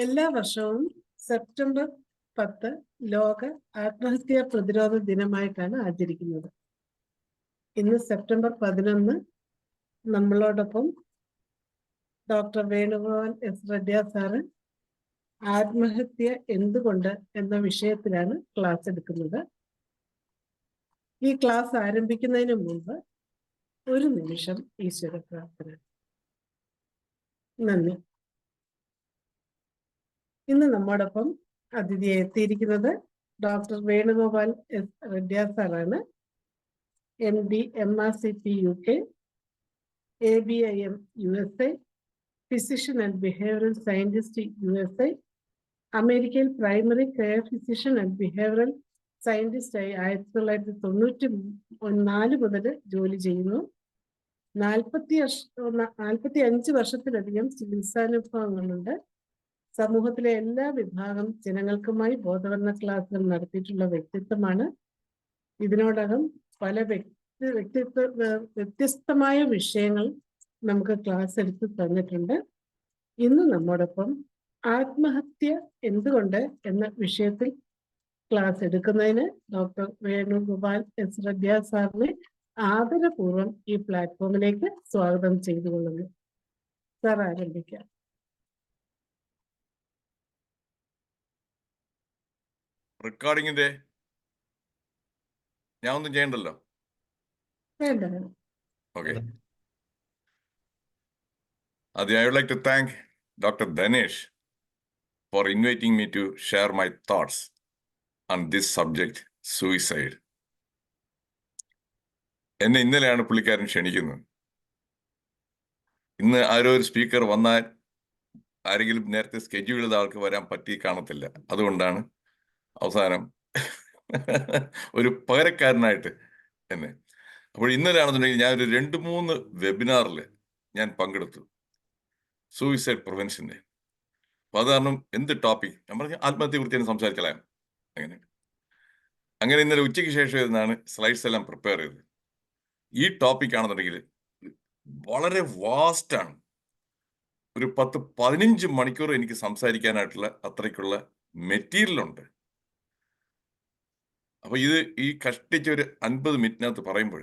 എല്ലാ വർഷവും സെപ്റ്റംബർ 10 ലോക ആത്മഹത്യാ പ്രതിരോധ ദിനമായിട്ടാണ് ആചരിക്കുന്നത്. ഇന്ന് സെപ്റ്റംബർ 11 നമ്മളോടൊപ്പം ഡോക്ടർ വേണുഗോപാൽ എസ് റെഡ്ഡിയ സാറ് ആത്മഹത്യ എന്തുകൊണ്ട് എന്ന വിഷയത്തിലാണ് ക്ലാസ് എടുക്കുന്നത്. ഈ ക്ലാസ് ആരംഭിക്കുന്നതിന് മുമ്പ് ഒരു നിമിഷം ഈശ്വര പ്രാർത്ഥന. നന്ദി. ഇന്ന് നമ്മോടൊപ്പം അതിഥിയെ എത്തിയിരിക്കുന്നത് ഡോക്ടർ വേണുഗോപാൽ എസ് റെഡ്ഡിയ സാറാണ്. MD MRCP UK, ABIM USA, Physician and Behavioral Scientist USA, അമേരിക്കയിൽ primary care physician and behavioral സയന്റിസ്റ്റായി 1994 മുതൽ ജോലി ചെയ്യുന്നു. 45 വർഷത്തിലധികം ചികിത്സാനുഭവങ്ങളുണ്ട്. സമൂഹത്തിലെ എല്ലാ വിഭാഗം ജനങ്ങൾക്കുമായി ബോധവൽക്കരണ ക്ലാസുകൾ നടത്തിയിട്ടുള്ള വ്യക്തിത്വമാണ്. ഇതിനോടകം പല വ്യത്യസ്തമായ വിഷയങ്ങൾ നമുക്ക് ക്ലാസ് എടുത്ത് തന്നിട്ടുണ്ട്. ഇന്ന് നമ്മോടൊപ്പം ആത്മഹത്യ എന്തുകൊണ്ട് എന്ന വിഷയത്തിൽ ക്ലാസ് എടുക്കുന്നതിന് ഡോക്ടർ വേണുഗോപാൽ എസ് റെഡ്ഡിയ സാറിനെ ആദരപൂർവ്വം ഈ പ്ലാറ്റ്ഫോമിലേക്ക് സ്വാഗതം ചെയ്തുകൊള്ളുന്നു. സാർ ആരംഭിക്കാം. റെക്കോർഡിങ്ങിന്റെ ഞാൻ ഒന്നും ചെയ്യണ്ടല്ലോ. വേണ്ട. Okay. I would like to thank Dr. Dhanesh for inviting me to share my thoughts on this subject, suicide. എന്നെ ഇന്നലെയാണ് പുള്ളിക്കാരൻ ക്ഷണിക്കുന്നത്. ഇന്ന് ആരോ ഒരു സ്പീക്കർ വന്നാൽ ആരെങ്കിലും നേരത്തെ സ്കെഡ്യൂൾ ചെയ്ത ആൾക്ക് വരാൻ പറ്റി കാണത്തില്ല. അതുകൊണ്ടാണ് അവസാനം ഒരു പകരക്കാരനായിട്ട് എന്നെ. അപ്പോൾ ഇന്നലെയാണെന്നുണ്ടെങ്കിൽ ഞാനൊരു 2-3 വെബിനാറിൽ ഞാൻ പങ്കെടുത്തു, സൂയിസൈഡ് പ്രിവെൻഷൻ്റെ. അപ്പോൾ അത് കാരണം എന്ത് ടോപ്പിക് ഞാൻ പറഞ്ഞു, ആത്മഹത്യയെ കുറിച്ച് തന്നെ സംസാരിച്ചലാം. അങ്ങനെ ഇന്നലെ ഉച്ചയ്ക്ക് ശേഷം ഇരുന്നാണ് സ്ലൈഡ്സ് എല്ലാം പ്രിപ്പയർ ചെയ്തത്. ഈ ടോപ്പിക് ആണെന്നുണ്ടെങ്കിൽ വളരെ വാസ്റ്റാണ്. ഒരു 10-15 മണിക്കൂർ എനിക്ക് സംസാരിക്കാനായിട്ടുള്ള അത്രയ്ക്കുള്ള മെറ്റീരിയൽ ഉണ്ട്. അപ്പൊ ഇത് ഈ കഷ്ടിച്ച് ഒരു 50 മിനിറ്റിനകത്ത് പറയുമ്പോൾ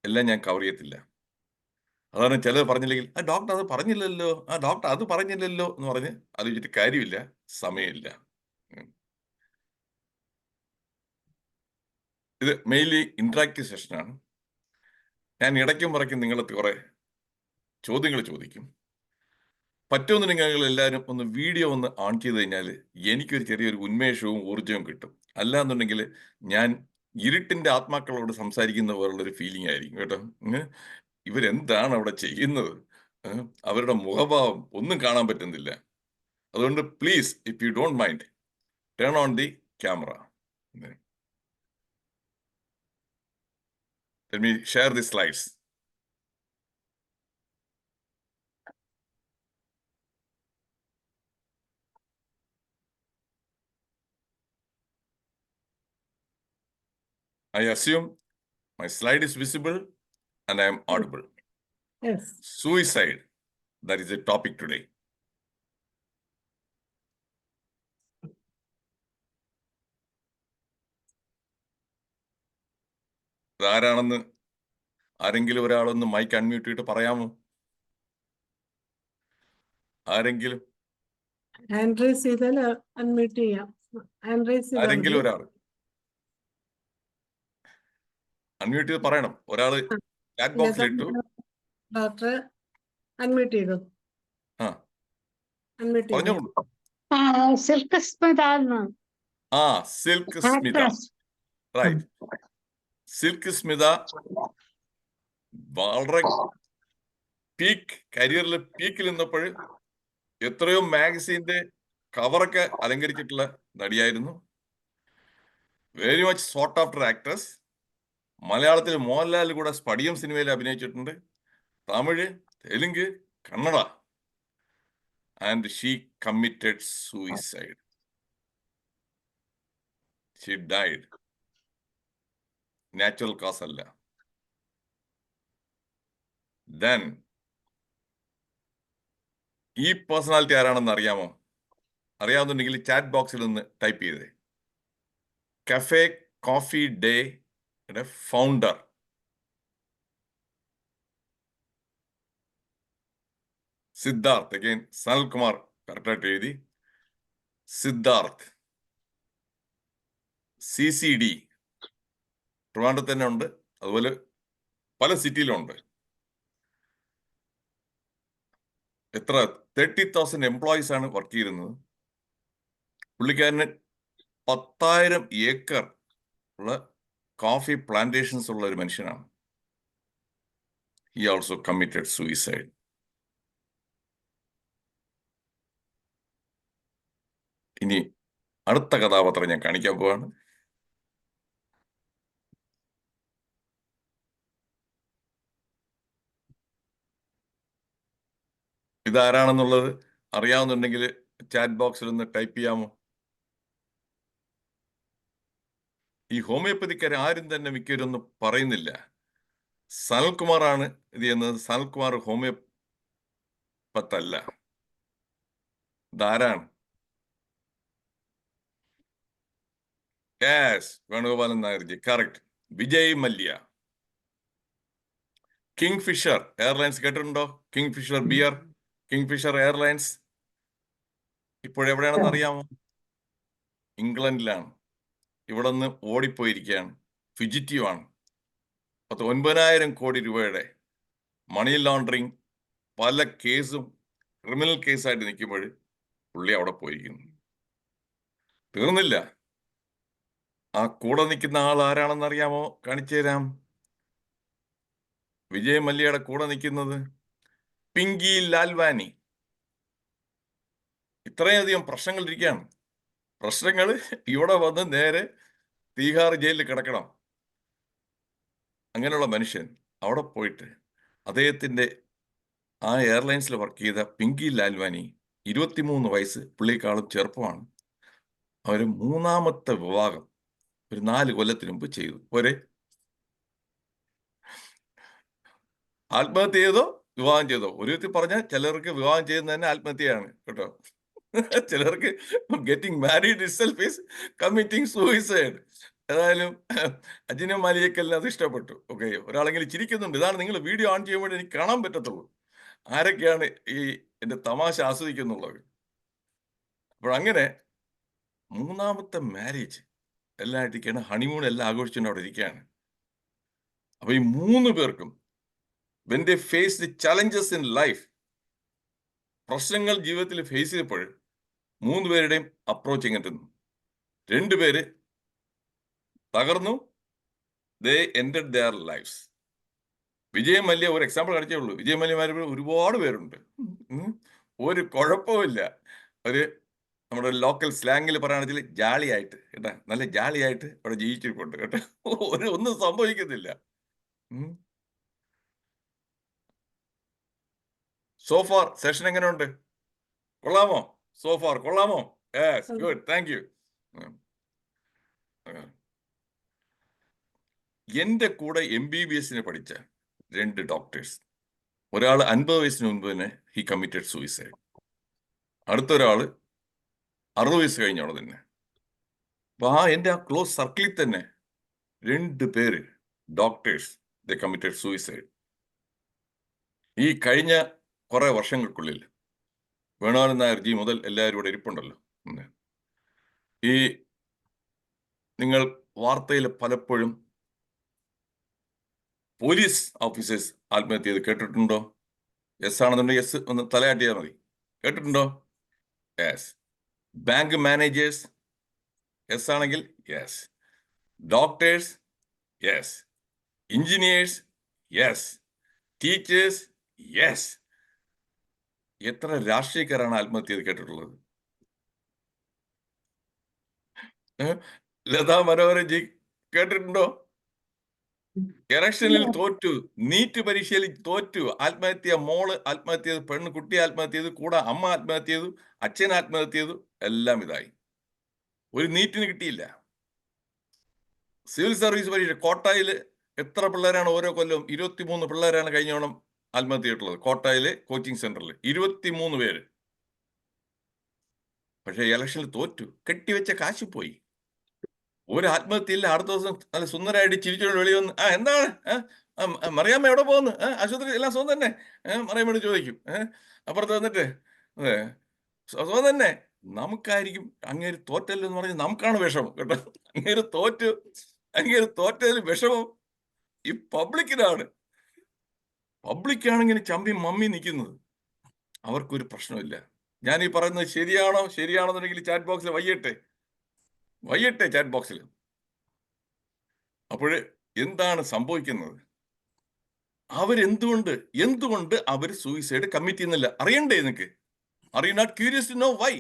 എല്ലാം ഞാൻ കവർ ചെയ്യത്തില്ല. അതാണ് ചിലർ പറഞ്ഞില്ലെങ്കിൽ ആ ഡോക്ടർ അത് പറഞ്ഞില്ലല്ലോ, ആ ഡോക്ടർ അത് പറഞ്ഞില്ലല്ലോ എന്ന് പറഞ്ഞ് ആലോചിച്ചിട്ട് കാര്യമില്ല, സമയമില്ല. ഇത് മെയിൻലി ഇന്ററാക്റ്റീവ് സെഷനാണ്. ഞാൻ ഇടയ്ക്കും പറയ്ക്കും നിങ്ങൾക്ക് കുറെ ചോദ്യങ്ങൾ ചോദിക്കും. പറ്റുമെന്ന് നിങ്ങൾ എല്ലാവരും ഒന്ന് വീഡിയോ ഒന്ന് ഓൺ ചെയ്ത് കഴിഞ്ഞാൽ എനിക്കൊരു ചെറിയൊരു ഉന്മേഷവും ഊർജവും കിട്ടും. അല്ലാന്നുണ്ടെങ്കിൽ ഞാൻ ഇരുട്ടിന്റെ ആത്മാക്കളോട് സംസാരിക്കുന്ന പോലുള്ളൊരു ഫീലിംഗ് ആയിരിക്കും കേട്ടോ. ഇവരെന്താണ് അവിടെ ചെയ്യുന്നത്, അവരുടെ മുഖഭാവം ഒന്നും കാണാൻ പറ്റുന്നില്ല. അതുകൊണ്ട് please, if you don't mind, turn on the camera. Let me share the slides. I assume my slide is visible and I am audible. Yes. Suicide, that is the topic today. ആരാണെന്ന് ആരെങ്കിലും ഒരാളൊന്ന് mic unmute ചെയ്തിട്ട് പറയാമോ? ആരെങ്കിലും unmute ചെയ്യാം. ആരെങ്കിലും ഒരാൾ unmute ചെയ്ത് പറയണം. ഒരാള് ചാറ്റ് ബോക്സിൽ ഇട്ടു. ഡോക്ടർ അൺമ്യൂട്ട് ചെയ്തു. പറഞ്ഞോളൂ. Silk Smitha. Silk Smitha, right. Silk Smitha വളരെ കരിയറിൽ പീക്കിൽ നിന്നപ്പോൾ എത്രയോ മാഗസീന്റെ കവറൊക്കെ അലങ്കരിച്ചിട്ടുള്ള നടിയായിരുന്നു. Very much sought after actress. മലയാളത്തിൽ മോഹൻലാൽ കൂടെ സ്പടിയം സിനിമയിൽ അഭിനയിച്ചിട്ടുണ്ട്. Tamil, Telugu, Kannada. And she committed suicide. She died. Natural cause അല്ല. Then ഈ പേഴ്സണാലിറ്റി ആരാണെന്ന് അറിയാമോ? അറിയാവുന്നുണ്ടെങ്കിൽ ചാറ്റ് ബോക്സിൽ നിന്ന് ടൈപ്പ് ചെയ്തേ. കഫേ കോഫി ഡേയുടെ ഫൗണ്ടർ സിദ്ധാർത്ഥ്. അഗൈൻ സനൽകുമാർ കറക്റ്റായിട്ട് എഴുതി. സിദ്ധാർത്ഥ്. CCD ട്രിവാൻഡ്രത്ത് തന്നെ ഉണ്ട്, അതുപോലെ പല സിറ്റിയിലുണ്ട്. എത്ര 30,000 എംപ്ലോയീസ് ആണ് വർക്ക് ചെയ്യുന്നത്. പുള്ളിക്കാരന് 10,000 ഏക്കർ ഉള്ള കോഫി പ്ലാന്റേഷൻസ് ഉള്ള ഒരു മനുഷ്യനാണ്. He also committed suicide. ഇനി അടുത്ത കഥാപാത്രം ഞാൻ കാണിക്കാൻ പോവാണ്. ഇതാരാണെന്നുള്ളത് അറിയാവുന്നുണ്ടെങ്കിൽ ചാറ്റ് ബോക്സിൽ ഒന്ന് ടൈപ്പ് ചെയ്യാമോ? ഈ ഹോമിയോപ്പതിക്കാർ ആരും തന്നെ മിക്കവരൊന്നും പറയുന്നില്ല. സനൽകുമാറാണ് ഇത് ചെയ്യുന്നത്. സനൽകുമാർ ഹോമിയോപ്പത്തല്ല. ഇതാരാണ്? Yes, Venugopalan Nairji. Correct. Vijay Mallya. Kingfisher Airlines കേട്ടിട്ടുണ്ടോ? Kingfisher beer, Kingfisher Airlines ഇപ്പോഴെവിടെയാണെന്ന് അറിയാമോ? ഇംഗ്ലണ്ടിലാണ്. ഇവിടെ നിന്ന് ഓടിപ്പോയിരിക്കുകയാണ്. ഫിജിറ്റീവ് ആണ്. 9,000 കോടി രൂപയുടെ മണി ലോണ്ടറിങ് പല കേസും ക്രിമിനൽ കേസായിട്ട് നിൽക്കുമ്പോൾ പുള്ളി അവിടെ പോയിരിക്കുന്നു. തീർന്നില്ല. ആ കൂടെ നിൽക്കുന്ന ആൾ ആരാണെന്ന് അറിയാമോ? കാണിച്ചു തരാം. വിജയ് മല്യയുടെ കൂടെ നിൽക്കുന്നത് പിങ്കി ലാൽവാനി. ഇത്രയധികം പ്രശ്നങ്ങൾ ഇരിക്കുകയാണ്. പ്രശ്നങ്ങൾ ഇവിടെ വന്ന് നേരെ തീഹാർ ജയിലിൽ കിടക്കണം. അങ്ങനെയുള്ള മനുഷ്യൻ അവിടെ പോയിട്ട് അദ്ദേഹത്തിന്റെ ആ എയർലൈൻസിൽ വർക്ക് ചെയ്ത പിങ്കി ലാൽവാനി 23 വയസ്സ്, പുള്ളിക്കാളും ചെറുപ്പമാണ്. അവർ 3ാമത്തെ വിവാഹം ഒരു 4 കൊല്ലത്തിന് മുമ്പ് ചെയ്തു. ആത്മഹത്യ ചെയ്തോ വിവാഹം ചെയ്തോ? ഒരു വിധത്തിൽ പറഞ്ഞാൽ ചിലർക്ക് വിവാഹം ചെയ്യുന്നത് തന്നെ ആത്മഹത്യയാണ് കേട്ടോ. ചിലർക്ക് getting married itself is committing suicide. ഏതായാലും അജിനും മാലിയക്കെല്ലാം അത് ഇഷ്ടപ്പെട്ടു. ഓക്കെ, ഒരാളെങ്കിലും ചിരിക്കുന്നുണ്ട്. ഇതാണ് നിങ്ങൾ വീഡിയോ ഓൺ ചെയ്യുമ്പോൾ എനിക്ക് കാണാൻ പറ്റത്തുള്ളൂ ആരൊക്കെയാണ് ഈ എന്റെ തമാശ ആസ്വദിക്കുന്നുള്ളത്. അപ്പോൾ അങ്ങനെ 3ാമത്തെ മാരേജ് എല്ലാം ആയിട്ടിരിക്കുകയാണ്. ഹണിമൂൺ എല്ലാം ആഘോഷിച്ചുകൊണ്ട് അവിടെ ഇരിക്കുകയാണ്. അപ്പൊ ഈ 3 പേർക്കും when they face the challenges in life, പ്രശ്നങ്ങൾ ജീവിതത്തിൽ ഫേസ് ചെയ്തപ്പോൾ 3 പേരുടെയും അപ്രോച്ച് എങ്ങനെയായിരുന്നു? 2 പേര് തകർന്നു. they ended their lives. Vijay Mallya ഒരു എക്സാമ്പിൾ കാണിച്ചേ ഉള്ളൂ. വിജയ് മല്യമാർ ഒരുപാട് പേരുണ്ട്. ഒരു കുഴപ്പമില്ല. ഒരു നമ്മുടെ ലോക്കൽ സ്ലാങ്ങിൽ പറയുകയാണെങ്കിൽ ജാളിയായിട്ട് കേട്ടാ, നല്ല ജാളിയായിട്ട് അവിടെ ജീവിച്ചിട്ടുണ്ട് കേട്ടോ. ഒന്നും സംഭവിക്കുന്നില്ല. സോഫാർ സെഷൻ എങ്ങനെയുണ്ട്? കൊള്ളാമോ? സോഫാർ കൊള്ളാമോ? Yes, good, thank you. എന്റെ കൂടെ MBBS പഠിച്ച 2 ഡോക്ടേഴ്സ്, ഒരാൾ 50 വയസ്സിന് മുൻപ് തന്നെ ഹി കമ്മിറ്റഡ് സൂയിസൈഡ്. അടുത്തൊരാള് 60 വയസ്സ് കഴിഞ്ഞോളെ തന്നെ. അപ്പൊ എന്റെ ആ ക്ലോസ് സർക്കിളിൽ തന്നെ 2 പേര് ഡോക്ടേഴ്സ് ദേ കമ്മിറ്റഡ് സൂയിസൈഡ്. ഈ കഴിഞ്ഞ കുറെ വർഷങ്ങൾക്കുള്ളിൽ വേണുഗോപാലൻ നായർജി മുതൽ എല്ലാവരും ഇവിടെ ഇരിപ്പുണ്ടല്ലോ. ഈ നിങ്ങൾ വാർത്തയിൽ പലപ്പോഴും പോലീസ് ഓഫീസേഴ്സ് ആത്മഹത്യ ചെയ്ത് കേട്ടിട്ടുണ്ടോ? യെസ് ആണെന്നുണ്ടെങ്കിൽ യെസ് ഒന്ന് തലയാട്ടിയാൽ മതി. കേട്ടിട്ടുണ്ടോ? യെസ്. ബാങ്ക് മാനേജേഴ്സ് യെസ് ആണെങ്കിൽ yes. Doctors yes. Engineers yes. Teachers yes. എത്ര രാഷ്ട്രീയക്കാരാണ് ആത്മഹത്യ ചെയ്ത് കേട്ടിട്ടുള്ളത്? ലതാ മനോഹരജി കേട്ടിട്ടുണ്ടോ? ഇലക്ഷനിൽ തോറ്റു, നീറ്റ് പരീക്ഷയിൽ തോറ്റു, ആത്മഹത്യ. മോള് ആത്മഹത്യ ചെയ്തു, പെൺകുട്ടി ആത്മഹത്യ ചെയ്തു, കൂടെ അമ്മ ആത്മഹത്യ ചെയ്തു, അച്ഛൻ ആത്മഹത്യ ചെയ്തു, എല്ലാം ഇതായി. ഒരു നീറ്റിന് കിട്ടിയില്ല. സിവിൽ സർവീസ് പരീക്ഷ കോട്ടായിൽ എത്ര പിള്ളേരാണ് ഓരോ കൊല്ലവും? 23 പിള്ളേരാണ് കഴിഞ്ഞോണം ആത്മഹത്യ ചെയ്തിട്ടുള്ളത് കോട്ടയിലെ കോച്ചിങ് സെന്ററിൽ 23 പേര്. പക്ഷെ ഇലക്ഷനിൽ തോറ്റു, കെട്ടിവെച്ച കാശ് പോയി. ഒരു ആത്മഹത്യയില്ല. അടുത്ത ദിവസം നല്ല സുന്ദരമായിട്ട് ചിരിച്ചോണ്ട് വെളി വന്ന് എന്താണ് മറിയാമ്മ എവിടെ പോകുന്നു, ആശുപത്രി എല്ലാം സുഖം തന്നെ, മറിയാമ്മയോട് ചോദിക്കും. അപ്പുറത്ത് വന്നിട്ട് അതെ സുഖം തന്നെ. നമുക്കായിരിക്കും അങ്ങേര് തോറ്റല്ലോ എന്ന് പറഞ്ഞ് നമുക്കാണ് വിഷമം കേട്ടോ. അങ്ങേര് തോറ്റതിൽ വിഷമം ഈ പബ്ലിക്കിനാണ്. പബ്ലിക്കാണ് ഇങ്ങനെ ചമ്പി മമ്മി നിൽക്കുന്നത്. അവർക്കൊരു പ്രശ്നമില്ല. ഞാൻ ഈ പറയുന്നത് ശരിയാണെന്നുണ്ടെങ്കിൽ ചാറ്റ് ബോക്സിൽ വയ്യട്ടെ ചാറ്റ് ബോക്സിൽ. അപ്പോൾ എന്താണ് സംഭവിക്കുന്നത്? എന്തുകൊണ്ട് അവർ സൂയിസൈഡ് കമ്മിറ്റ് ചെയ്യുന്നില്ല? അറിയണ്ടേ നിനക്ക്? Are you not curious to know why?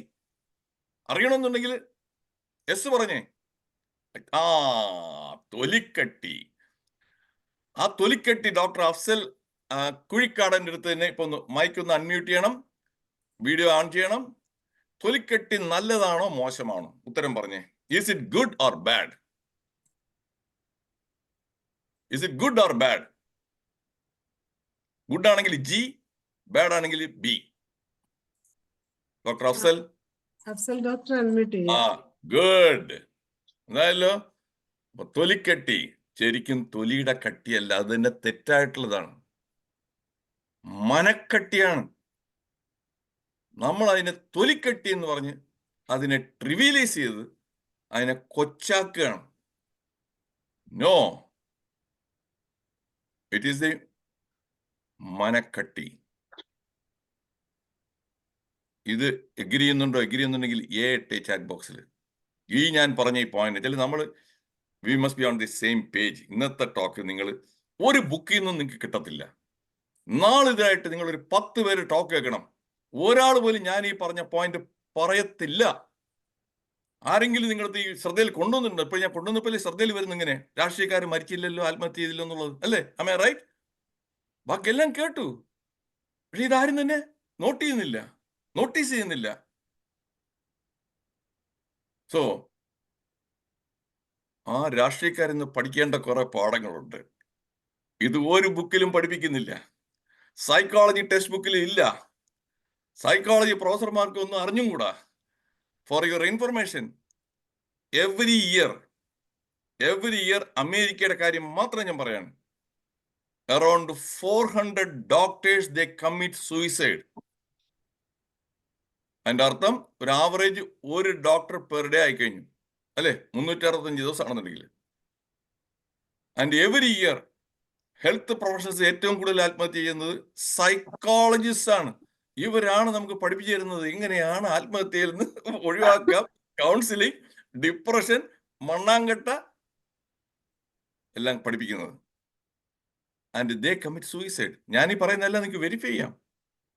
അറിയണമെന്നുണ്ടെങ്കിൽ എസ് പറഞ്ഞേ. തൊലിക്കട്ടി. ആ തൊലിക്കട്ടി ഡോക്ടർ അഫ്സൽ കുഴിക്കാടന്റെ അടുത്ത് തന്നെ ഇപ്പൊ മൈക്ക് ഒന്ന് അൺമ്യൂട്ട് ചെയ്യണം, വീഡിയോ ഓൺ ചെയ്യണം. തൊലിക്കട്ടി നല്ലതാണോ മോശമാണോ? ഉത്തരം പറഞ്ഞേ. Is it good or bad? Is it good or bad? Good ആണെങ്കിൽ ജി, ബാഡ് ആണെങ്കിൽ B. Doctor Afsal. Afsal doctor unmute ചെയ്യാം. ഗുഡ്. എന്തായാലോ തൊലിക്കട്ടി ശരിക്കും തൊലിയുടെ കട്ടിയല്ല, അത് തന്നെ തെറ്റായിട്ടുള്ളതാണ്, മനക്കട്ടിയാണ്. നമ്മൾ അതിനെ തൊലിക്കട്ടി എന്ന് പറഞ്ഞ് അതിനെ ട്രിവിയലൈസ് ചെയ്ത് അതിനെ കൊച്ചാക്കുകയാണ്. നോ, ഇറ്റ് ഈസ് ദി മനക്കട്ടി. ഇത് എഗ്രി ചെയ്യുന്നുണ്ടെങ്കിൽ ഇട്ടേ ചാറ്റ് ബോക്സിൽ. ഈ ഞാൻ പറഞ്ഞ ഈ പോയിന്റ് വെച്ചാൽ നമ്മൾ we must be on the same page. ഇന്നത്തെ ടോക്ക് നിങ്ങൾ ഒരു ബുക്കിൽ നിന്നും നിങ്ങൾക്ക് കിട്ടത്തില്ല. നാളിതായിട്ട് നിങ്ങൾ ഒരു 10 പേര് ടോക്ക് കേൾക്കണം. ഒരാൾ പോലും ഞാൻ ഈ പറഞ്ഞ പോയിന്റ് പറയത്തില്ല. ആരെങ്കിലും നിങ്ങളുടെ ഈ ശ്രദ്ധയിൽ കൊണ്ടുവന്നിട്ടുണ്ട്? ഇപ്പോൾ ഞാൻ കൊണ്ടുവന്നപ്പോൾ ശ്രദ്ധയിൽ വരുന്ന ഇങ്ങനെ രാഷ്ട്രീയക്കാർ മരിച്ചില്ലല്ലോ, ആത്മഹത്യ ചെയ്തില്ലോ എന്നുള്ളത് അല്ലേ? am I right? ബാക്കിയെല്ലാം കേട്ടു. പക്ഷെ ഇതാരും തന്നെ നോട്ടീസ് ചെയ്യുന്നില്ല. സോ ആ രാഷ്ട്രീയക്കാരിന്ന് പഠിക്കേണ്ട കുറെ പാഠങ്ങളുണ്ട്. ഇത് ഒരു ബുക്കിലും പഠിപ്പിക്കുന്നില്ല. സൈക്കോളജി ടെക്സ്റ്റ് ബുക്കിൽ ഇല്ല. സൈക്കോളജി പ്രൊഫസർമാർക്ക് ഒന്നും അറിഞ്ഞും കൂടാ. For your information, every year അമേരിക്കയുടെ കാര്യം മാത്രം ഞാൻ പറയാണ്, അറൌണ്ട് 400 ഡോക്ടേഴ്സ് ദേ കമ്മിറ്റ് സൂയിസൈഡ്. അതിന്റെ അർത്ഥം ഒരു ആവറേജ് ഒരു ഡോക്ടർ പെർ ഡേ ആയി കഴിഞ്ഞു അല്ലെ, 365 ദിവസമാണെന്നുണ്ടെങ്കിൽ. And every year health professionals ഏറ്റവും കൂടുതൽ ആത്മഹത്യ ചെയ്യുന്നത് സൈക്കോളജിസ്റ്റ് ആണ്. ഇവരാണ് നമുക്ക് പഠിപ്പിച്ചു തരുന്നത് എങ്ങനെയാണ് ആത്മഹത്യയിൽ നിന്ന് ഒഴിവാക്കാം. കൗൺസിലിംഗ്, ഡിപ്രഷൻ, മണ്ണാങ്കട്ട എല്ലാം പഠിപ്പിക്കുന്നത്. And they commit suicide. ഞാൻ ഈ പറയുന്നതെല്ലാം നിങ്ങൾക്ക് വെരിഫൈ ചെയ്യാം.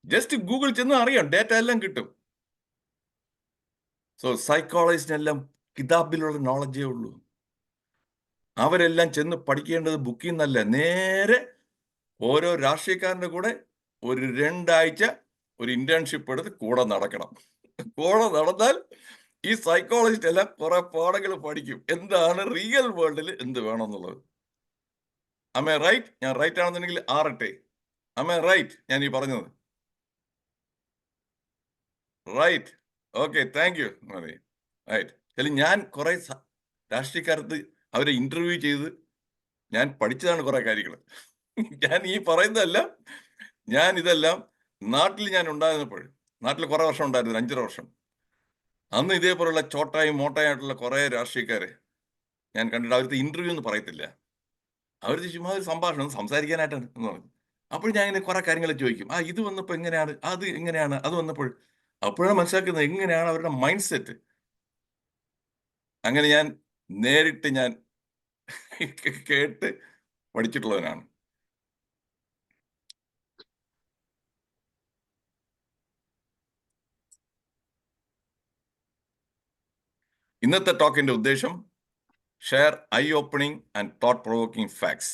ജസ്റ്റ് ഗൂഗിൾ ചെന്ന് അറിയാം, ഡേറ്റ എല്ലാം കിട്ടും. സോ സൈക്കോളജിസ്റ്റിനെല്ലാം കിതാബിലുള്ള നോളജേ ഉള്ളൂ. അവരെല്ലാം ചെന്ന് പഠിക്കേണ്ടത് ബുക്കിൽ നിന്നല്ല, നേരെ ഓരോ രാഷ്ട്രീയക്കാരൻ്റെ കൂടെ ഒരു 2 ആഴ്ച ഒരു ഇന്റേൺഷിപ്പ് എടുത്ത് കൂടെ നടക്കണം. കൂടെ നടന്നാൽ ഈ സൈക്കോളജിസ്റ്റ് എല്ലാം കുറെ പാഠങ്ങൾ പഠിക്കും, എന്താണ് റിയൽ വേൾഡിൽ എന്ത് വേണമെന്നുള്ളത്. am I right? ഞാൻ റൈറ്റ് ആണെന്നുണ്ടെങ്കിൽ ആറട്ടെ. am I right? ഞാൻ ഈ പറഞ്ഞത് right? Okay, thank you. Right. ഞാൻ കുറെ രാഷ്ട്രീയക്കാരത്ത് അവരെ ഇന്റർവ്യൂ ചെയ്ത് ഞാൻ പഠിച്ചതാണ് കുറെ കാര്യങ്ങൾ. ഞാൻ ഈ പറയുന്നതല്ല, ഞാൻ ഇതെല്ലാം നാട്ടിൽ ഞാൻ ഉണ്ടായിരുന്നപ്പോൾ, നാട്ടിൽ കുറെ വർഷം ഉണ്ടായിരുന്നു, 5 വർഷം. അന്ന് ഇതേപോലുള്ള ചോട്ടായും മോട്ടായിട്ടുള്ള കുറെ രാഷ്ട്രീയക്കാരെ ഞാൻ കണ്ടിട്ട് അവർക്ക് ഇന്റർവ്യൂ എന്ന് പറയത്തില്ല, അവർ ചുമ്മാ ഒരു സംസാരിക്കാനായിട്ടാണ് എന്ന് പറഞ്ഞു. അപ്പോൾ ഞാൻ ഇങ്ങനെ കുറെ കാര്യങ്ങൾ ചോദിക്കും, ഇത് വന്നപ്പോൾ എങ്ങനെയാണ്, അത് എങ്ങനെയാണ്, അത് വന്നപ്പോൾ. അപ്പോഴാണ് മനസ്സിലാക്കുന്നത് എങ്ങനെയാണ് അവരുടെ മൈൻഡ് സെറ്റ്. അങ്ങനെ ഞാൻ നേരിട്ട് ഞാൻ കേട്ട് പഠിച്ചിട്ടുള്ളവനാണ്. ഇന്നത്തെ ടോക്കിന്റെ ഉദ്ദേശം share eye opening and thought provoking facts.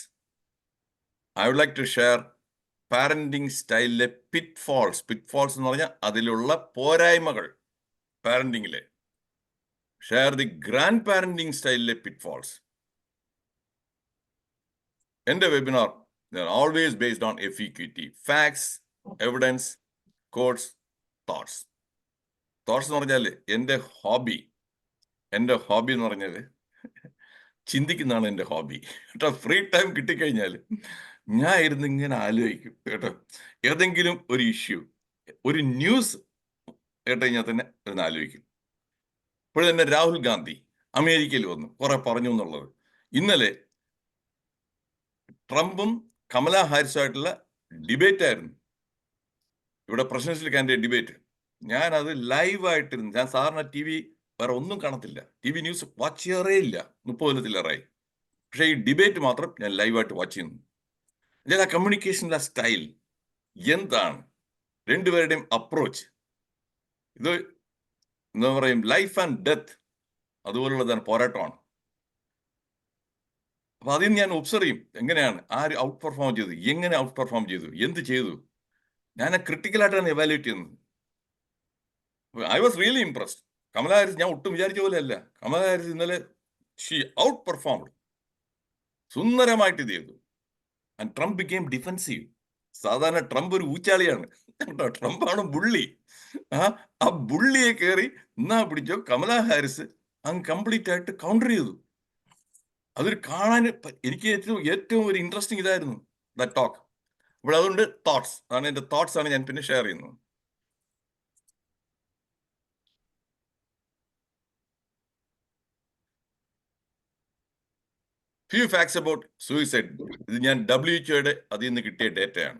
I would like to share parenting സ്റ്റൈലിലെ പിറ്റ്ഫോൾസ് എന്ന് പറഞ്ഞാൽ അതിലുള്ള പോരായ്മകൾ പാരന്റിങ്ങിലെ. ഷെയർ ദി ഗ്രാൻഡ് പാരന്റിങ് സ്റ്റൈലിലെ പിറ്റ്ഫോൾസ്. എൻ്റെ webinar They're always based on FEQT. Facts, evidence, quotes, thoughts. Thoughts എന്ന് പറഞ്ഞാൽ എൻ്റെ ഹോബി എന്ന് പറഞ്ഞാൽ ചിന്തിക്കുന്നതാണ് എൻ്റെ ഹോബി കേട്ടോ. ഫ്രീ ടൈം കിട്ടിക്കഴിഞ്ഞാൽ ഞാൻ ഇരുന്ന് ഇങ്ങനെ ആലോചിക്കും കേട്ടോ. ഏതെങ്കിലും ഒരു ഇഷ്യൂ, ഒരു ന്യൂസ് കേട്ട് കഴിഞ്ഞാൽ തന്നെ ഇരുന്ന് ആലോചിക്കും. ഇപ്പോൾ തന്നെ രാഹുൽ ഗാന്ധി അമേരിക്കയിൽ വന്നു കുറെ പറഞ്ഞു എന്നുള്ളത്. ഇന്നലെ ട്രംപും കമലാ ഹാരിസുമായിട്ടുള്ള ഡിബേറ്റ് ആയിരുന്നു, ഇവിടെ പ്രസിഡൻഷ്യൽ കാൻഡിഡേറ്റ് ഡിബേറ്റ്. ഞാനത് ലൈവായിട്ടിരുന്നു. ഞാൻ സാധാരണ TV വേറെ ഒന്നും കാണത്തില്ല, TV ന്യൂസ് വാച്ച് ചെയ്യാറേ ഇല്ല 30 കൊല്ലത്തിലേറായി. പക്ഷേ ഈ ഡിബേറ്റ് മാത്രം ഞാൻ ലൈവായിട്ട് വാച്ച് ചെയ്യുന്നു. ഞാൻ ആ കമ്മ്യൂണിക്കേഷൻ്റെ സ്റ്റൈൽ എന്താണ്, രണ്ടുപേരുടെയും അപ്രോച്ച്, ഇത് എന്താ പറയും, ലൈഫ് ആൻഡ് ഡെത്ത് അതുപോലുള്ളതാണ്, പോരാട്ടമാണ്. അപ്പൊ അതിൽ ഞാൻ ഒബ്സർവ് ചെയ്യും, എങ്ങനെയാണ് ആര് ഔട്ട് പെർഫോം ചെയ്തു, എങ്ങനെ ഔട്ട് പെർഫോം ചെയ്തു, എന്ത് ചെയ്തു. ഞാൻ ക്രിട്ടിക്കലായിട്ടാണ് എവാലുവേറ്റ് ചെയ്യുന്നത്. I was really impressed. Kamala Harris ഞാൻ ഒട്ടും വിചാരിച്ച പോലെ അല്ല. കമലാ ഹാരിസ് ഇന്നലെ ഷീ ഔട്ട് പെർഫോംഡ്, സുന്ദരമായിട്ട് ഇത് ചെയ്തു. And Trump became defensive. സാധാരണ ട്രംപ് ഒരു ഊച്ചാളിയാണ് കേട്ടോ, ട്രംപാണ് ബുള്ളി. ആ ബുള്ളിയെ കയറി എന്നാ പിടിച്ചോ കമലാ ഹാരിസ് അങ്ങ് കംപ്ലീറ്റ് ആയിട്ട് കൗണ്ടർ ചെയ്തു. അതൊരു കാണാൻ എനിക്ക് ഏറ്റവും ഒരു ഇൻട്രസ്റ്റിംഗ് ഇതായിരുന്നു ദാറ്റ് ടോക്ക്. അപ്പോൾ അതുകൊണ്ട് തോട്ട്സ് ആണ്, എൻ്റെ തോട്ട്സ് ആണ് ഞാൻ പിന്നെ ഷെയർ ചെയ്യുന്നത്. Few facts about suicide. ഇത് ഞാൻ WHO അതിൽ നിന്ന് കിട്ടിയ ഡേറ്റയാണ്.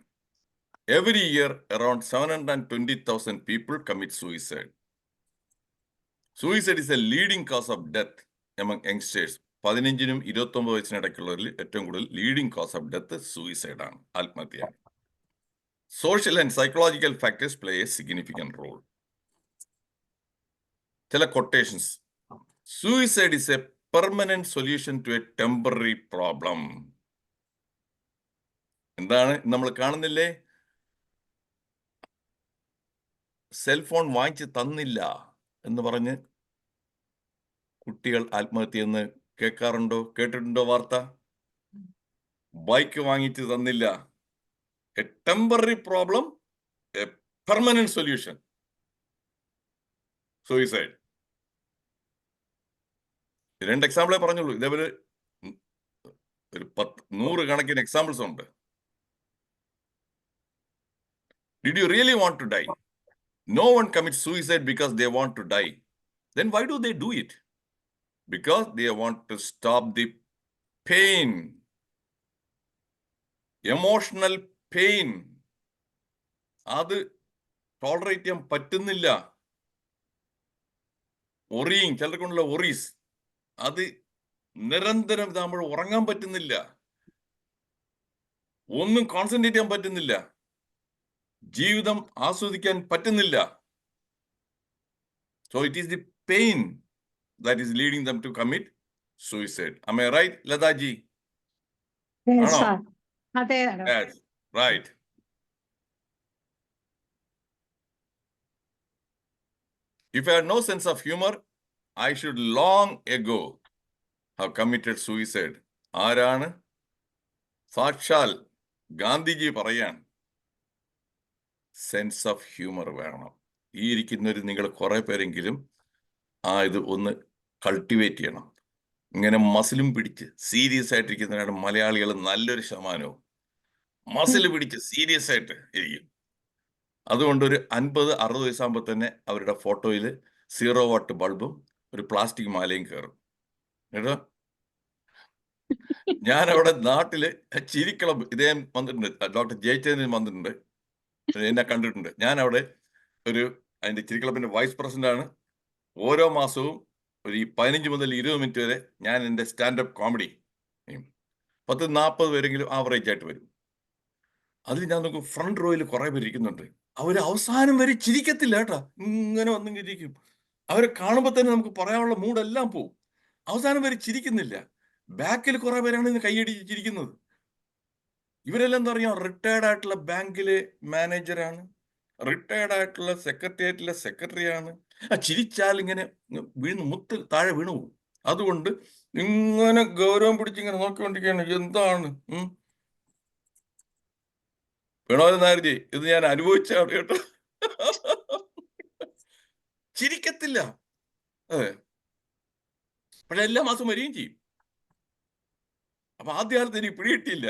Every year around 720,000 people commit suicide. Suicide is a leading cause of death among youngsters. 15-നും 29 വയസ്സിനിടയ്ക്കുള്ളവരിൽ ഏറ്റവും കൂടുതൽ leading cause of death suicide ആണ്, ആത്മഹത്യയാണ്. Social and psychological factors play a significant role. ചില quotations. Suicide is a permanent solution to a temporary problem. എന്താണ് നമ്മൾ കാണുന്നില്ലേ, സെൽഫോൺ വാങ്ങിച്ച് തന്നില്ല എന്ന് പറഞ്ഞ് കുട്ടികൾ ആത്മഹത്യ എന്ന് കേൾക്കാറുണ്ടോ, കേട്ടിട്ടുണ്ടോ വാർത്ത? ബൈക്ക് വാങ്ങിച്ച് തന്നില്ല. A temporary problem, A permanent solution, suicide. 2 എക്സാമ്പിളേ പറഞ്ഞുള്ളൂ. ഇതേപോലെ ഒരു 100 കണക്കിന് എക്സാമ്പിൾസ് ഉണ്ട്. Did you really want to die? No one commits suicide because they want to die. Then why do they do it? Because they want to stop the pain, emotional pain. അത് tolerate ചെയ്യാൻ പറ്റുന്നില്ല. ഒറിയിങ്, ചിലർക്കുള്ള ഒറീസ്, അത് നിരന്തരം നമ്മൾ ഉറങ്ങാൻ പറ്റുന്നില്ല, ഒന്നും concentrate ചെയ്യാൻ പറ്റുന്നില്ല, ജീവിതം ആസ്വദിക്കാൻ പറ്റുന്നില്ല. So it is the pain that is leading them to commit suicide. Am I right, Ladaji? Yes, Ano? sir. അതെ. Yes, right. If I had no sense of humor, I should long ago have committed suicide. ആരാണ്? സാക്ഷാൽ ഗാന്ധിജി പറയാൻ, sense of humour വേണം. ഈ ഇരിക്കുന്നവർ നിങ്ങൾ കുറെ പേരെങ്കിലും ഇത് ഒന്ന് കൾട്ടിവേറ്റ് ചെയ്യണം. ഇങ്ങനെ മസിലും പിടിച്ച് സീരിയസ് ആയിട്ടിരിക്കുന്നവരാണ് മലയാളികൾ നല്ലൊരു ശതമാനവും. മസിൽ പിടിച്ച് സീരിയസ് ആയിട്ട് ഇരിക്കും. അതുകൊണ്ട് ഒരു 50-60 വയസ്സാകുമ്പോൾ തന്നെ അവരുടെ ഫോട്ടോയിൽ 0 വാട്ട് ബൾബും ഒരു പ്ലാസ്റ്റിക് മാലയും കയറും കേട്ടോ. ഞാൻ അവിടെ നാട്ടില് ചിരിക്കളം ഇദ്ദേഹം വന്നിട്ടുണ്ട്, ഡോക്ടർ ജയചന്ദ്രൻ വന്നിട്ടുണ്ട്, എന്നെ കണ്ടിട്ടുണ്ട്. ഞാൻ അവിടെ അതിന്റെ ചിരിക്കളപ്പിന്റെ വൈസ് പ്രസിഡന്റ് ആണ്. ഓരോ മാസവും ഒരു 15 മുതൽ 20 മിനിറ്റ് വരെ ഞാൻ എൻ്റെ സ്റ്റാൻഡപ്പ് കോമഡി 10-40 പേരെങ്കിലും ആവറേജ് ആയിട്ട് വരും. അതിൽ ഞാൻ നോക്കും, ഫ്രണ്ട് റോയിൽ കുറെ പേര് ഇരിക്കുന്നുണ്ട്. അവർ അവസാനം വരെ ചിരിക്കത്തില്ല കേട്ടോ, ഇങ്ങനെ വന്നെങ്കിൽ ഇരിക്കും. അവരെ കാണുമ്പോൾ തന്നെ നമുക്ക് പറയാനുള്ള മൂടെല്ലാം പോവും. അവസാനം വരെ ചിരിക്കുന്നില്ല. ബാക്കിൽ കുറെ പേരാണ് ഇന്ന് കൈയടിച്ച് ചിരിക്കുന്നത്. ഇവരെല്ലാം എന്താ പറയുക, റിട്ടയർഡ് ആയിട്ടുള്ള ബാങ്കിലെ മാനേജറാണ്, റിട്ടയർഡ് ആയിട്ടുള്ള സെക്രട്ടേറിയറ്റിലെ സെക്രട്ടറിയാണ്. ചിരിച്ചാൽ ഇങ്ങനെ മുത്ത് താഴെ വീണു പോകും. അതുകൊണ്ട് ഇങ്ങനെ ഗൗരവം പിടിച്ചിങ്ങനെ നോക്കിക്കൊണ്ടിരിക്കുകയാണ്. എന്താണ് വേണോരം നായർജി, ഇത് ഞാൻ അനുഭവിച്ചാണ് കേട്ടോ. ചിരിക്കത്തില്ല. അതെ, പക്ഷെ എല്ലാ മാസവും വരികയും ചെയ്യും. അപ്പൊ ആദ്യകാലത്ത് എനിക്ക് പിടികിട്ടിയില്ല.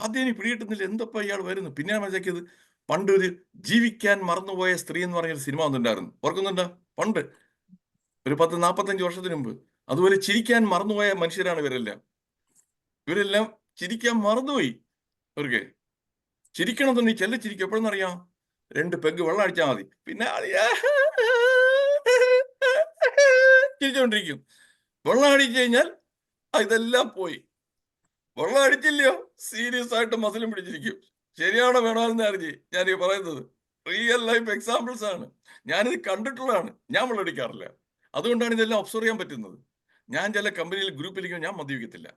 ആദ്യം എനിക്ക് പിടികിട്ടുന്നില്ല, എന്തപ്പോ ഇയാൾ വരുന്നു. പിന്നെ മനസ്സിലാക്കിയത് പണ്ടൊരു ജീവിക്കാൻ മറന്നുപോയ സ്ത്രീ എന്ന് പറഞ്ഞൊരു സിനിമ ഒന്നുണ്ടായിരുന്നു, ഓർക്കുന്നുണ്ടോ? പണ്ട് ഒരു 10-45 വർഷത്തിന് മുമ്പ്. അതുപോലെ ചിരിക്കാൻ മറന്നുപോയ മനുഷ്യരാണ് ഇവരെല്ലാം. ഇവരെല്ലാം ചിരിക്കാൻ മറന്നുപോയി. അവർക്ക് ചിരിക്കണമെന്നുണ്ടെങ്കിൽ ചെല്ല ചിരിക്കും. എപ്പോഴെന്നറിയാം? 2 പെഗ് വെള്ളം അടിച്ചാൽ മതി, പിന്നെ ചിരിച്ചോണ്ടിരിക്കും. വെള്ളം അടിച്ചു കഴിഞ്ഞാൽ ഇതെല്ലാം പോയി. വെള്ളം അടിച്ചില്ലയോ, സീരിയസ് ആയിട്ട് മസിലും പിടിച്ചിരിക്കും. ശരിയാണോ വേണമെന്ന് അറിഞ്ഞ് ഞാൻ ഈ പറയുന്നത് റിയൽ ലൈഫ് എക്സാമ്പിൾസ് ആണ്. ഞാനിത് കണ്ടിട്ടുള്ളതാണ്. ഞാൻ വെള്ളം അടിക്കാറില്ല. അതുകൊണ്ടാണ് ഇതെല്ലാം ഒബ്സർവ് ചെയ്യാൻ പറ്റുന്നത്. ഞാൻ ചില കമ്പനിയിൽ ഗ്രൂപ്പിലിരിക്കുമ്പോൾ ഞാൻ മദ്യപിക്കത്തില്ല.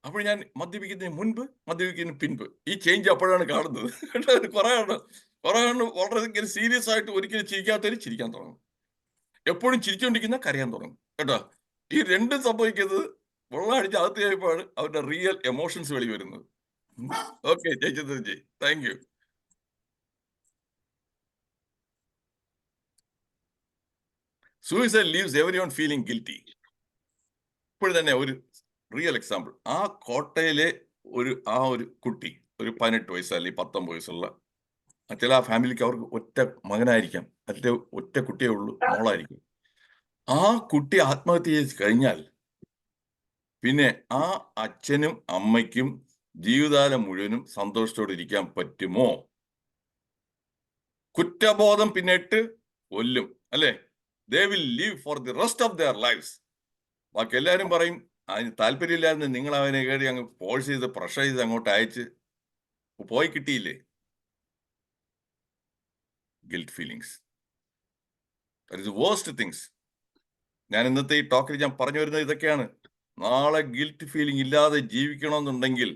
അപ്പോൾ ഞാൻ മദ്യപിക്കുന്നതിന് മുൻപ്, മദ്യപിക്കുന്നതിന് പിൻപ്, ഈ ചേഞ്ച് അപ്പോഴാണ് കാണുന്നത്. കുറെ വളരെ സീരിയസ് ആയിട്ട് ഒരിക്കലും ചിരിക്കാത്തവര് ചിരിക്കാൻ തുടങ്ങും. എപ്പോഴും ചിരിച്ചുകൊണ്ടിരിക്കുന്ന കരയാൻ തുടങ്ങും കേട്ടോ. ഈ രണ്ടും സംഭവിക്കുന്നത് വെള്ളം അടിച്ച് അകത്ത് കഴിയുമ്പോഴാണ് അവരുടെ റിയൽ എമോഷൻസ് വെളി വരുന്നത്. ഓക്കെ ചേച്ചി, thank you. Suicide leaves everyone feeling guilty. ഇപ്പോൾ തന്നെ ഒരു റിയൽ എക്സാമ്പിൾ. ആ കോട്ടയിലെ ഒരു കുട്ടി, ഒരു 18 വയസ്സ് അല്ലെങ്കിൽ 19 വയസ്സുള്ള ചില ആ ഫാമിലിക്ക് അവർക്ക് ഒറ്റ മകനായിരിക്കാം, അതിന്റെ ഒറ്റ കുട്ടിയേ ഉള്ളൂ, മോളായിരിക്കും. ആ കുട്ടി ആത്മഹത്യ ചെയ്ത് കഴിഞ്ഞാൽ പിന്നെ ആ അച്ഛനും അമ്മയ്ക്കും ജീവിതകാലം മുഴുവനും സന്തോഷത്തോടെ ഇരിക്കാൻ പറ്റുമോ? കുറ്റബോധം പിന്നിട്ട് കൊല്ലും, അല്ലേ? They will live for the rest of their lives. ബാക്കി എല്ലാവരും പറയും അതിന് താല്പര്യമില്ലാന്ന്, നിങ്ങൾ അവനെ കയറി അങ്ങ് ഫോഴ്സ് ചെയ്ത് പ്രഷർ ചെയ്ത് അങ്ങോട്ട് അയച്ച് പോയി കിട്ടിയില്ലേ. Guilt feelings, that is the worst things. ഞാൻ ഇന്നത്തെ ഈ ടോക്കിൽ ഞാൻ പറഞ്ഞു വരുന്നത് ഇതൊക്കെയാണ്. നാളെ ഗിൽറ്റ് ഫീലിംഗ് ഇല്ലാതെ ജീവിക്കണമെന്നുണ്ടെങ്കിൽ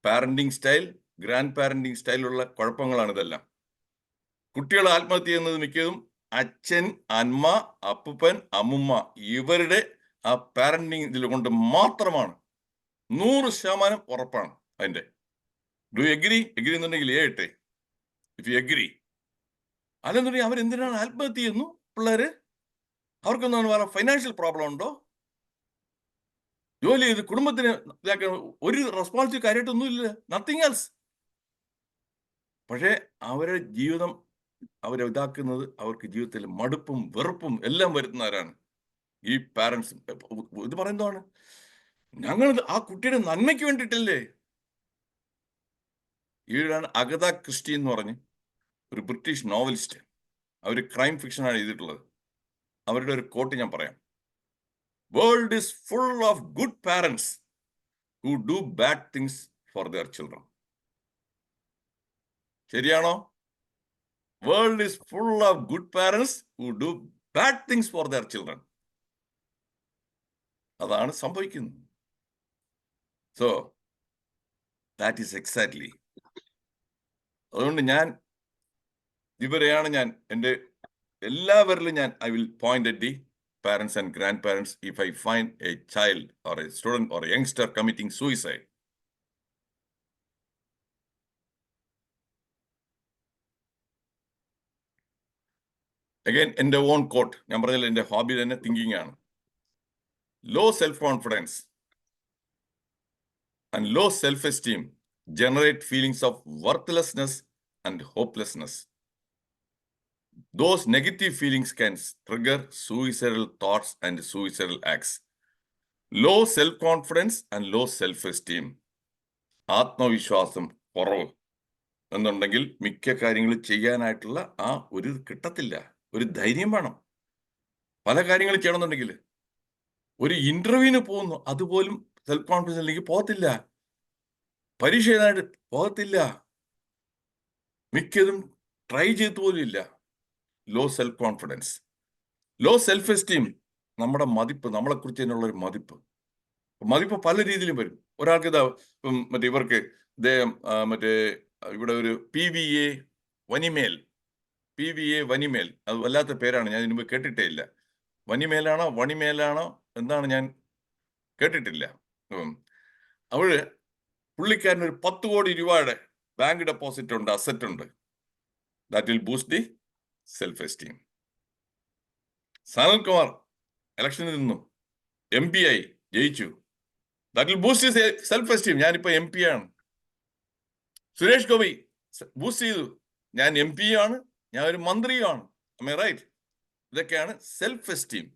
പാരന്റിങ് സ്റ്റൈൽ, ഗ്രാൻഡ് പാരന്റിങ് സ്റ്റൈലുള്ള കുഴപ്പങ്ങളാണ് ഇതെല്ലാം. കുട്ടികൾ ആത്മഹത്യ ചെയ്യുന്നത് മിക്കതും അച്ഛൻ, അമ്മ, അപ്പൂപ്പൻ, അമ്മുമ്മ ഇവരുടെ ആ പാരന്റിങ് ഇതിൽ കൊണ്ട് മാത്രമാണ്. 100% ഉറപ്പാണ് അതിന്റെ. Do agree? എഗ്രി എന്നുണ്ടെങ്കിൽ ഏട്ടെ, ഇഫ് യു എഗ്രി. അല്ലെന്നുണ്ടെങ്കിൽ അവരെന്തിനാണ് ആത്മഹത്യ ചെയ്യുന്നു? പിള്ളേര് അവർക്കൊന്നും വേറെ ഫൈനാൻഷ്യൽ പ്രോബ്ലം ഉണ്ടോ? ജോലി ചെയ്ത് കുടുംബത്തിന് ഒരു റെസ്പോൺസിബിൾ കാര്യമായിട്ടൊന്നും ഇല്ല, നത്തിങ് എൽസ്. പക്ഷേ അവരുടെ ജീവിതം അവരെ ഇതാക്കുന്നത്, അവർക്ക് ജീവിതത്തിൽ മടുപ്പും വെറുപ്പും എല്ലാം വരുത്തുന്നവരാണ് ഈ പാരന്റ്സ്. ഇത് പറയുന്നതാണ്, ഞങ്ങൾ ആ കുട്ടിയുടെ നന്മയ്ക്ക് വേണ്ടിയിട്ടല്ലേ. ഇവരാണ് അഗത ക്രിസ്റ്റി എന്ന് പറഞ്ഞ് ഒരു ബ്രിട്ടീഷ് നോവലിസ്റ്റ്. അവർ ക്രൈം ഫിക്ഷനാണ് എഴുതിയിട്ടുള്ളത്. അവരുടെ ഒരു കോട്ട് ഞാൻ പറയാം. World is full of good parents who do bad things for their children. ശരിയാണോ? World is full of good parents who do bad things for their children. അതാണ് സംഭവിക്കുന്നത്. So that is exactly. അതുകൊണ്ട് ഇവരെയാണ് ഞാൻ എൻ്റെ എല്ലാവരിലും I will point at the parents and grandparents if I find a child or a student or a youngster committing suicide. Again, എൻ്റെ on coat ഞാൻ പറഞ്ഞില്ല, എൻ്റെ ഹോബി തന്നെ തിങ്കിങ് ആണ്. Low self-confidence and low self-esteem generate feelings of worthlessness and hopelessness. Those negative feelings can trigger suicidal thoughts and suicidal acts. Low self-confidence and low self-esteem, ആത്മവിശ്വാസം കുറവ് എന്നുണ്ടെങ്കിൽ മിക്ക കാര്യങ്ങൾ ചെയ്യാനായിട്ടുള്ള ആ ഒരു കിട്ടത്തില്ല. ഒരു ധൈര്യം വേണം. പല കാര്യങ്ങൾ ചെയ്യണമെന്നുണ്ടെങ്കിൽ ഒരു ഇന്റർവ്യൂവിന് പോകുന്നു, അതുപോലും സെൽഫ് കോൺഫിഡൻസ് ഇല്ലെങ്കിൽ പോകത്തില്ല. പരീക്ഷ എഴുതാനായിട്ട് പോകത്തില്ല. മിക്കതും ട്രൈ ചെയ്ത് പോലും ഇല്ല. Low self confidence, low self esteem, നമ്മുടെ മതിപ്പ്, നമ്മളെ കുറിച്ച് തന്നെയുള്ള ഒരു മതിപ്പ് പല രീതിയിലും വരും. ഒരാൾക്ക് മറ്റേ ഇവർക്ക് ഇവിടെ ഒരു PVA വനിമേൽ, അത് വല്ലാത്ത പേരാണ്, ഞാൻ ഇതിനു മുമ്പ് കേട്ടിട്ടേ ഇല്ല. വണിമേലാണോ എന്താണ്, ഞാൻ കേട്ടിട്ടില്ല. പുള്ളിക്കാരന് ഒരു 10 കോടി രൂപയുടെ ബാങ്ക് ഡെപ്പോസിറ്റ് ഉണ്ട്, അസറ്റ് ഉണ്ട്. That will boost the self esteem. Sanalkumar ഇലക്ഷനിൽ നിന്നും MP ആയി ജയിച്ചു. That will boost the self esteem. ഞാനിപ്പോ MP ആണ്. സുരേഷ് ഗോപി ബൂസ്റ്റ് ചെയ്തു. ഞാൻ MP ആണ്, ഞാൻ ഒരു മന്ത്രിയുമാണ്. am I right? ഇതൊക്കെയാണ് സെൽഫ് എസ്റ്റീം.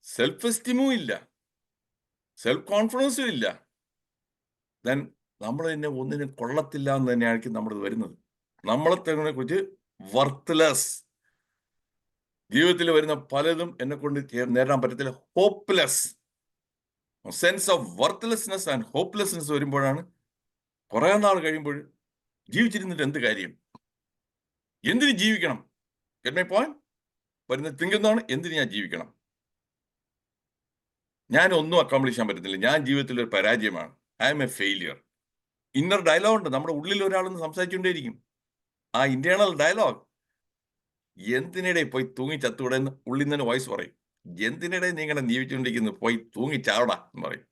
സെൽഫ് എസ്റ്റീമും ഇല്ല, സെൽഫ് കോൺഫിഡൻസും ഇല്ല. ദെൻ നമ്മൾ തന്നെ ഒന്നിനും കൊള്ളത്തില്ല എന്ന് തന്നെയായിരിക്കും നമ്മൾ വരുന്നത്. നമ്മളെ തന്നെ കുറിച്ച് വർത്ത്ലെസ്. ജീവിതത്തിൽ വരുന്ന പലതും എന്നെ കൊണ്ട് നേരിടാൻ പറ്റത്തില്ല. Hopeless. Sense of worthlessness and hopelessness വരുമ്പോഴാണ് കുറെ നാൾ കഴിയുമ്പോൾ ജീവിച്ചിരുന്നിട്ട് എന്ത് കാര്യം, എന്തിന് ജീവിക്കണം? Get my point? വരുന്ന തിങ്കുന്നതാണ് എന്തിന് ഞാൻ ജീവിക്കണം. ഞാൻ ഒന്നും അക്കോംപ്ലിഷ് ചെയ്യാൻ പറ്റത്തില്ല, ഞാൻ ജീവിതത്തിൽ ഒരു പരാജയമാണ്, I am a failure. Inner dialogue ഉണ്ട്, നമ്മുടെ ഉള്ളിൽ ഒരാളെന്ന് സംസാരിച്ചുകൊണ്ടേയിരിക്കും. ആ ഇന്റേണൽ ഡയലോഗ് എന്തിനിടെ പോയി തൂങ്ങി ചത്തൂടെ എന്ന് ഉള്ളിൽ നിന്ന് വോയിസ് പറയും. എന്തിനിടെ നീ ഇങ്ങനെ ജീവിച്ചുകൊണ്ടിരിക്കുന്നു, പോയി തൂങ്ങിച്ചാവടാ എന്ന് പറയും.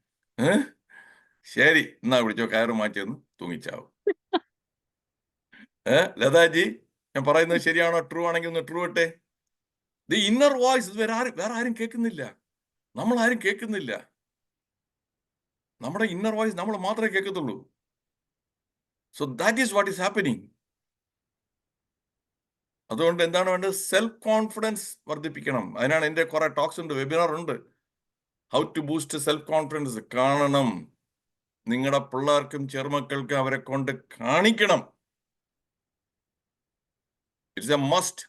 ശരി എന്നാ വിളിച്ചോ, കയറ് മാറ്റിയൊന്ന് തൂങ്ങിച്ചാവും. ലതാജി ഞാൻ പറയുന്നത് ശരിയാണോ? ട്രൂ ആണെങ്കിൽ ഒന്ന് ട്രൂ ഇട്ടെ. ദി ഇന്നർ വോയിസ് വേറെ ആരും കേൾക്കുന്നില്ല, നമ്മൾ ആരും കേൾക്കുന്നില്ല. നമ്മുടെ ഇന്നർ വോയിസ് നമ്മൾ മാത്രമേ കേൾക്കത്തുള്ളൂ. So that is what is happening. അതുകൊണ്ട് എന്താണ് വേണ്ടത്? സെൽഫ് കോൺഫിഡൻസ് വർദ്ധിപ്പിക്കണം. അതിനാണ് എൻ്റെ കുറെ ടോക്സ് ഉണ്ട്, വെബിനാർ ഉണ്ട്. How to boost self confidence കാണണം. നിങ്ങളുടെ പിള്ളേർക്കും ചെറുമക്കൾക്കും അവരെ കൊണ്ട് കാണിക്കണം. It's a must.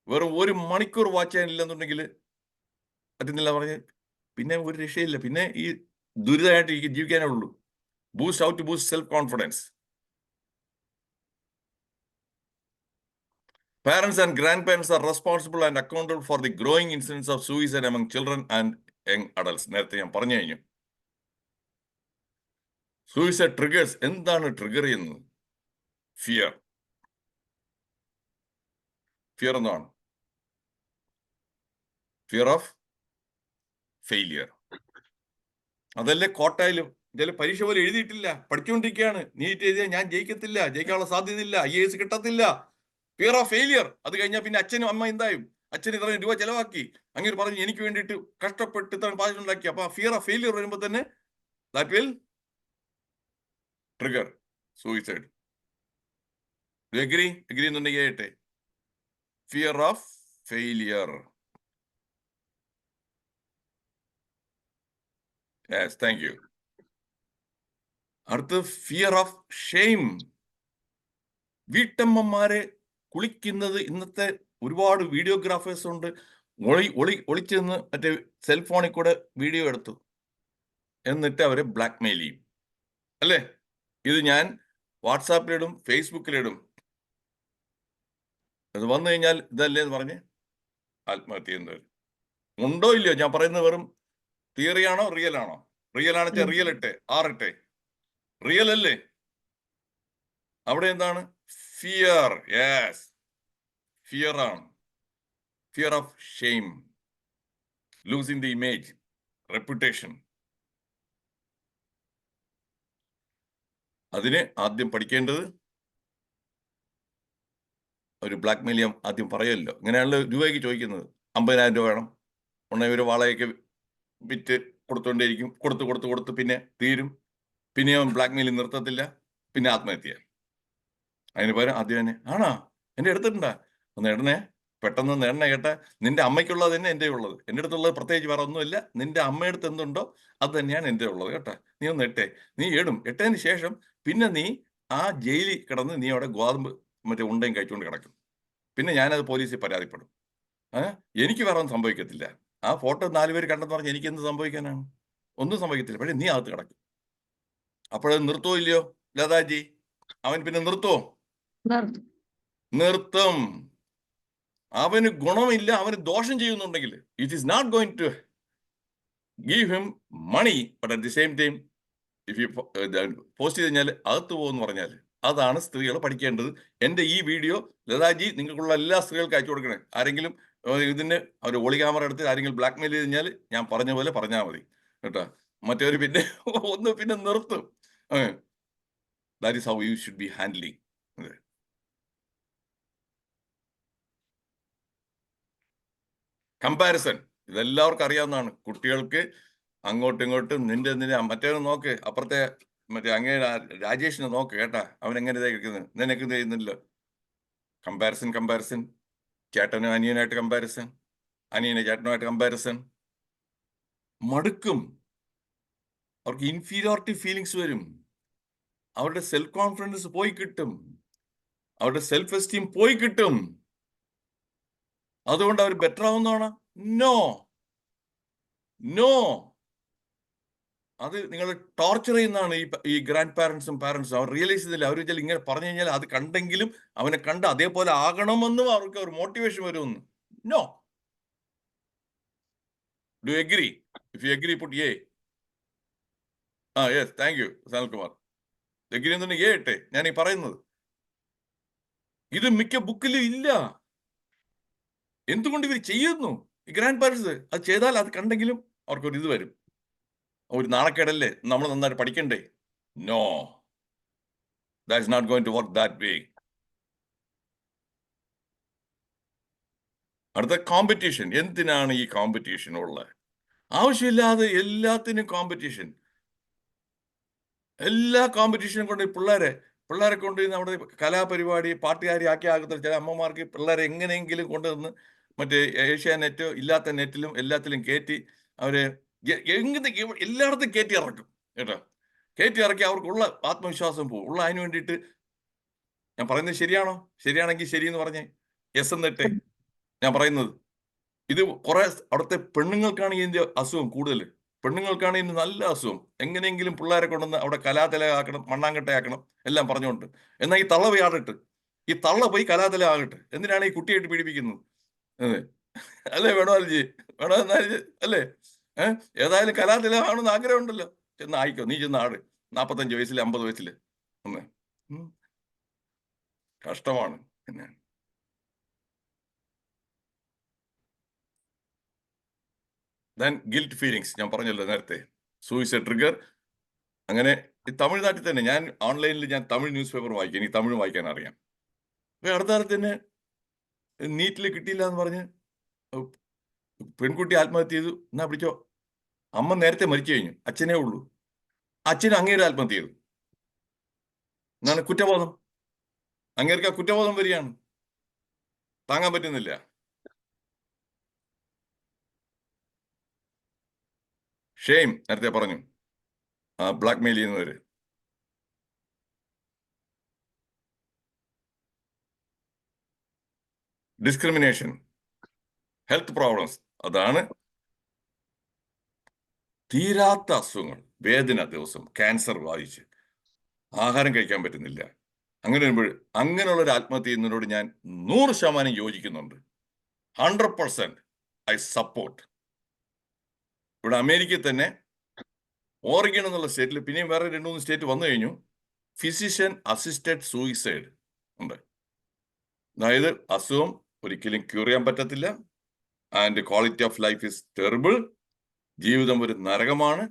വെറും 1 മണിക്കൂർ വാച്ച് ചെയ്യാനില്ലെന്നുണ്ടെങ്കിൽ പറ്റുന്നില്ല പറഞ്ഞ് പിന്നെ ഒരു രക്ഷയില്ല. പിന്നെ ഈ ദുരിതമായിട്ട് ജീവിക്കാനേ ഉള്ളൂ. Boost, how to boost self confidence. Parents and grandparents are responsible and accountable for the growing incidence of suicide among children and young adults. നേരത്തെ ഞാൻ പറഞ്ഞു കഴിഞ്ഞു. Suicide triggers. എന്താണ് ട്രിഗർ ചെയ്യുന്നത്? ഫിയർ. ഫിയർ എന്താണ്? Fear of failure. അതല്ലേ കോട്ടായാലും ചില പരീക്ഷ പോലെ എഴുതിയിട്ടില്ല, പഠിച്ചുകൊണ്ടിരിക്കുകയാണ്. നീറ്റ് എഴുതിയാൽ ഞാൻ ജയിക്കത്തില്ല, ജയിക്കാനുള്ള സാധ്യതയില്ല, IAS കിട്ടത്തില്ല. Fear of failure. അത് കഴിഞ്ഞാൽ പിന്നെ അച്ഛനും അമ്മ എന്തായും? അച്ഛൻ ഇത്രയും രൂപ ചെലവാക്കി, അങ്ങനെ പറഞ്ഞ് എനിക്ക് വേണ്ടിയിട്ട് കഷ്ടപ്പെട്ട് ഇത്രയും പാചകമുണ്ടാക്കി. അപ്പൊ ഫിയർ ഓഫ് ഫെയിലിയർ വരുമ്പോൾ തന്നെ that will trigger suicide. Agree എന്നുണ്ടെങ്കിൽ കേട്ടെ. Fear of failure. Yes, thank U. അടുത്ത് ഫിയർ ഓഫ് ഷെയിം. വീട്ടമ്മമാരെ കുളിക്കുന്നത് ഇന്നത്തെ ഒരുപാട് വീഡിയോഗ്രാഫേഴ്സ് ഉണ്ട്. ഒളിച്ചെന്ന് മറ്റേ സെൽഫോണിൽ കൂടെ വീഡിയോ എടുത്തു, എന്നിട്ട് അവരെ ബ്ലാക്ക് മെയിൽ ചെയ്യും. അല്ലേ? ഇത് ഞാൻ വാട്സാപ്പിലിടും, ഫേസ്ബുക്കിലിടും. അത് വന്നു കഴിഞ്ഞാൽ ഇതല്ലേ എന്ന് പറഞ്ഞ് ആത്മഹത്യ ചെയ്യുന്നവർ ഉണ്ടോ ഇല്ലയോ? ഞാൻ പറയുന്നത് വെറും തിയറിയാണോ റിയൽ ആണോ? റിയൽ ആണെന്ന് വെച്ചാൽ റിയൽ ഇട്ടെ, ആറിട്ടെ. റിയൽ അല്ലേ? അവിടെ എന്താണ്? ഫിയർ. യെസ്, ഫിയർ ആണ്. Fear of shame, losing the image, reputation. അതിന് ആദ്യം പഠിക്കേണ്ടത് ഒരു ബ്ലാക്ക് മെയിൽ ആദ്യം പറയുമല്ലോ. ഇങ്ങനെയാണല്ലോ രൂപയ്ക്ക് ചോദിക്കുന്നത്. 50,000 രൂപ വേണം. ഉടനെ ഒരു വാളയൊക്കെ വിറ്റ് കൊടുത്തോണ്ടേയിരിക്കും. കൊടുത്ത് പിന്നെ തീരും. പിന്നെ അവൻ ബ്ലാക്ക് മെയിൽ നിർത്തത്തില്ല. പിന്നെ ആത്മഹത്യ. അതിന് പകരം ആദ്യം തന്നെ ആണോ എൻ്റെ എടുത്തിട്ടുണ്ടാ, ഒന്ന് ഇടണേ, പെട്ടെന്ന് നേടണേ കേട്ടാ. നിന്റെ അമ്മയ്ക്കുള്ളത് തന്നെ എൻ്റെ ഉള്ളത്. എൻ്റെ അടുത്തുള്ളത് പ്രത്യേകിച്ച് വേറെ ഒന്നുമില്ല. നിന്റെ അമ്മയടുത്ത് എന്തുണ്ടോ അത് തന്നെയാണ് എൻ്റെ ഉള്ളത് കേട്ടാ. നീ ഒന്ന് ഇട്ടേ. നീ ഇട്ടതിന് ശേഷം പിന്നെ നീ ആ ജയിലിൽ കിടന്ന് നീ അവിടെ ഗോതമ്പ് മറ്റേ ഉണ്ടയും കഴിച്ചുകൊണ്ട് കിടക്കും. പിന്നെ ഞാനത് പോലീസിൽ പരാതിപ്പെടും. എനിക്ക് വേറെ ഒന്നും സംഭവിക്കത്തില്ല. ആ ഫോട്ടോ 4 പേര് കണ്ടെന്ന് പറഞ്ഞ് എനിക്ക് എന്ത് സംഭവിക്കാനാണ്? ഒന്നും സംഭവിക്കത്തില്ല. പക്ഷേ നീ അകത്ത് കിടക്കും. അപ്പോഴത് നിർത്തുമോ ഇല്ലയോ ലതാജി? അവൻ പിന്നെ നിർത്തുമോ? നിർത്തും. അവന് ഗുണമില്ല, അവന് ദോഷം ചെയ്യുന്നുണ്ടെങ്കിൽ it is not going to give him money, but at the same time if you post ചെയ്ത് കഴിഞ്ഞാൽ അകത്ത് പോകുമെന്ന് പറഞ്ഞാൽ അതാണ് സ്ത്രീകൾ പഠിക്കേണ്ടത്. എൻ്റെ ഈ വീഡിയോ ലതാജി നിങ്ങൾക്കുള്ള എല്ലാ സ്ത്രീകൾക്കും അയച്ചു കൊടുക്കണേ. ആരെങ്കിലും ഇതിന് അവർ ഒളി ക്യാമറ എടുത്ത് ആരെങ്കിലും ബ്ലാക്ക് മെയിൽ ചെയ്ത് കഴിഞ്ഞാൽ ഞാൻ പറഞ്ഞ പോലെ പറഞ്ഞാൽ മതി കേട്ടോ. മറ്റവർ പിന്നെ നിർത്തും. That is how you should be handling. Comparison ഇതെല്ലാവർക്കും അറിയാവുന്നതാണ്. കുട്ടികൾക്ക് അങ്ങോട്ടും ഇങ്ങോട്ടും നിന്റെ മറ്റേത് നോക്ക്, അപ്പുറത്തെ മറ്റേ അങ്ങേ രാജേഷിനെ നോക്ക് കേട്ടാ, അവൻ എങ്ങനെ കഴിക്കുന്നത്, നിനക്ക് ചെയ്യുന്നില്ല. കമ്പാരിസൺ. ചേട്ടനും അനിയനായിട്ട് കമ്പാരിസൺ, അനിയനെ ചേട്ടനുമായിട്ട് കമ്പാരിസൺ. മടുക്കും, അവർക്ക് ഇൻഫീരിയോറിറ്റി ഫീലിങ്സ് വരും, അവരുടെ സെൽഫ് കോൺഫിഡൻസ് പോയി കിട്ടും, അവരുടെ സെൽഫ് എസ്റ്റീം പോയി കിട്ടും. അതുകൊണ്ട് അവർ ബെറ്റർ ആവുന്നതാണ്? നോ. അത് നിങ്ങൾ ടോർച്ചർ ചെയ്യുന്നതാണ് ഈ ഗ്രാൻഡ് പാരന്റ്സും പാരന്റ്സും. അവർ റിയലൈസ് ചെയ്തില്ല. അവർ വെച്ചാൽ ഇങ്ങനെ പറഞ്ഞു കഴിഞ്ഞാൽ അത് കണ്ടെങ്കിലും അവനെ കണ്ട് അതേപോലെ ആകണമെന്നും അവർക്ക് ഒരു മോട്ടിവേഷൻ വരുമെന്ന്. No. Do you agree? If you agree put A. Yes, thank you Sanalkumar. Agree എന്നുണ്ടെങ്കിൽ എ ഇട്ടെ. ഞാൻ ഈ പറയുന്നത് ഇത് മിക്ക ബുക്കിലും ഇല്ല. എന്തുകൊണ്ട് ഇവർ ചെയ്യുന്നു ഈ ഗ്രാൻഡ് പാരന്റ്സ്? അത് ചെയ്താൽ അത് കണ്ടെങ്കിലും അവർക്കൊരു ഇത് വരും, ഒരു നാണക്കേടല്ലേ, നമ്മൾ നന്നായിട്ട് പഠിക്കണ്ടേ. No, that is not going to work that way. അടുത്ത കോമ്പറ്റീഷൻ. എന്തിനാണ് ഈ കോമ്പറ്റീഷൻ ഉള്ളത്? ആവശ്യമില്ലാതെ എല്ലാത്തിനും കോമ്പറ്റീഷൻ. എല്ലാ കോമ്പറ്റീഷനും കൊണ്ട് പിള്ളേരെ കൊണ്ട് നമ്മുടെ കലാപരിപാടി പാട്ടുകാരി ആക്കി ആകുന്ന ചില അമ്മമാർക്ക് പിള്ളേരെ എങ്ങനെയെങ്കിലും കൊണ്ടുവന്ന് മറ്റേ ഏഷ്യാനെറ്റോ ഇല്ലാത്ത നെറ്റിലും എല്ലാത്തിലും കയറ്റി അവരെ എല്ലായിടത്തും കയറ്റി ഇറക്കും കേട്ടോ. കയറ്റി ഇറക്കി അവർക്കുള്ള ആത്മവിശ്വാസം പോകും. അതിന് വേണ്ടിയിട്ട് ഞാൻ പറയുന്നത് ശരിയാണോ? ശരിയാണെങ്കിൽ ശരിയെന്ന് പറഞ്ഞേ യെസ് എന്നിട്ടേ ഞാൻ പറയുന്നത്. ഇത് കുറെ അവിടുത്തെ പെണ്ണുങ്ങൾക്കാണ് ഇതിന്റെ അസുഖം കൂടുതൽ. പെണ്ണുങ്ങൾക്കാണ് ഇതിന് നല്ല അസുഖം. എങ്ങനെയെങ്കിലും പിള്ളേരെ കൊണ്ടുവന്ന് അവിടെ കലാതലയാക്കണം, മണ്ണാങ്കട്ടയാക്കണം എല്ലാം പറഞ്ഞുകൊണ്ട്. എന്നാൽ ഈ തള്ള പോയി ആടട്ടെ, ഈ തള്ള പോയി കലാതല ആകട്ടെ. എന്തിനാണ് ഈ കുട്ടിയായിട്ട് പീഡിപ്പിക്കുന്നത്? അല്ലേ വേണോജി അല്ലേ? ഏതായാലും കലാതല ആണെന്ന് ആഗ്രഹം ഉണ്ടല്ലോ, ചെന്ന് ആയിക്കോ. നീ ചെന്ന് ആട് 45 വയസ്സിൽ 50 വയസ്സിൽ. കഷ്ടമാണ്. പിന്നെ ദെൻ ഗിൽറ്റ് ഫീലിങ്സ് ഞാൻ പറഞ്ഞല്ലോ നേരത്തെ. Suicide trigger. അങ്ങനെ ഈ തമിഴ്നാട്ടിൽ തന്നെ ഞാൻ ഓൺലൈനിൽ ഞാൻ തമിഴ് ന്യൂസ് പേപ്പർ വായിക്കും. എനിക്ക് തമിഴ് വായിക്കാൻ അറിയാം. അടുത്ത കാലത്ത് തന്നെ നീറ്റിൽ കിട്ടിയില്ല എന്ന് പറഞ്ഞ് പെൺകുട്ടി ആത്മഹത്യ ചെയ്തു. എന്നാ പിടിച്ചോ, അമ്മ നേരത്തെ മരിച്ചു കഴിഞ്ഞു, അച്ഛനേ ഉള്ളൂ. അച്ഛനും അങ്ങേര് ആത്മഹത്യ ചെയ്തു. എന്നാണ് കുറ്റബോധം. അങ്ങേർക്ക് ആ കുറ്റബോധം വരികയാണ്, താങ്ങാൻ പറ്റുന്നില്ല. ഷെയിം നേരത്തെ പറഞ്ഞു, ബ്ലാക്ക് മെയിൽ ചെയ്യുന്നവര്. Discrimination, health problems. അതാണ് തീരാത്ത അസുഖങ്ങൾ, വേദന, ദിവസം ക്യാൻസർ ബാധിച്ച് ആഹാരം കഴിക്കാൻ പറ്റുന്നില്ല. അങ്ങനെ വരുമ്പോൾ അങ്ങനെയുള്ള ഒരു ആത്മഹത്യ ചെയ്യുന്നതിനോട് ഞാൻ 100% യോജിക്കുന്നുണ്ട്. 100% ഐ സപ്പോർട്ട്. ഇവിടെ അമേരിക്കയിൽ തന്നെ ഓറിഗൺ എന്നുള്ള സ്റ്റേറ്റിൽ, പിന്നെയും വേറെ 2-3 സ്റ്റേറ്റ് വന്നു കഴിഞ്ഞു, ഫിസിഷ്യൻ അസിസ്റ്റഡ് സൂയിസൈഡ് ഉണ്ട്. അതായത് അസുഖം ഒരിക്കലും ക്യൂർ ചെയ്യാൻ പറ്റത്തില്ല, and quality of life is terrible, ജീവിതം ഒരു നരകമാണ്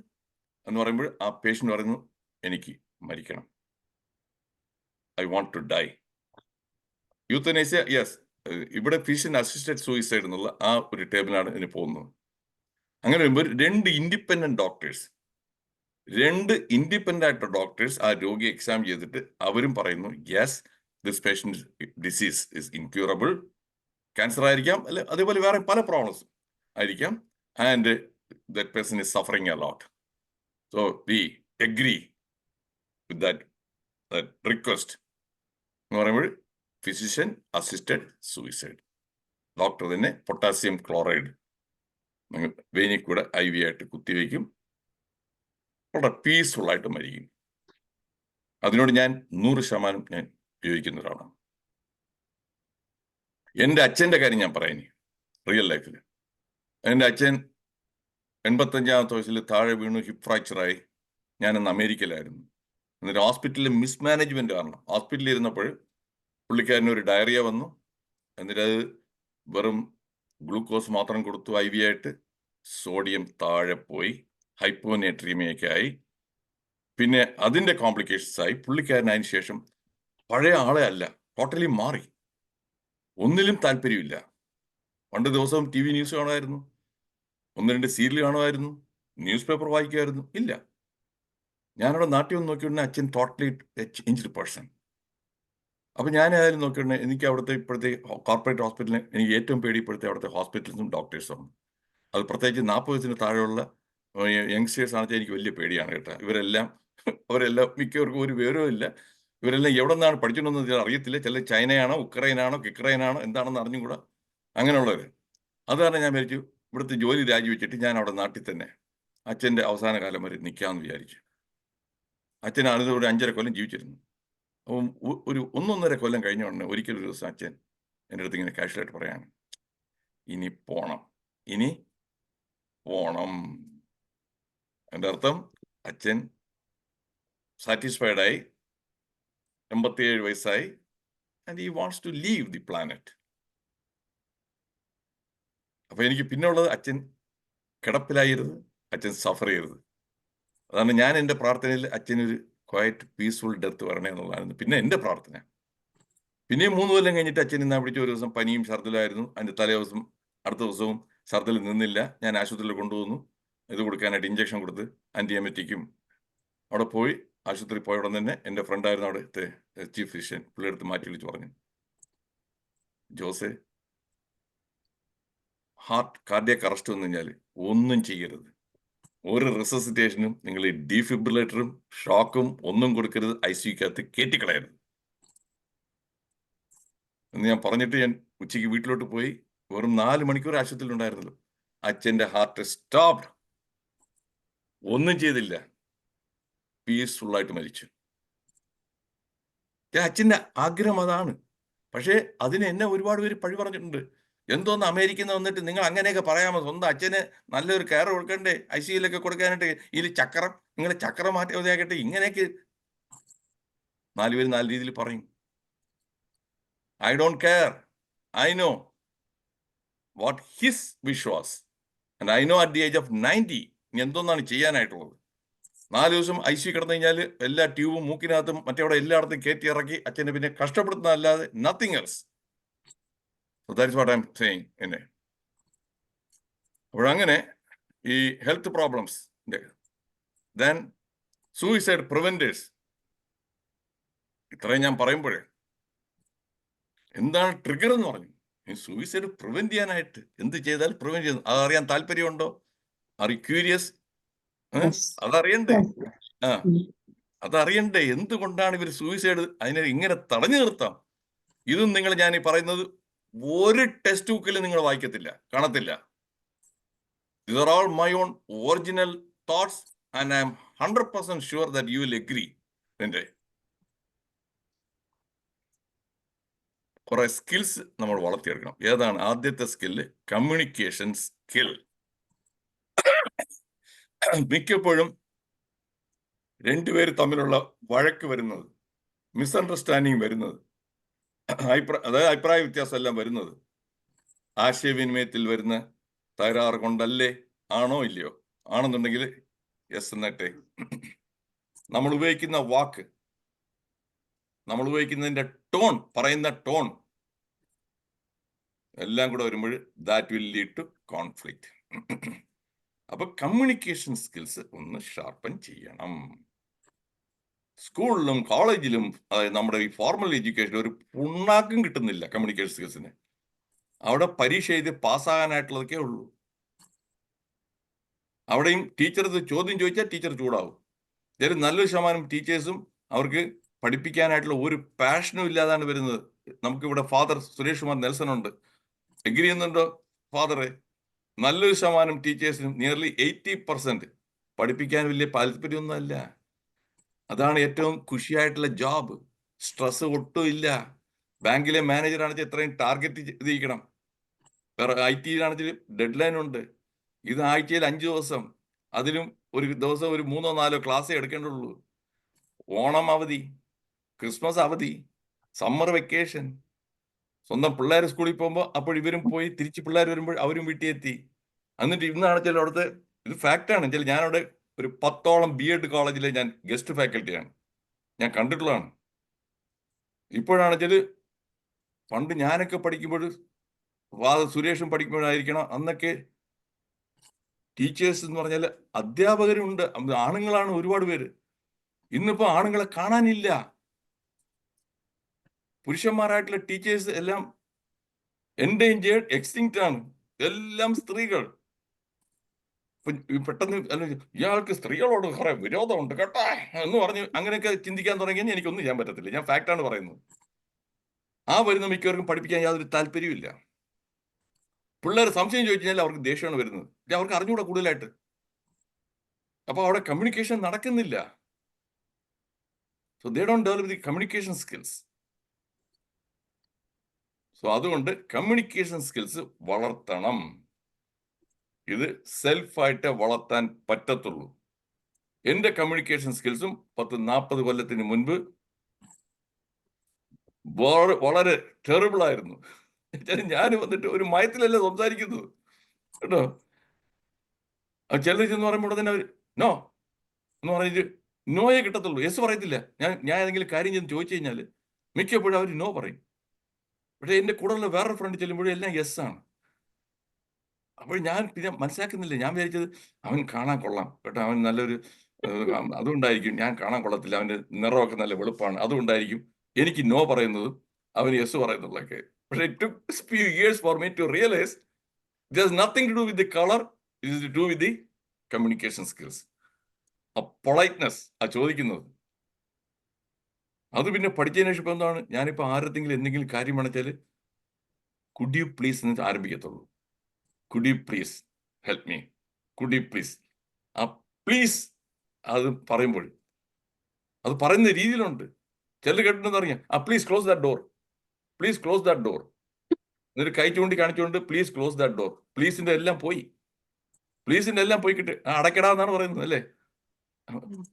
എന്ന് പറയുമ്പോൾ ആ പേഷ്യന്റ് പറയുന്നു, എനിക്ക് മരിക്കണം, I want to die. Euthanasia, yes, ഇവിടെ ഫിസിഷ്യൻ അസിസ്റ്റഡ് സൂയിസൈഡ് എന്നുള്ള ആ ഒരു ടേബിളാണ് ഇതിന് പോകുന്നത്. അങ്ങനെ വരുമ്പോൾ 2 ഇൻഡിപെൻഡന്റ് ആയിട്ടുള്ള ഡോക്ടേഴ്സ് ആ രോഗിയെ എക്സാം ചെയ്തിട്ട് അവരും പറയുന്നു, yes, this patient disease is incurable. Cancer ആയിരിക്കാം, അല്ലെ അതേപോലെ വേറെ പല പ്രോബ്ലംസ് ആയിരിക്കാം, and that person is suffering a lot. So we agree with that request എന്ന് പറയുമ്പോൾ ഫിസിഷ്യൻ അസിസ്റ്റഡ് സൂയിസൈഡ്. ഡോക്ടർ തന്നെ പൊട്ടാസ്യം ക്ലോറൈഡ് വെയിനിൽ കൂടെ IV ആയിട്ട് കുത്തിവെക്കും, വളരെ പീസ്ഫുൾ ആയിട്ട് മരിക്കും. അതിനോട് ഞാൻ 100% ഞാൻ യോജിക്കുന്ന ഒരാളാണ്. എൻ്റെ അച്ഛൻ്റെ കാര്യം ഞാൻ പറയാം. റിയൽ ലൈഫിൽ എൻ്റെ അച്ഛൻ 85-ാമത്തെ വയസ്സിൽ താഴെ വീണു, ഹിപ്പ് ഫ്രാക്ചറായി. ഞാനന്ന് അമേരിക്കയിലായിരുന്നു. എന്നിട്ട് ഹോസ്പിറ്റലിൽ മിസ്മാനേജ്മെന്റ് കാരണം ഹോസ്പിറ്റലിൽ ഇരുന്നപ്പോൾ പുള്ളിക്കാരന് ഒരു ഡയറിയ വന്നു. എന്നിട്ട് അത് വെറും ഗ്ലൂക്കോസ് മാത്രം കൊടുത്തു IV ആയിട്ട്. സോഡിയം താഴെ പോയി, ഹൈപ്പോനേട്രീമിയൊക്കെ ആയി. പിന്നെ അതിന്റെ കോംപ്ലിക്കേഷൻസ് ആയി പുള്ളിക്കാരൻ അതിന് ശേഷം പഴയ ആളെ അല്ല, ടോട്ടലി മാറി. ഒന്നിലും താല്പര്യമില്ല. പണ്ട് ദിവസവും TV ന്യൂസ് കാണുമായിരുന്നു, 1-2 സീരിയൽ കാണുമായിരുന്നു, ന്യൂസ് പേപ്പർ വായിക്കുമായിരുന്നു. ഇല്ല. ഞാനവിടെ നാട്ടിൽ വന്ന് നോക്കിയിട്ടുണ്ടെങ്കിൽ അച്ഛൻ ടോട്ടലി ചേഞ്ച്ഡ് പേഴ്സൺ. അപ്പൊ ഞാൻ ഏതായാലും നോക്കിയിട്ടുണ്ടെങ്കിൽ എനിക്ക് അവിടുത്തെ ഇപ്പോഴത്തെ കോർപ്പറേറ്റ് ഹോസ്പിറ്റലിന് എനിക്ക് ഏറ്റവും പേടി ഇപ്പോഴത്തെ അവിടുത്തെ ഹോസ്പിറ്റൽസും ഡോക്ടേഴ്സും. അത് പ്രത്യേകിച്ച് 40 വയസ്സിന് താഴെയുള്ള യങ്സ്റ്റേഴ്സ് ആണെന്ന് എനിക്ക് വലിയ പേടിയാണ് കേട്ടോ. അവരെല്ലാം മിക്കവർക്കും ഒരു വിവരവും ഇല്ല. ഇവരെല്ലാം എവിടെ നിന്നാണ് പഠിച്ചിട്ടുണ്ടെന്ന് അറിയത്തില്ല. ചില ചൈനയാണോ ഉക്രൈനാണോ കിക്രൈനാണോ എന്താണെന്ന് അറിഞ്ഞുകൂടാ, അങ്ങനെയുള്ളവർ. അത് കാരണം ഞാൻ വിചാരിച്ചു ഇവിടുത്തെ ജോലി രാജിവെച്ചിട്ട് ഞാൻ അവിടെ നാട്ടിൽ തന്നെ അച്ഛൻ്റെ അവസാന കാലം വരെ നിൽക്കാമെന്ന് വിചാരിച്ചു. അച്ഛൻ അത് ഒരു 5.5 കൊല്ലം ജീവിച്ചിരുന്നു. അപ്പം ഒരു 1-1.5 കൊല്ലം കഴിഞ്ഞ ഉടനെ ഒരിക്കലും ഒരു ദിവസം അച്ഛൻ എൻ്റെ അടുത്ത് ഇങ്ങനെ കാഷ്വലായിട്ട് പറയാണ്, ഇനി പോണം. എൻ്റെ അർത്ഥം അച്ഛൻ സാറ്റിസ്ഫൈഡായി, 87 വയസ്സായി, and he wants to leave the planet. അപ്പൊ എനിക്ക് പിന്നെ ഉള്ളത് അച്ഛൻ കിടപ്പിലായിരുന്നത്, അച്ഛൻ സഫർ ചെയ്യരുത്. അതാണ് ഞാൻ എൻ്റെ പ്രാർത്ഥനയിൽ അച്ഛനൊരു ക്വയറ്റ് പീസ്ഫുൾ ഡെത്ത് വരണേ എന്നുള്ളതായിരുന്നു പിന്നെ എൻ്റെ പ്രാർത്ഥന. പിന്നെയും 3 കൊല്ലം കഴിഞ്ഞിട്ട് അച്ഛൻ ഇന്നാ പിടിച്ച ഒരു ദിവസം പനിയും ഛർദിലായിരുന്നു. അതിൻ്റെ തലേ അടുത്ത ദിവസവും ഛർദിൽ നിന്നില്ല. ഞാൻ ആശുപത്രിയിൽ കൊണ്ടുവന്നു, ഇത് കൊടുക്കാനായിട്ട് ഇഞ്ചക്ഷൻ കൊടുത്ത് ആൻറ്റിഎമറ്റിക്കും. അവിടെ പോയി ആശുപത്രി പോയ ഉടൻ തന്നെ എൻ്റെ ഫ്രണ്ടായിരുന്നു അവിടുത്തെ ചീഫ് ഫിസിഷ്യൻ, പുള്ളിയെടുത്ത് മാറ്റി വിളിച്ച് പറഞ്ഞു, ജോസെ, കാർഡിയാക് അറസ്റ്റ് വന്നു കഴിഞ്ഞാൽ ഒന്നും ചെയ്യരുത്. ഒരു റിസസിറ്റേഷനും നിങ്ങൾ ഡീഫിബ്രിലേറ്ററും ഷോക്കും ഒന്നും കൊടുക്കരുത്, ICUക്കകത്ത് കയറ്റിക്കളയരുത് എന്ന് ഞാൻ പറഞ്ഞിട്ട് ഞാൻ ഉച്ചയ്ക്ക് വീട്ടിലോട്ട് പോയി. വെറും 4 മണിക്കൂർ ആശുപത്രിയിൽ ഉണ്ടായിരുന്നല്ലോ. അച്ഛൻ്റെ ഹാർട്ട് സ്റ്റോപ്ഡ്, ഒന്നും ചെയ്തില്ല, പീസ്ഫുള്ളായിട്ട് മരിച്ചു. അച്ഛൻ്റെ ആഗ്രഹം അതാണ്. പക്ഷേ അതിന് എന്നെ ഒരുപാട് പേര് പഴി പറഞ്ഞിട്ടുണ്ട്. എന്തോന്ന് അമേരിക്കയിൽ നിന്ന് വന്നിട്ട് നിങ്ങൾ അങ്ങനെയൊക്കെ പറയാമോ? സ്വന്തം അച്ഛന് നല്ലൊരു കെയർ കൊടുക്കണ്ടേ, ICUലൊക്കെ കൊടുക്കാനായിട്ട് ഇതിൽ നിങ്ങളെ ചക്രം മാറ്റി മതിയാക്കട്ടെ, ഇങ്ങനെയൊക്കെ 4 പേര് 4 രീതിയിൽ പറയും. I don't care. I know what his wish was, and I know at the age of 90 ഇനി എന്തോന്നാണ് ചെയ്യാനായിട്ടുള്ളത്. 4 ദിവസം ICU കിടന്നു കഴിഞ്ഞാൽ എല്ലാ ട്യൂബും മൂക്കിനകത്തും മറ്റവിടെ എല്ലായിടത്തും കയറ്റി ഇറക്കി അച്ഛനെ പിന്നെ കഷ്ടപ്പെടുത്തുന്നതല്ലാതെ nothing else. So that is what I'm saying. അപ്പോഴങ്ങനെ ഈ health problems, then suicide preventers, ഇത്രയും ഞാൻ പറയുമ്പോഴേ എന്താണ് ട്രിഗർ എന്ന് പറഞ്ഞു. ഈ സൂയിസൈഡ് പ്രിവെന്റ് ചെയ്യാനായിട്ട് എന്ത് ചെയ്താൽ പ്രിവെന്റ് ചെയ്യുന്നു അതറിയാൻ താല്പര്യമുണ്ടോ? Are you curious? അതറിയണ്ടേ? അതറിയണ്ടേ എന്തുകൊണ്ടാണ് ഇവർ സൂയിസൈഡ് അതിനെ ഇങ്ങനെ തടഞ്ഞു നിർത്താം? ഇതും ഞാൻ ഈ പറയുന്നത് ഒരു ടെക്സ്റ്റ് ബുക്കിൽ നിങ്ങൾ വായിക്കത്തില്ല, കാണത്തില്ല. These are all my own original thoughts and I am 100% sure that you will agree. കുറെ സ്കിൽസ് നമ്മൾ വളർത്തിയെടുക്കണം. ഏതാണ് ആദ്യത്തെ സ്കില്ല്? Communication skill. മിക്കപ്പോഴും രണ്ടുപേര് തമ്മിലുള്ള വഴക്ക് വരുന്നത്, മിസ്അണ്ടർസ്റ്റാൻഡിങ് വരുന്നത്, അതായത് അഭിപ്രായ വ്യത്യാസം എല്ലാം വരുന്നത് ആശയവിനിമയത്തിൽ വരുന്ന തകരാറ് കൊണ്ടല്ലേ? ആണോ ഇല്ലയോ? ആണെന്നുണ്ടെങ്കിൽ യെസ് എന്നിട്ട് നമ്മൾ ഉപയോഗിക്കുന്ന വാക്ക്, നമ്മൾ ഉപയോഗിക്കുന്നതിന്റെ ടോൺ, പറയുന്ന ടോൺ എല്ലാം കൂടെ വരുമ്പോൾ that will lead to conflict. അപ്പൊ കമ്മ്യൂണിക്കേഷൻ സ്കിൽസ് ഒന്ന് ഷാർപ്പൻ ചെയ്യണം. സ്കൂളിലും കോളേജിലും അതായത് നമ്മുടെ ഈ ഫോർമൽ എഡ്യൂക്കേഷൻ ഒരു പുണ്ണാക്കും കിട്ടുന്നില്ല കമ്മ്യൂണിക്കേഷൻ സ്കിൽസിന്. അവിടെ പരീക്ഷ എഴുതി പാസ്സാകാനായിട്ടുള്ളതൊക്കെ ഉള്ളൂ. അവിടെയും ടീച്ചർ ചോദ്യം ചോദിച്ചാൽ ടീച്ചർ ചൂടാവും. നല്ലൊരു ശതമാനം ടീച്ചേഴ്സും അവർക്ക് പഠിപ്പിക്കാനായിട്ടുള്ള ഒരു പാഷനും ഇല്ലാതാണ് വരുന്നത്. നമുക്കിവിടെ ഫാദർ സുരേഷ് കുമാർ നെൽസൺ ഉണ്ട്, എഗ്രി ചെയ്യുന്നുണ്ടോ ഫാദറെ? നല്ലൊരു ശതമാനം ടീച്ചേഴ്സിനും നിയർലി 80% പഠിപ്പിക്കാൻ വലിയ താല്പര്യമൊന്നുമല്ല. അതാണ് ഏറ്റവും ഖുഷിയായിട്ടുള്ള ജോബ്. സ്ട്രെസ് ഒട്ടും ഇല്ല. ബാങ്കിലെ മാനേജർ ആണെങ്കിൽ എത്രയും ടാർഗറ്റ് ചെയ്തിരിക്കണം. വേറെ IT-യിലാണെങ്കിൽ ഡെഡ് ലൈൻ ഉണ്ട്. ഇത് ആഴ്ചയിൽ 5 ദിവസം, അതിലും ഒരു ദിവസം ഒരു 3-4 ക്ലാസ്സേ എടുക്കേണ്ടുള്ളൂ. ഓണം അവധി, ക്രിസ്മസ് അവധി, സമ്മർ വെക്കേഷൻ, സ്വന്തം പിള്ളേർ സ്കൂളിൽ പോകുമ്പോൾ അപ്പോൾ ഇവരും പോയി, തിരിച്ച് പിള്ളേർ വരുമ്പോൾ അവരും വീട്ടിൽ എത്തി. എന്നിട്ട് ഇന്നാണ് ചില അവിടുത്തെ, ഇത് ഫാക്റ്റാണ്, ഞാനവിടെ ഒരു 10ഓളം BEd കോളേജിലെ ഞാൻ ഗസ്റ്റ് ഫാക്കൽറ്റിയാണ്. ഞാൻ കണ്ടിട്ടുള്ളതാണ്. ഇപ്പോഴാണെച്ചാൽ പണ്ട് ഞാനൊക്കെ പഠിക്കുമ്പോൾ സുരേഷും പഠിക്കുമ്പോഴായിരിക്കണം അന്നൊക്കെ ടീച്ചേഴ്സ് എന്ന് പറഞ്ഞാൽ അധ്യാപകരുണ്ട്, ആണുങ്ങളാണ് ഒരുപാട് പേര്. ഇന്നിപ്പോ ആണുങ്ങളെ കാണാനില്ല. പുരുഷന്മാരായിട്ടുള്ള ടീച്ചേഴ്സ് എല്ലാം എൻഡേഞ്ചേർഡ്, എക്സ്റ്റിങ്ക്റ്റ് ആണ്. എല്ലാം സ്ത്രീകൾ. പെട്ടെന്ന് ഇയാൾക്ക് സ്ത്രീകളോട് കുറെ വിരോധമുണ്ട് കേട്ടാ എന്ന് പറഞ്ഞ് അങ്ങനെയൊക്കെ ചിന്തിക്കാൻ തുടങ്ങിയാൽ എനിക്കൊന്നും ചെയ്യാൻ പറ്റത്തില്ല. ഞാൻ ഫാക്റ്റാണ് പറയുന്നത്. ആ വരുന്ന മിക്കവർക്കും പഠിപ്പിക്കാൻ യാതൊരു താല്പര്യമില്ല. പിള്ളേർ സംശയം ചോദിച്ചു കഴിഞ്ഞാൽ അവർക്ക് ദേഷ്യമാണ് വരുന്നത്. അവർക്ക് അറിഞ്ഞുകൂടാ കൂടുതലായിട്ട്. അപ്പൊ അവിടെ കമ്മ്യൂണിക്കേഷൻ നടക്കുന്നില്ല. So they don't develop the communication skills. So അതുകൊണ്ട് കമ്മ്യൂണിക്കേഷൻ സ്കിൽസ് വളർത്തണം. ഇത് സെൽഫായിട്ട് വളർത്താൻ പറ്റത്തുള്ളൂ. എന്റെ കമ്മ്യൂണിക്കേഷൻ സ്കിൽസും 10-40 കൊല്ലത്തിന് മുൻപ് വളരെ ടെറിബിൾ ആയിരുന്നു. ഞാൻ വന്നിട്ട് ഒരു മയത്തിലല്ല സംസാരിക്കുന്നത് കേട്ടോ. ചിലർ ചെന്ന് പറയുമ്പോൾ തന്നെ അവർ നോ എന്ന് പറഞ്ഞിട്ട് നോയെ കിട്ടത്തുള്ളൂ, യെസ് പറയത്തില്ല. ഞാൻ ഏതെങ്കിലും കാര്യം ചെന്ന് ചോദിച്ചു കഴിഞ്ഞാൽ മിക്കപ്പോഴും അവർ നോ പറയും. പക്ഷെ എന്റെ കൂടെയുള്ള വേറൊരു ഫ്രണ്ട് ചെല്ലുമ്പോഴും എല്ലാം യെസ് ആണ്. അപ്പോൾ ഞാൻ പിന്നെ മനസ്സിലാക്കുന്നില്ല. ഞാൻ വിചാരിച്ചത് അവൻ കാണാൻ കൊള്ളാം കേട്ടോ, അവൻ നല്ലൊരു അതുകൊണ്ടായിരിക്കും. ഞാൻ കാണാൻ കൊള്ളത്തില്ല, അവന്റെ നിറമൊക്കെ നല്ല വെളുപ്പാണ്, അതുകൊണ്ടായിരിക്കും എനിക്ക് നോ പറയുന്നതും അവന് യെസ് പറയുന്നതൊക്കെ. പക്ഷെ it took few years for me to realize there's nothing to do with the color, it is to do with the communication skills. ആ പൊളൈറ്റ്നെസ്, ആ ചോദിക്കുന്നത്. അത് പിന്നെ പഠിച്ചതിന് ശേഷം ഇപ്പൊ എന്താണ്, ഞാനിപ്പോ ആരെങ്കിലും എന്തെങ്കിലും കാര്യം വേണമെച്ചാൽ കുഡ് യു പ്ലീസ് എന്ന് ആരംഭിക്കത്തുള്ളൂ. Could you please help me, could you please. ആ പ്ലീസ് അത് പറയുമ്പോൾ അത് പറയുന്ന രീതിയിലുണ്ട്. ചിലർ കേട്ടിട്ടുണ്ടെന്ന് അറിയാം, ആ please close that door, please close that door. എന്നിട്ട് കൈ ചൂണ്ടി കാണിച്ചുകൊണ്ട് പ്ലീസ് ക്ലോസ് ദാറ്റ് ഡോർ. പ്ലീസിന്റെ എല്ലാം പോയി, പ്ലീസിന്റെ എല്ലാം പോയി കിട്ടി. അടയ്ക്കടാന്നാണ് പറയുന്നത് അല്ലേ.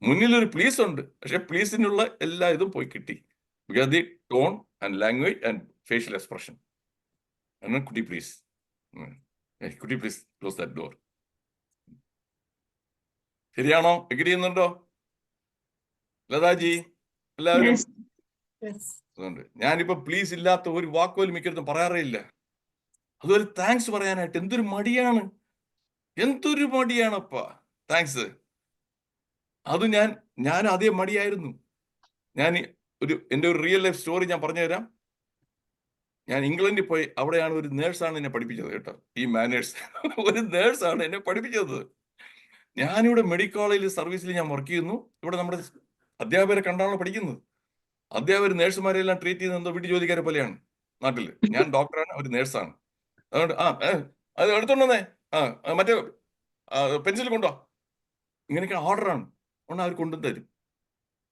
മുന്നിലൊരു പ്ലീസ് ഉണ്ട്, പക്ഷെ പ്ലീസിനുള്ള എല്ലാ ഇതും പോയി കിട്ടി. Because the tone and language and facial expression. കുട്ടി പ്ലീസ്, കുട്ടി പ്ലീസ് ക്ലോസ് ദാറ്റ് ഡോർ. ശരിയാണോ? എഗ്രി ചെയ്യുന്നുണ്ടോ ലതാജി? എല്ലാവരും Yes. ഞാനിപ്പോ പ്ലീസ് ഇല്ലാത്ത ഒരു വാക്കുപോലും മിക്കടുത്തും പറയാറേ ഇല്ല. അതുപോലെ താങ്ക്സ് പറയാനായിട്ട് എന്തൊരു മടിയാണ്, എന്തൊരു മടിയാണപ്പാ താങ്ക്സ്. അത് ഞാൻ അതേ മടിയായിരുന്നു. എൻ്റെ ഒരു റിയൽ ലൈഫ് സ്റ്റോറി ഞാൻ പറഞ്ഞുതരാം. ഞാൻ ഇംഗ്ലണ്ടിൽ പോയി, അവിടെയാണ് ഒരു നേഴ്സാണ് എന്നെ പഠിപ്പിച്ചത് കേട്ടോ. ഈ മാനേഴ്സ് ഒരു നേഴ്സാണ് എന്നെ പഠിപ്പിച്ചത്. ഞാനിവിടെ മെഡിക്കൽ കോളേജിൽ സർവീസിൽ ഞാൻ വർക്ക് ചെയ്യുന്നു. ഇവിടെ നമ്മുടെ അധ്യാപകരെ കണ്ടാണല്ലോ പഠിക്കുന്നത്. അധ്യാപകർ നേഴ്സുമാരെല്ലാം ട്രീറ്റ് ചെയ്യുന്നത് എന്തോ വീട്ടു ജോലിക്കാരെ പോലെയാണ് നാട്ടിൽ. ഞാൻ ഡോക്ടറാണ്, അവർ നേഴ്സാണ്. അതുകൊണ്ട് അത് എടുത്തോണ്ടേ മറ്റേ പെൻസിൽ കൊണ്ടോ, ഇങ്ങനെയൊക്കെ ഓർഡറാണ്. അതുകൊണ്ട് അവർ കൊണ്ടു തരും.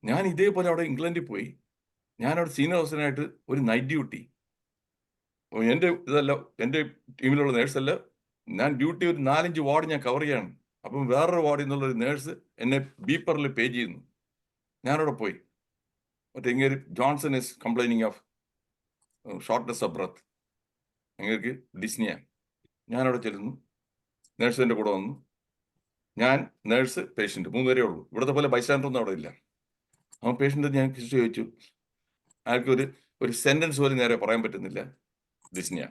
ഞാൻ ഇതേപോലെ അവിടെ ഇംഗ്ലണ്ടിൽ പോയി, ഞാനവിടെ സീനിയർ ഓഫീസറായിട്ട് ഒരു നൈറ്റ് ഡ്യൂട്ടി. എൻ്റെ ടീമിലുള്ള നേഴ്സല്ല, ഞാൻ ഡ്യൂട്ടി ഒരു 4-5 വാർഡ് ഞാൻ കവർ ചെയ്യാണ്. അപ്പം വേറൊരു വാർഡിൽ നിന്നുള്ളൊരു നേഴ്സ് എന്നെ ബീപ്പറിൽ പേ ചെയ്യുന്നു. ഞാനവിടെ പോയി, മറ്റേ ഇങ്ങനെ Johnson is complaining of shortness of breath, നിങ്ങൾക്ക് ഡിസ്നിയ. ഞാനവിടെ ചെല്ലുന്നു, നേഴ്സ് എൻ്റെ കൂടെ വന്നു. ഞാൻ, നേഴ്സ്, പേഷ്യൻറ്റ്, 3 പേരേ ഉള്ളൂ. ഇവിടുത്തെ പോലെ ബൈസ്റ്റാൻഡറൊന്നും അവിടെ ഇല്ല. ആ പേഷ്യൻ്റ് ഞാൻ ചോദിച്ചു, അയാൾക്ക് ഒരു സെന്റൻസ് പോലും നേരെ പറയാൻ പറ്റുന്നില്ല. ഡിസ്നിയ.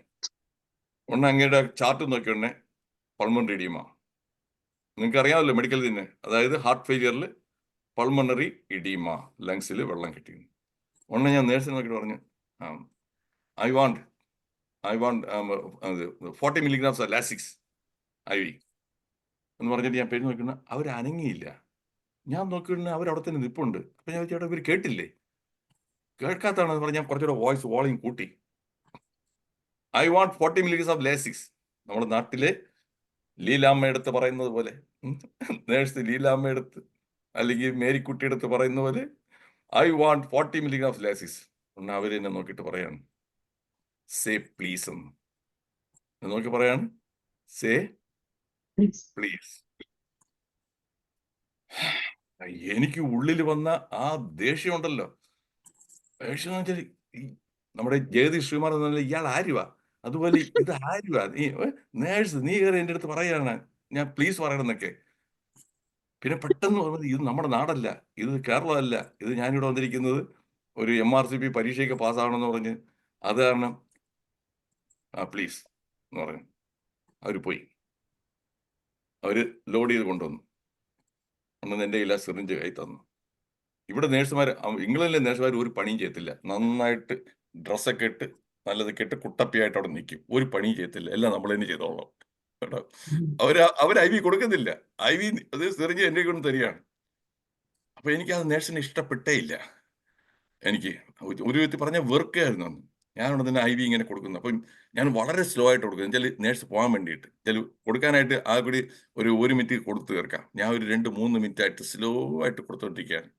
അങ്ങയുടെ ചാർട്ട് നോക്കിയുടനെ പൾമണറി എഡീമ. നിങ്ങൾക്ക് അറിയാമല്ലോ മെഡിക്കൽ തന്നെ, അതായത് ഹാർട്ട് ഫെയിലിയറിൽ പൾമണറി എഡീമ, ലങ്സിൽ വെള്ളം കെട്ടി. ഞാൻ നേഴ്സിനെ നോക്കിയിട്ട് പറഞ്ഞു, I want 40 milligrams Lasix IV എന്ന് പറഞ്ഞിട്ട് ഞാൻ പേര് നോക്കുന്ന അവർ അനങ്ങിയില്ല. ഞാൻ നോക്കിയിട്ട് അവരവിടെ തന്നെ നിൽപ്പുണ്ട്. അപ്പൊ ഞാൻ ചോദിച്ചാൽ ഇവർ കേട്ടില്ലേ? കേൾക്കാത്തതാണെന്ന് പറഞ്ഞാൽ ഞാൻ കുറച്ചുകൂടെ വോയിസ് വോളിയം കൂട്ടി. I want 40 milligrams Lasix. നമ്മുടെ നാട്ടിലെ ലീലാമ്മ എടുത്ത് പറയുന്നത് പോലെ, നേഴ്സ് ലീലാമ്മ എടുത്ത് അല്ലെങ്കിൽ മേരിക്കുട്ടി എടുത്ത് പറയുന്ന പോലെ ഐ വാണ്ട് 40 milligrams ലാസിക്സ്. അവരെന്നെ നോക്കിയിട്ട് പറയാണ് സേ പ്ലീസ് എന്ന് നോക്കി പറയാണ്, സേ പ്ലീസ്. എനിക്ക് ഉള്ളിൽ വന്ന ആ ദേഷ്യം ഉണ്ടല്ലോ, ദേഷ്യം എന്ന് വെച്ചാൽ നമ്മുടെ ജഗദീഷ് ശ്രീമാർ എന്നല്ല, ഇയാൾ ആരുവാ, അതുപോലെ ഇത് ആരുവാ, നീ നേഴ്സ്, നീ കയറി എൻ്റെ അടുത്ത് പറയാണ് ഞാൻ പ്ലീസ് പറയണമെന്നൊക്കെ. പിന്നെ പെട്ടെന്ന് പറഞ്ഞത് ഇത് നമ്മുടെ നാടല്ല, ഇത് കേരളമല്ല, ഇത് ഞാനിവിടെ വന്നിരിക്കുന്നത് ഒരു MRCP പരീക്ഷയ്ക്ക് പാസ്സാവണമെന്ന് പറഞ്ഞ് അത് കാരണം പ്ലീസ് എന്ന് പറഞ്ഞു. അവർ പോയി, അവർ ലോഡ് ചെയ്ത് കൊണ്ടുവന്നു. അന്ന് എൻ്റെ കയ്യിൽ സിറിഞ്ച് കൈ തന്നു. ഇവിടെ നേഴ്സുമാർ, ഇംഗ്ലണ്ടിലെ നേഴ്സുമാർ ഒരു പണിയും ചെയ്യത്തില്ല. നന്നായിട്ട് ഡ്രസ്സൊക്കെ ഇട്ട് നല്ലതൊക്കെ ഇട്ട് കുട്ടപ്പിയായിട്ട് അവിടെ നിൽക്കും. ഒരു പണിയും ചെയ്യത്തില്ല, എല്ലാം നമ്മൾ തന്നെ ചെയ്തോളാം കേട്ടോ. അവർ IV കൊടുക്കുന്നില്ല. IV അത് സിറിഞ്ച് എൻ്റെ കൊണ്ട് തരികയാണ്. അപ്പൊ എനിക്ക് അത് നേഴ്സിനെ ഇഷ്ടപ്പെട്ടേ ഇല്ല. എനിക്ക് ഒരു വിധത്തിൽ പറഞ്ഞാൽ വെറുക്കുകയായിരുന്നു അന്ന്. ഞാനവിടെ തന്നെ IV ഇങ്ങനെ കൊടുക്കുന്നു. അപ്പം ഞാൻ വളരെ സ്ലോ ആയിട്ട് കൊടുക്കുന്നു. വെച്ചാൽ നേഴ്സ് പോകാൻ വേണ്ടിയിട്ട് കൊടുക്കാനായിട്ട് ആ കൂടി ഒരു 1 മിനിറ്റ് കൊടുത്തു തീർക്കാം. ഞാൻ ഒരു 2-3 മിനിറ്റ് ആയിട്ട് സ്ലോ ആയിട്ട് കൊടുത്തോണ്ടിരിക്കുകയാണ്.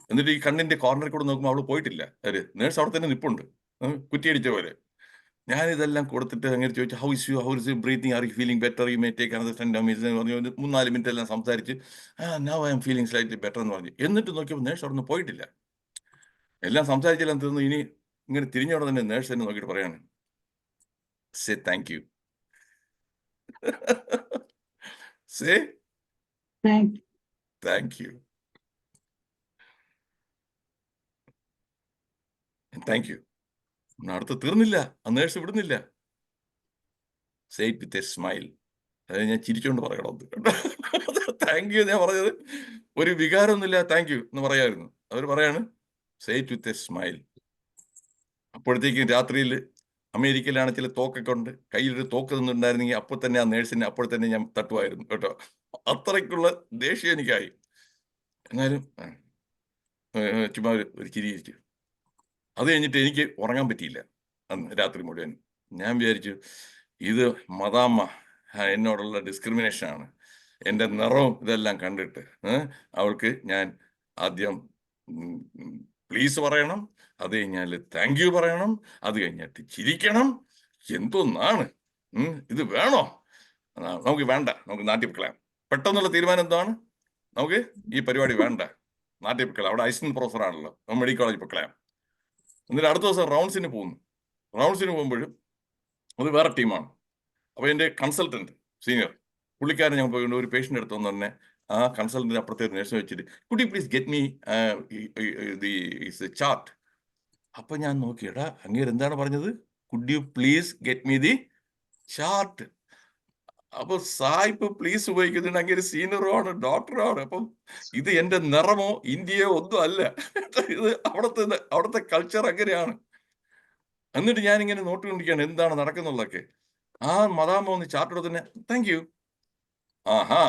എന്നിട്ട് ഈ കണ്ണിന്റെ കോർണറിൽ കൂടെ നോക്കുമ്പോൾ അവള് പോയിട്ടില്ല. നേഴ്സ് അവിടെ തന്നെ നിപ്പുണ്ട്, കുറ്റിയടിച്ച പോലെ. ഞാനിതെല്ലാം കൊടുത്തിട്ട് അങ്ങനെ ചോദിച്ചു, how is you breathing, are you feeling better, you may take another 10 minutes എന്ന് പറഞ്ഞു. 3-4 മിനിറ്റ് എല്ലാം സംസാരിച്ച് now I am feeling slightly better എന്ന് പറഞ്ഞു. എന്നിട്ട് നോക്കിയപ്പോൾ നേഴ്സ് അവിടെ നിന്ന് പോയിട്ടില്ല. എല്ലാം സംസാരിച്ചെല്ലാം തീർന്നു. ഇനി ഇങ്ങനെ തിരിഞ്ഞവിടെ തന്നെ നേഴ്സ് തന്നെ നോക്കിയിട്ട് പറയാണ്, say thank you. Say thank you. Thank you. അടുത്ത് തീർന്നില്ല, ആ നേഴ്സ് വിടുന്നില്ല. Say it with a smile. അതായത് ഞാൻ ചിരിച്ചുകൊണ്ട് പറയണം. താങ്ക് യു ഞാൻ പറഞ്ഞത് ഒരു വികാരമൊന്നുമില്ല, താങ്ക് യു എന്ന് പറയായിരുന്നു. അവർ പറയാണ് say it with a smile. അപ്പോഴത്തേക്കും രാത്രിയിൽ അമേരിക്കയിലാണ് ചില തോക്കൊക്കെ ഉണ്ട്, കയ്യിലൊരു തോക്ക് നിന്നുണ്ടായിരുന്നെങ്കിൽ അപ്പോൾ തന്നെ ആ നേഴ്സിനെ അപ്പോൾ തന്നെ ഞാൻ തട്ടുമായിരുന്നു കേട്ടോ. അത്രയ്ക്കുള്ള ദേഷ്യം എനിക്കായി. എന്നാലും ചുമ്മാ ഒരു ചിരി ചിരിച്ചു. അത് കഴിഞ്ഞിട്ട് എനിക്ക് ഉറങ്ങാൻ പറ്റിയില്ല അന്ന് രാത്രി മുഴുവൻ. ഞാൻ വിചാരിച്ചു ഇത് മദാമ്മ എന്നോടുള്ള ഡിസ്ക്രിമിനേഷനാണ്. എൻ്റെ നിറവും ഇതെല്ലാം കണ്ടിട്ട് അവൾക്ക് ഞാൻ ആദ്യം പ്ലീസ് പറയണം, അത് കഴിഞ്ഞാൽ താങ്ക് യു പറയണം, അത് കഴിഞ്ഞിട്ട് ചിരിക്കണം. എന്തോന്നാണ് ഇത്, വേണോ? നമുക്ക് വേണ്ട, നമുക്ക് നാട്ടിൽ കളയാം. പെട്ടെന്നുള്ള തീരുമാനം എന്താണ്? നമുക്ക് ഈ പരിപാടി വേണ്ട, നാട്ടിൽ കളയാം. അവിടെ അസിസ്റ്റന്റ് പ്രൊഫസറാണല്ലോ, മെഡിക്കൽ കോളേജിൽ കളയാം. എന്നിട്ട് അടുത്ത ദിവസം റൗണ്ട്സിന് പോകുന്നു. റൗണ്ട്സിന് പോകുമ്പോഴും അത് വേറെ ടീമാണ്. അപ്പോൾ എൻ്റെ കൺസൾട്ടന്റ് സീനിയർ പുള്ളിക്കാരൻ ഞാൻ പോയി ഒരു പേഷ്യൻ്റ് എടുത്തു തന്നെ ആ കൺസൾട്ടന്റ് അപ്പുറത്തെ നേഴ്സിനെ വെച്ചിട്ട് could you please get me the chart. അപ്പൊ ഞാൻ നോക്കിയടാ, അങ്ങേര് എന്താണ് പറഞ്ഞത്? Could you please get me the chart. അപ്പൊ സായിപ്പ് പ്ലീസ് ഉപയോഗിക്കുന്നുണ്ട്. അങ്ങേര് സീനിയറുമാണ്, ഡോക്ടറാണ്. അപ്പം ഇത് എന്റെ നിറമോ ഇന്ത്യയോ ഒന്നും അല്ല. ഇത് അവിടുത്തെ കൾച്ചർ അങ്ങനെയാണ്. എന്നിട്ട് ഞാൻ ഇങ്ങനെ നോട്ടുകൊണ്ടിരിക്കുകയാണ് എന്താണ് നടക്കുന്നുള്ളതൊക്കെ. ആ മദാമ ഒന്ന് ചാർട്ട് എടുത്ത് തന്നെ താങ്ക് യു. ആഹാ,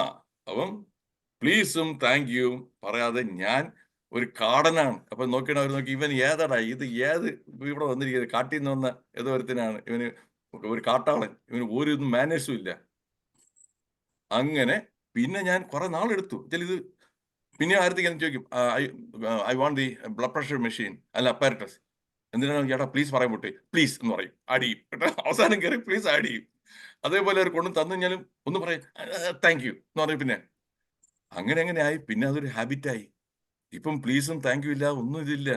അപ്പം പ്ലീസും താങ്ക് യു പറയാതെ ഞാൻ ഒരു കാടനാണ്. അപ്പൊ നോക്കിയിട്ട് അവർ നോക്കി, ഇവൻ ഏതാടാ ഇത്, ഏത് ഇവിടെ വന്നിരിക്കുന്നത്, കാട്ടിൽ നിന്ന് വന്ന ഏതോ ഒരുത്തനാണ് ഇവന്, ഒരു കാട്ടാളൻ, ഇവന് ഒരു മാനേഴ്സും ഇല്ല. അങ്ങനെ പിന്നെ ഞാൻ കുറെ നാളെടുത്തു. ഇത് പിന്നെ ആയിരത്തേക്ക് ചോദിക്കും, I want the blood pressure machine അല്ല അപ്പാരറ്റസ്. എന്തിനാണ് ചേട്ടാ പ്ലീസ് പറയാൻ പൊട്ടി, പ്ലീസ് എന്ന് പറയും, അടിയും കേട്ടോ. അവസാനം കയറി പ്ലീസ് അടിയും. അതേപോലെ അവർ കൊണ്ടു തന്നു കഴിഞ്ഞാലും ഒന്ന് പറയും താങ്ക് യു എന്ന് പറയും. പിന്നെ അങ്ങനെ ആയി. പിന്നെ അതൊരു ഹാബിറ്റായി. ഇപ്പം പ്ലീസും താങ്ക് യു ഇല്ല, ഒന്നും ഇതില്ല.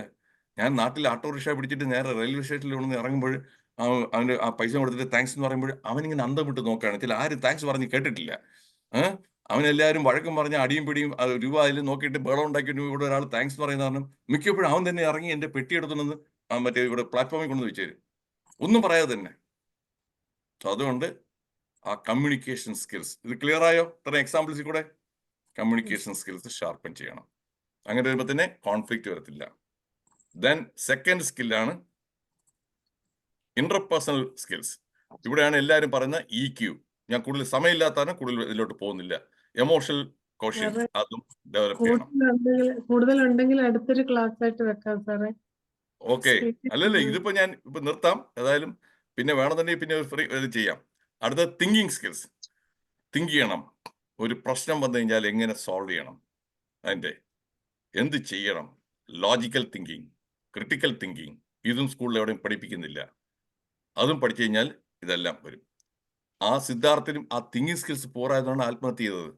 ഞാൻ നാട്ടിൽ ഓട്ടോറിക്ഷ പിടിച്ചിട്ട് നേരെ റെയിൽവേ സ്റ്റേഷനിൽ കൊണ്ടു ഇറങ്ങുമ്പോൾ അവന് ആ പൈസ കൊടുത്തിട്ട് താങ്ക്സ് എന്ന് പറയുമ്പോൾ അവനിങ്ങനെ അന്തം വിട്ട് നോക്കുകയാണ്. ചില ആരും താങ്ക്സ് പറഞ്ഞ് കേട്ടിട്ടില്ല. അവനെല്ലാവരും വഴക്കം പറഞ്ഞ അടിയും പിടിയും രൂപ അതിൽ നോക്കിയിട്ട് ബഹളം ഉണ്ടാക്കിയിട്ട് ഇവിടെ ഒരാൾ താങ്ക്സ് പറയുന്ന കാരണം മിക്കപ്പോഴും അവൻ തന്നെ ഇറങ്ങി എൻ്റെ പെട്ടി എടുത്തുകൊണ്ടെന്ന് മറ്റേ ഇവിടെ പ്ലാറ്റ്ഫോമിൽ കൊണ്ടു വെച്ചു തരും, ഒന്നും പറയാതെ തന്നെ. അതുകൊണ്ട് ആ കമ്മ്യൂണിക്കേഷൻ സ്കിൽസ്, ഇത് ക്ലിയർ ആയോ? ഇത്ര എക്സാമ്പിൾസിൽ കൂടെ കമ്മ്യൂണിക്കേഷൻ സ്കിൽസ് ഷാർപ്പൻ ചെയ്യണം. അങ്ങനെ വരുമ്പോൾ തന്നെ കോൺഫ്ലിക്റ്റ് വരത്തില്ല. ദെൻ സെക്കൻഡ് സ്കില്ലാണ് ഇന്റർപേഴ്സണൽ സ്കിൽസ്. ഇവിടെയാണ് എല്ലാവരും പറയുന്ന EQ. ഞാൻ കൂടുതൽ സമയമില്ലാത്താണ് കൂടുതൽ ഇതിലോട്ട് പോകുന്നില്ല. എമോഷണൽ കോഷ്യൻ അതും ഡെവലപ്പ് ചെയ്യണം. കൂടുതലുണ്ടെങ്കിൽ അടുത്തൊരു ക്ലാസ് ആയിട്ട് വെക്കാം സാറേ. ഓക്കെ, അല്ലല്ലേ ഇതിപ്പോ ഞാൻ ഇപ്പൊ നിർത്താം. ഏതായാലും പിന്നെ വേണമെന്നുണ്ടെങ്കിൽ പിന്നെ ഫ്രീ ഇത് ചെയ്യാം. അടുത്ത തിങ്കിങ് സ്കിൽസ്. തിങ്ക് ചെയ്യണം. ഒരു പ്രശ്നം വന്നു കഴിഞ്ഞാൽ എങ്ങനെ സോൾവ് ചെയ്യണം, അതിൻ്റെ എന്ത് ചെയ്യണം, ലോജിക്കൽ തിങ്കിങ്, ക്രിട്ടിക്കൽ തിങ്കിങ്. ഇതും സ്കൂളിൽ എവിടെയും പഠിപ്പിക്കുന്നില്ല. അതും പഠിച്ചു കഴിഞ്ഞാൽ ഇതെല്ലാം വരും. ആ സിദ്ധാർത്ഥിനും ആ തിങ്കിങ് സ്കിൽസ് പോരായതാണ് ആത്മഹത്യ ചെയ്തത്.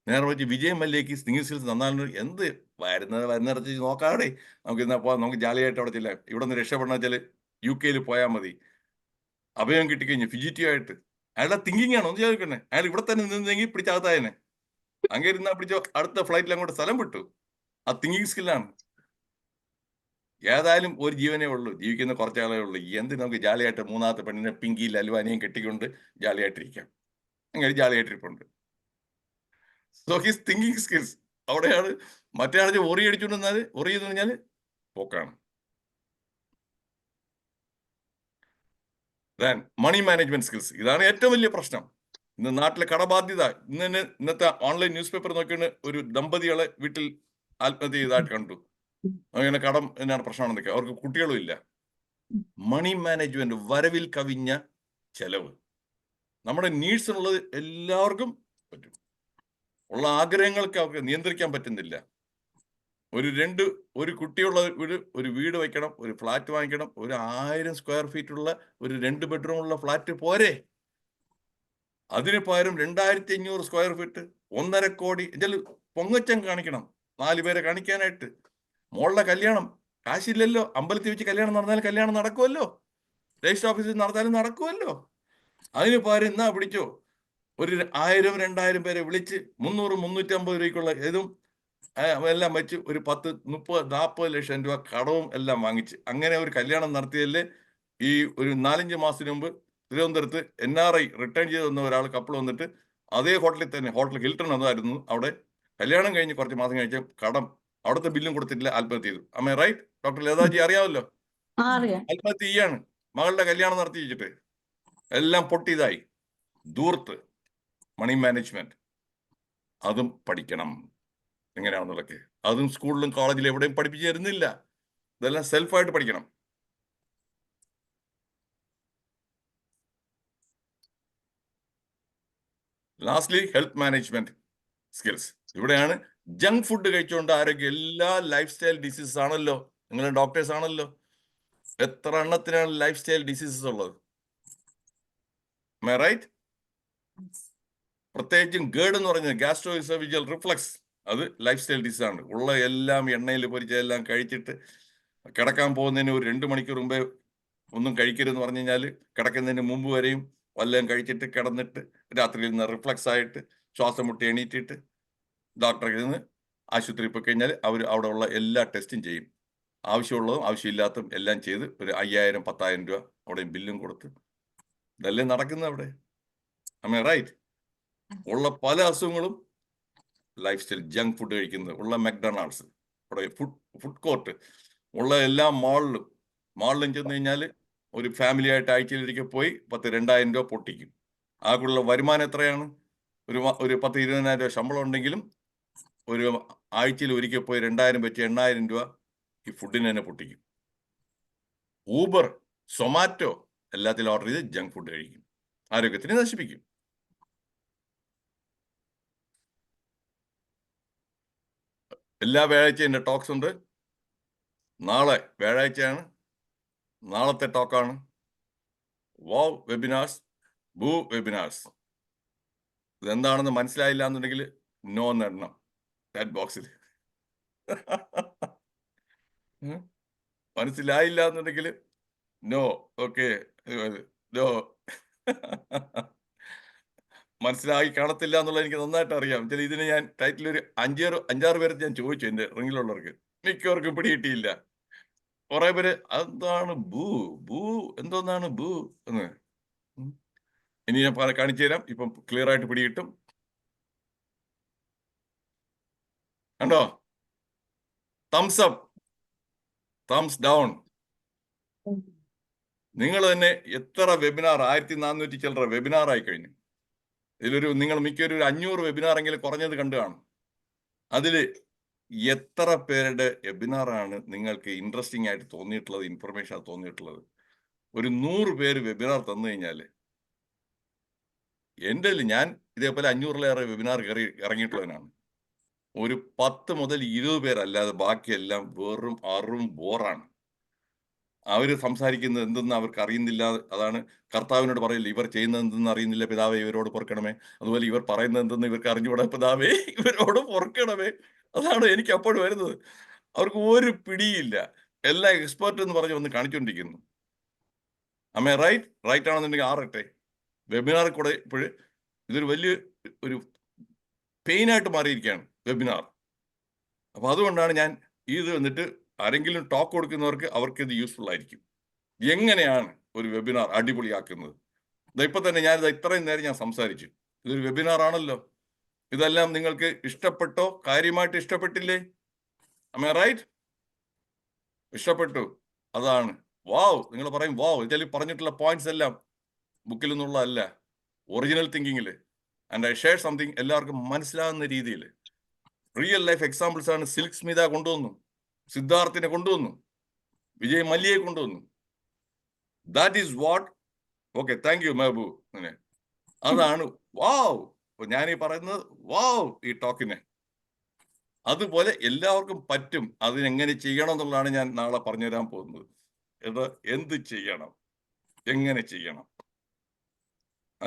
നേരെ വെച്ച് വിജയ് മല്യയ്ക്ക് തിങ്കിങ് സ്കിൽസ് നന്നാണ്. എന്ത് വരുന്നിടത്ത് നോക്കാതെ നമുക്ക് ഇന്നാ പോവാം, നമുക്ക് ജാലിയായിട്ട് അവിടെ ചെല്ലാം. ഇവിടെ നിന്ന് രക്ഷപ്പെടണം വെച്ചാൽ UK പോയാൽ മതി. അഭയം കിട്ടിക്കഴിഞ്ഞു ഫിജിറ്റീവ് ആയിട്ട്. അയാളുടെ തിങ്കിങ് ആണ് ഒന്ന് ചോദിക്കണേ. അയാൾ ഇവിടെ തന്നെ നിന്നെങ്കിൽ പിടിച്ചകത്തായനെ. അങ്ങനെ ഇരുന്നാ പിടിച്ചോ, അടുത്ത ഫ്ലൈറ്റിൽ അങ്ങോട്ട് സ്ഥലം വിട്ടു. ആ തിങ്കിങ് സ്കില്ലാണ്. ഏതായാലും ഒരു ജീവനേ ഉള്ളൂ, ജീവിക്കുന്ന കുറച്ചാളേ ഉള്ളൂ. എന്ത് നമുക്ക് ജാലിയായിട്ട് മൂന്നാമത്തെ പെണ്ണിനെ പിങ്കി ലലുവാനെയും കെട്ടിക്കൊണ്ട് ജാലിയായിട്ടിരിക്കാം. അങ്ങനെ ജാലിയായിട്ടിരിപ്പുണ്ട്. സോ ഹിസ് തിങ്കിങ് സ്കിൽസ് അവിടെയാണ്. മറ്റേ ആൾ ഒറി അടിച്ചുകൊണ്ട് വന്നാൽ ഒറി എന്ന് പറഞ്ഞാൽ പോക്കാണ്. മണി മാനേജ്മെന്റ് സ്കിൽസ്, ഇതാണ് ഏറ്റവും വലിയ പ്രശ്നം. ഇന്ന് നാട്ടിലെ കടബാധ്യത. ഇന്നത്തെ ഓൺലൈൻ ന്യൂസ് പേപ്പർ നോക്കിയാണ് ഒരു ദമ്പതികളെ വീട്ടിൽ ആത്മഹത്യ ചെയ്തതായിട്ട് കണ്ടു. അങ്ങനെ കടം എന്നാണ് പ്രശ്നമാണെന്നൊക്കെ. അവർക്ക് കുട്ടികളും ഇല്ല. മണി മാനേജ്മെന്റ്, വരവിൽ കവിഞ്ഞ ചെലവ്. നമ്മുടെ നീഡ്സിനുള്ളത് എല്ലാവർക്കും പറ്റും, ഉള്ള ആഗ്രഹങ്ങൾക്ക് അവർക്ക് നിയന്ത്രിക്കാൻ പറ്റുന്നില്ല. ഒരു കുട്ടിയുള്ള ഒരു വീട് വയ്ക്കണം, ഒരു ഫ്ലാറ്റ് വാങ്ങിക്കണം. ഒരു 1000 സ്ക്വയർ ഫീറ്റ് ഉള്ള ഒരു 2 ബെഡ്റൂം ഉള്ള ഫ്ലാറ്റ് പോരെ? അതിന് പകരം 2500 സ്ക്വയർ ഫീറ്റ് 1.5 കോടി ഇതിൽ പൊങ്ങച്ചം കാണിക്കണം, 4 പേരെ കാണിക്കാനായിട്ട്. മോളുടെ കല്യാണം, കാശില്ലല്ലോ. അമ്പലത്തിൽ വെച്ച് കല്യാണം നടന്നാലും കല്യാണം നടക്കുമല്ലോ, രജിസ്റ്റർ ഓഫീസിൽ നടന്നാലും നടക്കുമല്ലോ. അതിന് പകരം എന്നാ പിടിച്ചോ, ഒരു 1000-2000 പേരെ വിളിച്ച് 300-350 രൂപയ്ക്കുള്ള ഇതും എല്ലാം വെച്ച് ഒരു 10-30-40 ലക്ഷം രൂപ കടവും എല്ലാം വാങ്ങിച്ച് അങ്ങനെ ഒരു കല്യാണം നടത്തിയതിൽ ഈ ഒരു 4-5 മാസത്തിന് മുമ്പ് തിരുവനന്തപുരത്ത് NRI റിട്ടേൺ ചെയ്ത് വന്ന ഒരാൾ കപ്പിൾ വന്നിട്ട് അതേ ഹോട്ടലിൽ തന്നെ, ഹോട്ടൽ ഹിൽട്ടൺ എന്നായിരുന്നു, അവിടെ കല്യാണം കഴിഞ്ഞ് കുറച്ച് മാസം കഴിച്ച കടം, അവിടുത്തെ ബില്ലും കൊടുത്തിട്ടില്ല, ആത്മഹത്യ ചെയ്തു. അമ്മ റൈറ്റ്? ഡോക്ടർ ലതാജി അറിയാമല്ലോ. ആത്മഹത്യ ചെയ്യാണ് മകളുടെ കല്യാണം നടത്തി വെച്ചിട്ട്. എല്ലാം പൊട്ടിയതായി. ദൂർത്ത്. മണി മാനേജ്മെന്റ് അതും പഠിക്കണം എങ്ങനെയാണെന്നുള്ളതൊക്കെ. അതും സ്കൂളിലും കോളേജിലും എവിടെയും പഠിപ്പിച്ചു തരുന്നില്ല. ഇതെല്ലാം സെൽഫായിട്ട് പഠിക്കണം. Lastly health management skills. ഇവിടെയാണ് ജങ്ക് ഫുഡ് കഴിച്ചുകൊണ്ട് ആരോഗ്യം, എല്ലാ ലൈഫ് സ്റ്റൈൽ ഡിസീസസ് ആണല്ലോ. നിങ്ങൾ ഡോക്ടേഴ്സ് ആണല്ലോ. എത്ര എണ്ണത്തിനാണ് ലൈഫ് സ്റ്റൈൽ ഡിസീസസ് ഉള്ളത്? റൈറ്റ്? പ്രത്യേകിച്ചും ഗേഡ് എന്ന് പറഞ്ഞത് ഗ്യാസ്ട്രോ ഇസോഫേജിയൽ റിഫ്ലക്സ്, അത് ലൈഫ് സ്റ്റൈൽ ഡിസീസ് ആണ്. ഉള്ള എല്ലാം എണ്ണയിൽ പൊരിച്ചതെല്ലാം കഴിച്ചിട്ട് കിടക്കാൻ പോകുന്നതിന് ഒരു 2 മണിക്കൂർ മുമ്പേ ഒന്നും കഴിക്കരുതെന്ന് പറഞ്ഞു കഴിഞ്ഞാൽ കിടക്കുന്നതിന് മുമ്പ് വരെയും വല്ലതും കഴിച്ചിട്ട് കിടന്നിട്ട് രാത്രിയിൽ നിന്ന് റിഫ്ലക്സ് ആയിട്ട് ശ്വാസം മുട്ടി എണീറ്റിട്ട് ഡോക്ടറെ നിന്ന് ആശുപത്രിയിൽ പോയി കഴിഞ്ഞാൽ അവർ അവിടെ ഉള്ള എല്ലാ ടെസ്റ്റും ചെയ്യും. ആവശ്യമുള്ളതും ആവശ്യമില്ലാത്തതും എല്ലാം ചെയ്ത് ഒരു 5000-10,000 രൂപ അവിടെ ബില്ലും കൊടുത്ത് ഇതല്ലേ നടക്കുന്നത് അവിടെ. റൈറ്റ്? ഉള്ള പല അസുഖങ്ങളും ലൈഫ് സ്റ്റൈൽ, ജങ്ക് ഫുഡ് കഴിക്കുന്നത്. ഉള്ള മക്ഡൊണാൾഡ്സ്, അവിടെ ഫുഡ് കോർട്ട് ഉള്ള എല്ലാ മാളിലും ചെന്ന് കഴിഞ്ഞാൽ ഒരു ഫാമിലി ആയിട്ട് ആഴ്ചയിലൊരിക്കൽ പോയി 10,000-2000 രൂപ പൊട്ടിക്കും. ആകെയുള്ള വരുമാനം എത്രയാണ്? ഒരു 10,000-20,000 രൂപ ശമ്പളം ഉണ്ടെങ്കിലും ഒരു ആഴ്ചയിൽ ഒരിക്കൽ പോയി 2000 വെച്ച് 8000 രൂപ ഈ ഫുഡിന് തന്നെ പൊട്ടിക്കും. ഊബർ, സൊമാറ്റോ എല്ലാത്തിലും ഓർഡർ ചെയ്ത് ജങ്ക് ഫുഡ് കഴിക്കും. ആരോഗ്യത്തിനെ നശിപ്പിക്കും. എല്ലാ വ്യാഴാഴ്ചയും എൻ്റെ ടോക്സ് ഉണ്ട്. നാളെ വ്യാഴാഴ്ചയാണ്, നാളത്തെ ടോക്കാണ്. വാവ് വെബിനാർസ്, ബൂ വെബിനാർസ്. ഇതെന്താണെന്ന് മനസ്സിലായില്ല എന്നുണ്ടെങ്കിൽ നോ എന്നെണ്ണം ചാറ്റ് ബോക്സിൽ. മനസ്സിലായില്ല എന്നുണ്ടെങ്കിൽ നോ. Okay, no. മനസ്സിലായി കാണത്തില്ല എന്നുള്ളത് എനിക്ക് നന്നായിട്ട് അറിയാം. ഇതിന് ഞാൻ ടൈറ്റിൽ ഒരു 5-6 പേരെ ഞാൻ ചോദിച്ചു, എൻ്റെ റിങ്ങിലുള്ളവർക്ക്. മിക്കവർക്കും പിടികിട്ടിയില്ല. കുറെ പേര് എന്താണ് ബൂ ബൂ, എന്തോന്നാണ് ബൂ എന്ന്. ഇനി ഞാൻ കാണിച്ചു തരാം. ഇപ്പം ക്ലിയർ ആയിട്ട് പിടികിട്ടും. കണ്ടോ? Thumbs up, thumbs down. നിങ്ങൾ തന്നെ എത്ര വെബിനാർ, 1400 ചില്ലറ വെബിനാർ ആയി കഴിഞ്ഞു. നിങ്ങൾ മിക്കൊരു 500 വെബിനാർ എങ്കിലും കുറഞ്ഞത് കണ്ടു കാണും. അതിൽ എത്ര പേരുടെ വെബിനാറാണ് നിങ്ങൾക്ക് ഇൻട്രസ്റ്റിംഗ് ആയിട്ട് തോന്നിയിട്ടുള്ളത്, ഇൻഫർമേഷൻ തോന്നിയിട്ടുള്ളത്? ഒരു 100 പേര് വെബിനാർ തന്നു കഴിഞ്ഞാൽ, എൻ്റെ ഞാൻ ഇതേപോലെ 500-ലേറെ വെബിനാർ ഇറങ്ങിയിട്ടുള്ളതിനാണ്. ഒരു 10 മുതൽ 20 പേരല്ലാതെ ബാക്കിയെല്ലാം വെറും ബോറാണ്. അവർ സംസാരിക്കുന്നത് എന്തെന്ന് അവർക്ക് അറിയുന്നില്ല. അതാണ് കർത്താവിനോട് പറയില്ല, ഇവർ ചെയ്യുന്നത് എന്തെന്ന് അറിയുന്നില്ല പിതാവേ, ഇവരോട് പൊറുക്കണമേ. അതുപോലെ ഇവർ പറയുന്നത് എന്തെന്ന് ഇവർക്ക് അറിഞ്ഞുകൂടാ പിതാവേ, ഇവരോട് പൊറുക്കണമേ. അതാണ് എനിക്ക് അപ്പോഴും വരുന്നത്. അവർക്ക് ഒരു പിടിയില്ല. എല്ലാം എക്സ്പെർട്ട് എന്ന് പറഞ്ഞ് വന്ന് കാണിച്ചുകൊണ്ടിരിക്കുന്നു. റൈറ്റ് ആണെന്നുണ്ടെങ്കിൽ ആറട്ടെ. വെബിനാറിൽ കൂടെ ഇപ്പോഴും ഇതൊരു വലിയ ഒരു പെയിനായിട്ട് മാറിയിരിക്കുകയാണ് വെബിനാർ. അപ്പോൾ അതുകൊണ്ടാണ് ഞാൻ ഇത് വന്നിട്ട് ആരെങ്കിലും ടോക്ക് കൊടുക്കുന്നവർക്ക് അവർക്ക് ഇത് യൂസ്ഫുൾ ആയിരിക്കും. എങ്ങനെയാണ് ഒരു വെബിനാർ അടിപൊളിയാക്കുന്നത്? ഇപ്പം തന്നെ ഞാനിത് ഇത്രയും നേരം ഞാൻ സംസാരിച്ചു. ഇതൊരു വെബിനാർ ആണല്ലോ. ഇതെല്ലാം നിങ്ങൾക്ക് ഇഷ്ടപ്പെട്ടോ? കാര്യമായിട്ട് ഇഷ്ടപ്പെട്ടില്ലേ? am I right? ഇഷ്ടപ്പെട്ടു. അതാണ് വാവ്. നിങ്ങൾ പറയും വാവ്. ഇതിൽ പറഞ്ഞിട്ടുള്ള പോയിന്റ്സ് എല്ലാം ബുക്കിൽ നിന്നുള്ളതല്ല, ഒറിജിനൽ തിങ്കിങ്ങിൽ. ആൻഡ് ഐ ഷെയർ സംതിങ് എല്ലാവർക്കും മനസ്സിലാകുന്ന രീതിയിൽ. റിയൽ ലൈഫ് എക്സാമ്പിൾസ് ആണ്. സിൽക്ക് സ്മിത കൊണ്ടുവന്നു, സിദ്ധാർത്ഥിനെ കൊണ്ടുവന്നു, വിജയ് മല്യയെ കൊണ്ടുവന്നു. That is what. Okay, thank you Mehboob. അതാണ് വാവ്. ഞാൻ ഈ പറയുന്നത് വാവ് ഈ ടോക്കിനെ. അതുപോലെ എല്ലാവർക്കും പറ്റും. അതിനെങ്ങനെ ചെയ്യണം എന്നുള്ളതാണ് ഞാൻ നാളെ പറഞ്ഞുതരാൻ പോകുന്നത്. എന്ത് ചെയ്യണം, എങ്ങനെ ചെയ്യണം.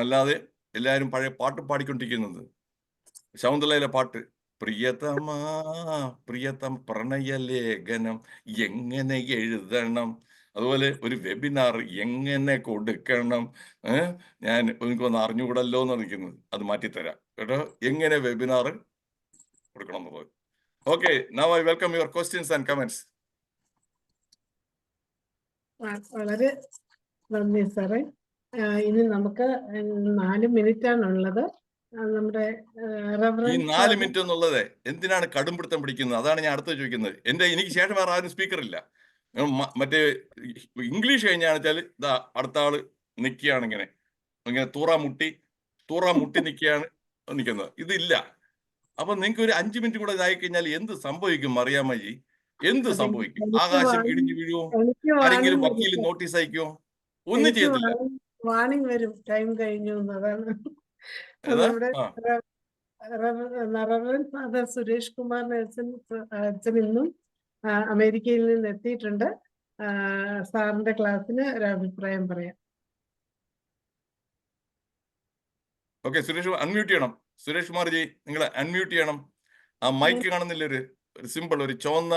അല്ലാതെ എല്ലാവരും പഴയ പാട്ട് പാടിക്കൊണ്ടിരിക്കുന്നത്. ശകുന്തളയിലെ പാട്ട്, പ്രിയതമാ പ്രിയതം പ്രണയലേഖനം എങ്ങനെ എഴുതണം, അതുപോലെ ഒരു വെബിനാർ എങ്ങനെ കൊടുക്കണം. ഞാൻ എനിക്കൊന്ന് അറിഞ്ഞുകൂടല്ലോ എന്ന് നിൽക്കുന്നത്. അത് മാറ്റിത്തരാം കേട്ടോ, എങ്ങനെ വെബിനാർ കൊടുക്കണം എന്നുള്ളത്. Okay, now I welcome your questions and comments. വളരെ നന്ദി സാറേ. ഇനി നമുക്ക് 4 മിനിറ്റാണുള്ളത്. നമ്മുടെ ഈ 4 മിനിറ്റ് എന്നുള്ളത് എന്തിനാണ് കടുംപിടുത്തം പിടിക്കുന്നത്? അതാണ് ഞാൻ അടുത്ത് ചോദിക്കുന്നത്. എനിക്ക് ശേഷം വേറെ ആരും സ്പീക്കർ ഇല്ല. മറ്റേ ഇംഗ്ലീഷ് കഴിഞ്ഞാണെന്ന് വെച്ചാൽ ഇതാ അടുത്ത ആള് നിൽക്കുകയാണ് ഇങ്ങനെ തൂറാ മുട്ടി നിൽക്കുകയാണ് നിൽക്കുന്നത്. ഇതില്ല. അപ്പൊ നിങ്ങൾക്ക് ഒരു 5 മിനിറ്റ് കൂടെ ഇതായി കഴിഞ്ഞാൽ എന്ത് സംഭവിക്കും അറിയാമജി? എന്ത് സംഭവിക്കും? ആകാശം ഇടിഞ്ഞു വീഴുവോ? ആരെങ്കിലും വക്കീൽ നോട്ടീസ് അയക്കുമോ? ഒന്നും ചെയ്യത്തില്ല. വാണിംഗ് വരും, ടൈം കഴിഞ്ഞു എന്നതാണ്. നമ്മുടെ ഫാദർ സുരേഷ് കുമാറിന്റെ അച്ഛൻ ഇന്നും അമേരിക്കയിൽ നിന്ന് എത്തിയിട്ടുണ്ട്. സാറിന്റെ ക്ലാസ്സിന് ഒരു അഭിപ്രായം പറയാം. ഓക്കെ, സുരേഷ് അൺമ്യൂട്ട് ചെയ്യണം. സുരേഷ് കുമാർജി, നിങ്ങൾ അൺമ്യൂട്ട് ചെയ്യണം. ആ മൈക്ക് കാണുന്നില്ല, ഒരു സിമ്പിൾ, ഒരു ചുവന്ന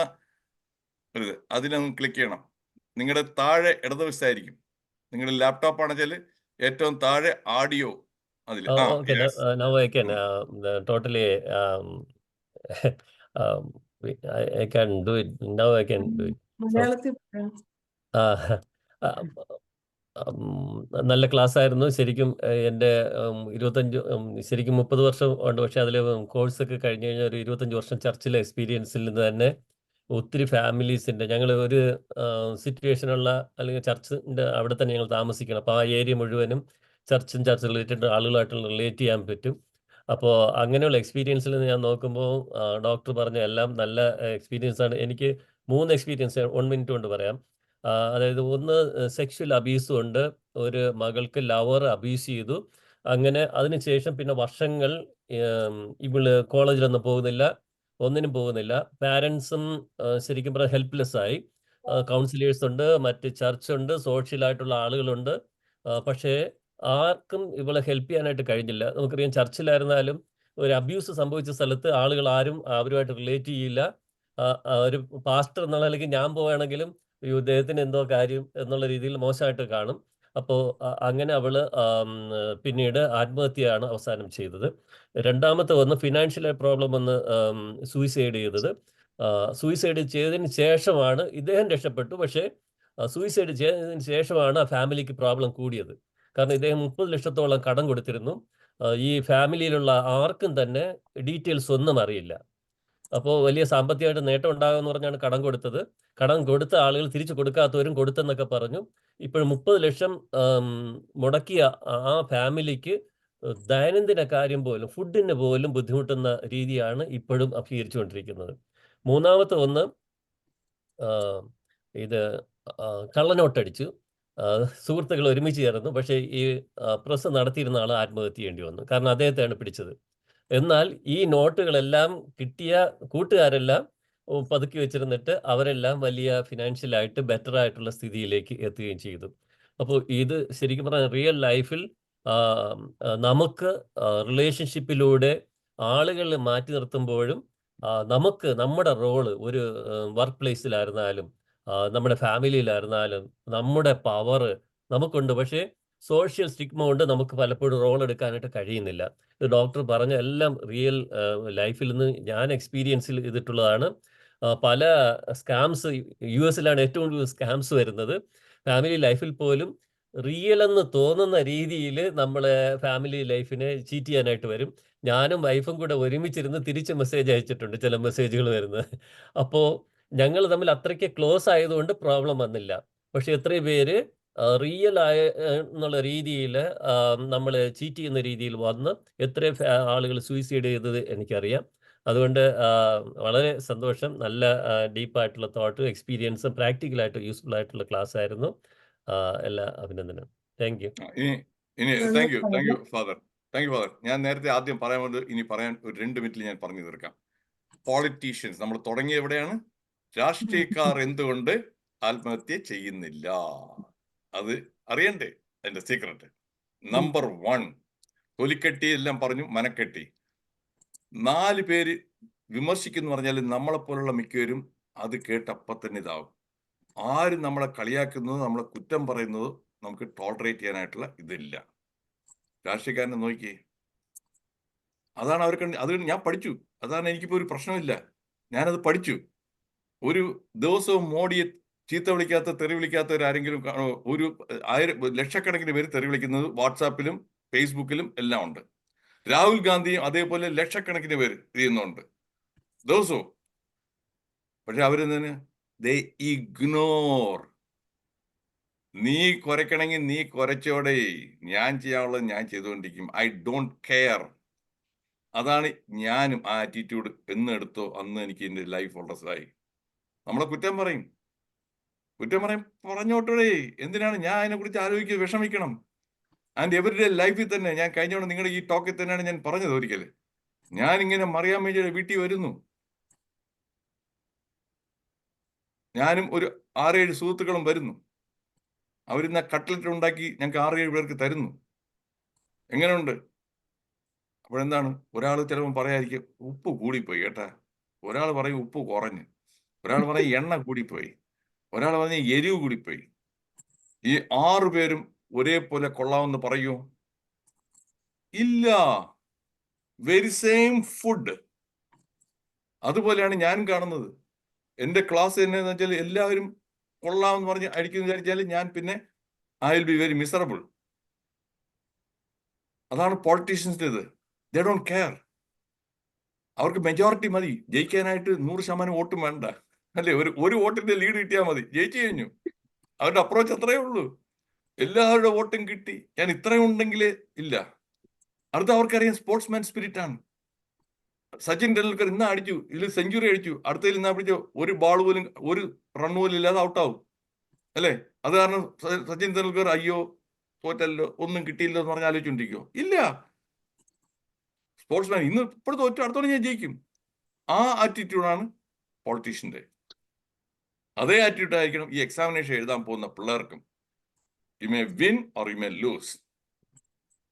ഒരു അതിനൊന്ന് ക്ലിക്ക് ചെയ്യണം. നിങ്ങളുടെ താഴെ ഇടതുവശത്തായിരിക്കും. നിങ്ങളുടെ ലാപ്ടോപ്പ് ആണെച്ചാൽ ഏറ്റവും താഴെ ആഡിയോ അതിൽ. Okay, now I can totally I can do it. Now I can do it. മലയാളത്തിൽ നല്ല ക്ലാസ് ആയിരുന്നു ശരിക്കും. എൻ്റെ 30 വർഷം ഉണ്ട്. പക്ഷെ അതിൽ കോഴ്സൊക്കെ കഴിഞ്ഞ് കഴിഞ്ഞാൽ ഒരു 25 വർഷം ചർച്ചിലെ എക്സ്പീരിയൻസിൽ നിന്ന് തന്നെ ഒത്തിരി ഫാമിലീസിൻ്റെ, ഞങ്ങൾ ഒരു സിറ്റുവേഷനുള്ള അല്ലെങ്കിൽ ചർച്ചിൻ്റെ അവിടെ തന്നെ ഞങ്ങൾ താമസിക്കണം. അപ്പോൾ ആ ഏരിയ മുഴുവനും ചർച്ച് റിലേറ്റഡ് ആളുകളായിട്ടുള്ള റിലേറ്റ് ചെയ്യാൻ പറ്റും. അപ്പോൾ അങ്ങനെയുള്ള എക്സ്പീരിയൻസിൽ നിന്ന് ഞാൻ നോക്കുമ്പോൾ ഡോക്ടർ പറഞ്ഞ എല്ലാം നല്ല എക്സ്പീരിയൻസ് ആണ്. എനിക്ക് 3 എക്സ്പീരിയൻസ് 1 മിനിറ്റ് കൊണ്ട് പറയാം. അതായത് ഒന്ന്, സെക്ഷൽ അബ്യൂസും ഉണ്ട്. ഒരു മകൾക്ക് ലവർ അബ്യൂസ് ചെയ്തു. അങ്ങനെ അതിനുശേഷം പിന്നെ വർഷങ്ങൾ ഇവള് കോളേജിലൊന്നും പോകുന്നില്ല, ഒന്നിനും പോകുന്നില്ല. പാരൻസും ശരിക്കും പറഞ്ഞാൽ ഹെൽപ്ലെസ് ആയി. കൗൺസിലേഴ്സ് ഉണ്ട്, മറ്റ് ചർച്ചുണ്ട്, സോഷ്യലായിട്ടുള്ള ആളുകളുണ്ട്. പക്ഷേ ആർക്കും ഇവളെ ഹെൽപ്പ് ചെയ്യാനായിട്ട് കഴിഞ്ഞില്ല. നമുക്കറിയാം, ചർച്ചിലായിരുന്നാലും ഒരു അബ്യൂസ് സംഭവിച്ച സ്ഥലത്ത് ആളുകൾ ആരും അവരുമായിട്ട് റിലേറ്റ് ചെയ്യില്ല. ഒരു പാസ്റ്റർ എന്നുള്ള നിലയ്ക്ക് ഞാൻ പോവുകയാണെങ്കിലും ഇദ്ദേഹത്തിന് എന്തോ കാര്യം എന്നുള്ള രീതിയിൽ മോശമായിട്ട് കാണും. അപ്പോൾ അങ്ങനെ അവള് പിന്നീട് ആത്മഹത്യയാണ് അവസാനം ചെയ്തത്. രണ്ടാമത്തെ ഒന്ന്, ഫിനാൻഷ്യൽ പ്രോബ്ലം വന്ന് സൂയിസൈഡ് ചെയ്തത്. സൂയിസൈഡ് ചെയ്തതിന് ശേഷമാണ് ഇദ്ദേഹം രക്ഷപ്പെട്ടു. പക്ഷേ സൂയിസൈഡ് ചെയ്തതിന് ശേഷമാണ് ആ ഫാമിലിക്ക് പ്രോബ്ലം കൂടിയത്. കാരണം ഇദ്ദേഹം 30 ലക്ഷത്തോളം കടം കൊടുത്തിരുന്നു. ഈ ഫാമിലിയിലുള്ള ആർക്കും തന്നെ ഡീറ്റെയിൽസ് ഒന്നും അറിയില്ല. അപ്പോൾ വലിയ സാമ്പത്തികമായിട്ട് നേട്ടം ഉണ്ടാകുമെന്ന് പറഞ്ഞാണ് കടം കൊടുത്തത്. കടം കൊടുത്ത ആളുകൾ തിരിച്ചു കൊടുക്കാത്തവരും കൊടുത്തെന്നൊക്കെ പറഞ്ഞു. ഇപ്പോൾ 30 ലക്ഷം മുടക്കിയ ആ ഫാമിലിക്ക് ദൈനംദിന കാര്യം പോലും, ഫുഡിന് പോലും ബുദ്ധിമുട്ടുന്ന രീതിയാണ് ഇപ്പോഴും അഭികരിച്ചുകൊണ്ടിരിക്കുന്നത്. മൂന്നാമത്തെ ഒന്ന്, ഇത് കള്ളനോട്ടടിച്ചു. സുഹൃത്തുക്കൾ ഒരുമിച്ച് ചേർന്നു. പക്ഷേ ഈ പ്രസ് നടത്തിയിരുന്ന ആൾ ആത്മഹത്യ ചെയ്യേണ്ടി വന്നു. കാരണം അദ്ദേഹത്തെയാണ് പിടിച്ചത്. എന്നാൽ ഈ നോട്ടുകളെല്ലാം കിട്ടിയ കൂട്ടുകാരെല്ലാം പതുക്കി വെച്ചിരുന്നിട്ട് അവരെല്ലാം വലിയ ഫിനാൻഷ്യലായിട്ട് ബെറ്റർ ആയിട്ടുള്ള സ്ഥിതിയിലേക്ക് എത്തുകയും ചെയ്തു. അപ്പോൾ ഇത് ശരിക്കും പറഞ്ഞാൽ റിയൽ ലൈഫിൽ നമുക്ക് റിലേഷൻഷിപ്പിലൂടെ ആളുകൾ മാറ്റി നിർത്തുമ്പോഴും നമുക്ക് നമ്മുടെ റോള് ഒരു വർക്ക് പ്ലേസിലായിരുന്നാലും നമ്മുടെ ഫാമിലിയിലായിരുന്നാലും നമ്മുടെ പവർ നമുക്കുണ്ട്. പക്ഷേ സോഷ്യൽ സ്റ്റിഗ്മ കൊണ്ട് നമുക്ക് പലപ്പോഴും റോൾ എടുക്കാനായിട്ട് കഴിയുന്നില്ല. ഇത് ഡോക്ടർ പറഞ്ഞ എല്ലാം റിയൽ ലൈഫിൽ നിന്ന് ഞാൻ എക്സ്പീരിയൻസിൽ ചെയ്തിട്ടുള്ളതാണ്. പല സ്കാംസ് US-ലാണ് ഏറ്റവും കൂടുതൽ സ്കാംസ് വരുന്നത്. ഫാമിലി ലൈഫിൽ പോലും റിയൽ എന്ന് തോന്നുന്ന രീതിയിൽ നമ്മളെ ഫാമിലി ലൈഫിനെ ചീറ്റ് ചെയ്യാനായിട്ട് വരും. ഞാനും വൈഫും കൂടെ ഒരുമിച്ചിരുന്ന് തിരിച്ച് മെസ്സേജ് അയച്ചിട്ടുണ്ട്, ചില മെസ്സേജുകൾ വരുന്നത്. അപ്പോൾ ഞങ്ങൾ തമ്മിൽ അത്രയ്ക്ക് ക്ലോസ് ആയതുകൊണ്ട് പ്രോബ്ലം വന്നില്ല. പക്ഷെ എത്രയും പേര് റിയൽ ആയ എന്നുള്ള രീതിയിൽ നമ്മൾ ചീറ്റ് ചെയ്യുന്ന രീതിയിൽ വന്ന് എത്ര ആളുകൾ സൂയിസൈഡ് ചെയ്തത് എനിക്കറിയാം. അതുകൊണ്ട് വളരെ സന്തോഷം. നല്ല ഡീപ്പായിട്ടുള്ള തോട്ടും എക്സ്പീരിയൻസും പ്രാക്ടിക്കലായിട്ട് യൂസ്ഫുൾ ആയിട്ടുള്ള ക്ലാസ് ആയിരുന്നു. എല്ലാ അഭിനന്ദനം. Thank you. ഇനി താങ്ക് യു ഫാദർ. ഞാൻ നേരത്തെ ആദ്യം പറയാൻ വന്നത് ഇനി പറയാൻ ഒരു 2 മിനിറ്റിൽ ഞാൻ പറഞ്ഞു തീർക്കാം. പോളിറ്റീഷ്യൻസ്, നമ്മൾ തുടങ്ങിയ എവിടെയാണ്? രാഷ്ട്രീയക്കാർ എന്തുകൊണ്ട് ആത്മഹത്യ ചെയ്യുന്നില്ല? അത് അറിയണ്ടേ? അതിന്റെ സീക്രട്ട്. നമ്പർ 1, തൊലിക്കെട്ടി എല്ലാം പറഞ്ഞു, മനക്കെട്ടി. 4 പേര് വിമർശിക്കുന്നു പറഞ്ഞാൽ നമ്മളെപ്പോലുള്ള മിക്കവരും അത് കേട്ടപ്പം തന്നെ ഇതാവും. ആരും നമ്മളെ കളിയാക്കുന്നതോ നമ്മളെ കുറ്റം പറയുന്നതോ നമുക്ക് ടോളറേറ്റ് ചെയ്യാനായിട്ടുള്ള ഇതില്ല. രാഷ്ട്രീയക്കാരനെ നോക്കിയേ, അതാണ് അവർക്ക്. അത് ഞാൻ പഠിച്ചു. അതാണ് എനിക്കിപ്പോൾ ഒരു പ്രശ്നമില്ല. ഞാനത് പഠിച്ചു. ഒരു ദിവസവും മോഡിയെ ചീത്ത വിളിക്കാത്ത, തെറി വിളിക്കാത്തവരാരെങ്കിലും ഒരു 1000 ലക്ഷക്കണക്കിന് പേര് തെറി വിളിക്കുന്നത് വാട്സാപ്പിലും ഫേസ്ബുക്കിലും എല്ലാം ഉണ്ട്. രാഹുൽ ഗാന്ധിയും അതേപോലെ ലക്ഷക്കണക്കിന് പേര് ചെയ്യുന്നുണ്ട് ദിവസവും. പക്ഷെ അവരെന്തിന്? ദേ ഇഗ്നോർ. നീ കുരയ്ക്കണമെങ്കിൽ നീ കുരച്ചോടെ, ഞാൻ ചെയ്യാനുള്ളത് ഞാൻ ചെയ്തുകൊണ്ടിരിക്കും. I don't care. അതാണ് ഞാനും. ആ ആറ്റിറ്റ്യൂഡ് എന്ന് എടുത്തോ അന്ന് എനിക്ക് എൻ്റെ ലൈഫ് വളരെയായി. നമ്മളെ കുറ്റം പറയും, പറഞ്ഞോട്ടേ. എന്തിനാണ് ഞാൻ അതിനെക്കുറിച്ച് ആലോചിക്കുക, വിഷമിക്കണം? ആൻഡ് എവരിഡേ ലൈഫിൽ തന്നെ ഞാൻ കഴിഞ്ഞോണ്ട് നിങ്ങളുടെ ഈ ടോക്കിൽ തന്നെയാണ് ഞാൻ പറഞ്ഞത്. ഒരിക്കൽ ഞാനിങ്ങനെ മറിയാൻ വേണ്ടി വീട്ടിൽ വരുന്നു. ഞാനും ഒരു 6-7 സുഹൃത്തുക്കളും വരുന്നു. അവരിന്ന് കട്ട്ലറ്റ് ഉണ്ടാക്കി ഞങ്ങൾക്ക് 6-7 പേർക്ക് തരുന്നു. എങ്ങനെയുണ്ട്? അപ്പോഴെന്താണ്? ഒരാൾ ചിലപ്പോൾ പറയാതിരിക്കും, ഉപ്പ് കൂടിപ്പോയി കേട്ടാ. ഒരാൾ പറയും ഉപ്പ് കുറഞ്ഞ്, ഒരാൾ പറയും എണ്ണ കൂടിപ്പോയി, ഒരാൾ പറഞ്ഞ എരിവ് കൂടിപ്പോയി. ഈ 6 പേരും ഒരേപോലെ കൊള്ളാമെന്ന് പറയൂ? ഇല്ല. Very same food. അതുപോലെയാണ് ഞാനും കാണുന്നത്. എൻ്റെ ക്ലാസ് എന്നു വെച്ചാൽ എല്ലാവരും കൊള്ളാമെന്ന് പറഞ്ഞ് അടിക്കുന്നു വിചാരിച്ചാൽ ഞാൻ പിന്നെ I will be very miserable. അതാണ് പൊളിറ്റീഷ്യൻസിൻ്റെത്. They don't care. അവർക്ക് മെജോറിറ്റി മതി ജയിക്കാനായിട്ട്. 100% വോട്ടും വേണ്ട, അല്ലേ? ഒരു വോട്ടിന്റെ ലീഡ് കിട്ടിയാൽ മതി, ജയിച്ചു കഴിഞ്ഞു. അവരുടെ അപ്രോച്ച് അത്രയേ ഉള്ളൂ. എല്ലാവരുടെ വോട്ടും കിട്ടി, ഞാൻ ഇത്രയും ഉണ്ടെങ്കിലേ ഇല്ല. അടുത്ത അവർക്കറിയാം സ്പോർട്സ്മാൻ സ്പിരിറ്റ് ആണ്. സച്ചിൻ ടെണ്ടുൽക്കർ ഇന്ന് അടിച്ചു, ഇതിൽ സെഞ്ചുറി അടിച്ചു, അടുത്തതിൽ ഇന്ന് പിടിച്ചോ ഒരു ബാൾ പോലും, ഒരു റൺ പോലും ഇല്ലാതെ ഔട്ടാവും, അല്ലേ? അത് കാരണം സച്ചിൻ ടെണ്ടുൽക്കർ അയ്യോ തോറ്റല്ലോ, ഒന്നും കിട്ടിയില്ലോ എന്ന് പറഞ്ഞ് ആലോചിച്ചുകൊണ്ടിരിക്കുമോ? ഇല്ല. സ്പോർട്സ്മാൻ ഇന്ന് ഇപ്പോൾ തോറ്റു, അടുത്തോളം ഞാൻ ജയിക്കും. ആ ആറ്റിറ്റ്യൂഡാണ് പൊളിറ്റീഷ്യന്റെ. അതേ ആറ്റിറ്റ്യൂഡ് ആയിരിക്കണം ഈ എക്സാമിനേഷൻ എഴുതാൻ പോകുന്ന പിള്ളേർക്കും. You may win or you may lose,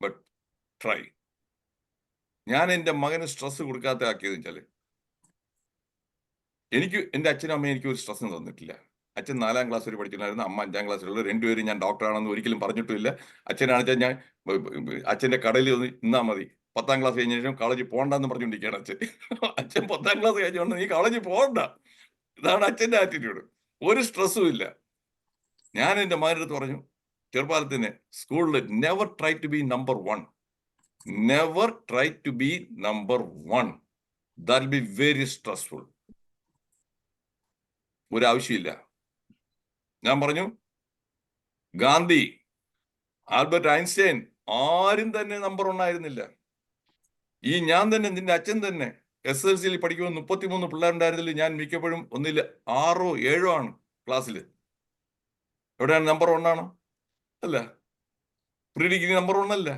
but try. ഞാൻ എൻ്റെ മകന് സ്ട്രെസ് കൊടുക്കാത്ത ആക്കിയത് വെച്ചാൽ, എനിക്ക് എൻ്റെ അച്ഛനും അമ്മയും എനിക്ക് ഒരു സ്ട്രെസ്സും തന്നിട്ടില്ല. അച്ഛൻ 4ാം ക്ലാസ് വരെ പഠിച്ചിട്ടുണ്ടായിരുന്നു, അമ്മ 5ാം ക്ലാസ്സിലുള്ള. 2 പേരും ഞാൻ ഡോക്ടറാണെന്ന് ഒരിക്കലും പറഞ്ഞിട്ടില്ല. അച്ഛനാണെച്ചാൽ ഞാൻ അച്ഛൻ്റെ കടയിൽ ഒന്ന് ഇന്നാ മതി. 10ാം ക്ലാസ് കഴിഞ്ഞ ശേഷം കോളേജിൽ പോകണ്ടെന്ന് പറഞ്ഞുകൊണ്ടിരിക്കുകയാണ് അച്ഛൻ. അച്ഛൻ 10ാം ക്ലാസ് കഴിഞ്ഞുകൊണ്ട് നീ കോളേജിൽ പോകണ്ട. ഇതാണ് അച്ഛൻ്റെ ആറ്റിറ്റ്യൂഡ്. ഒരു സ്ട്രെസ്സും ഇല്ല. ഞാൻ എൻ്റെ മകൻ്റെ അടുത്ത് പറഞ്ഞു ചെറുപ്പകാലത്തിന് സ്കൂളിൽ, never try to be number 1. Never try to be number 1. That will be very stressful. ഒരാവശ്യമില്ല. ഞാൻ പറഞ്ഞു ഗാന്ധി, ആൽബർട്ട് ഐൻസ്റ്റൈൻ ആരും തന്നെ നമ്പർ 1 ആയിരുന്നില്ല. ഈ ഞാൻ തന്നെ, നിന്റെ അച്ഛൻ തന്നെ SSLC പഠിക്കുമ്പോൾ 33 പിള്ളേരുണ്ടായിരുന്നില്ല. ഞാൻ മിക്കപ്പോഴും ഒന്നില്ല 6ഓ 7ഓ ആണ് ക്ലാസ്സിൽ. എവിടെയാണ്? നമ്പർ 1 ആണോ? അല്ല. പ്രീ ഡിഗ്രി നമ്പർ 1 അല്ല.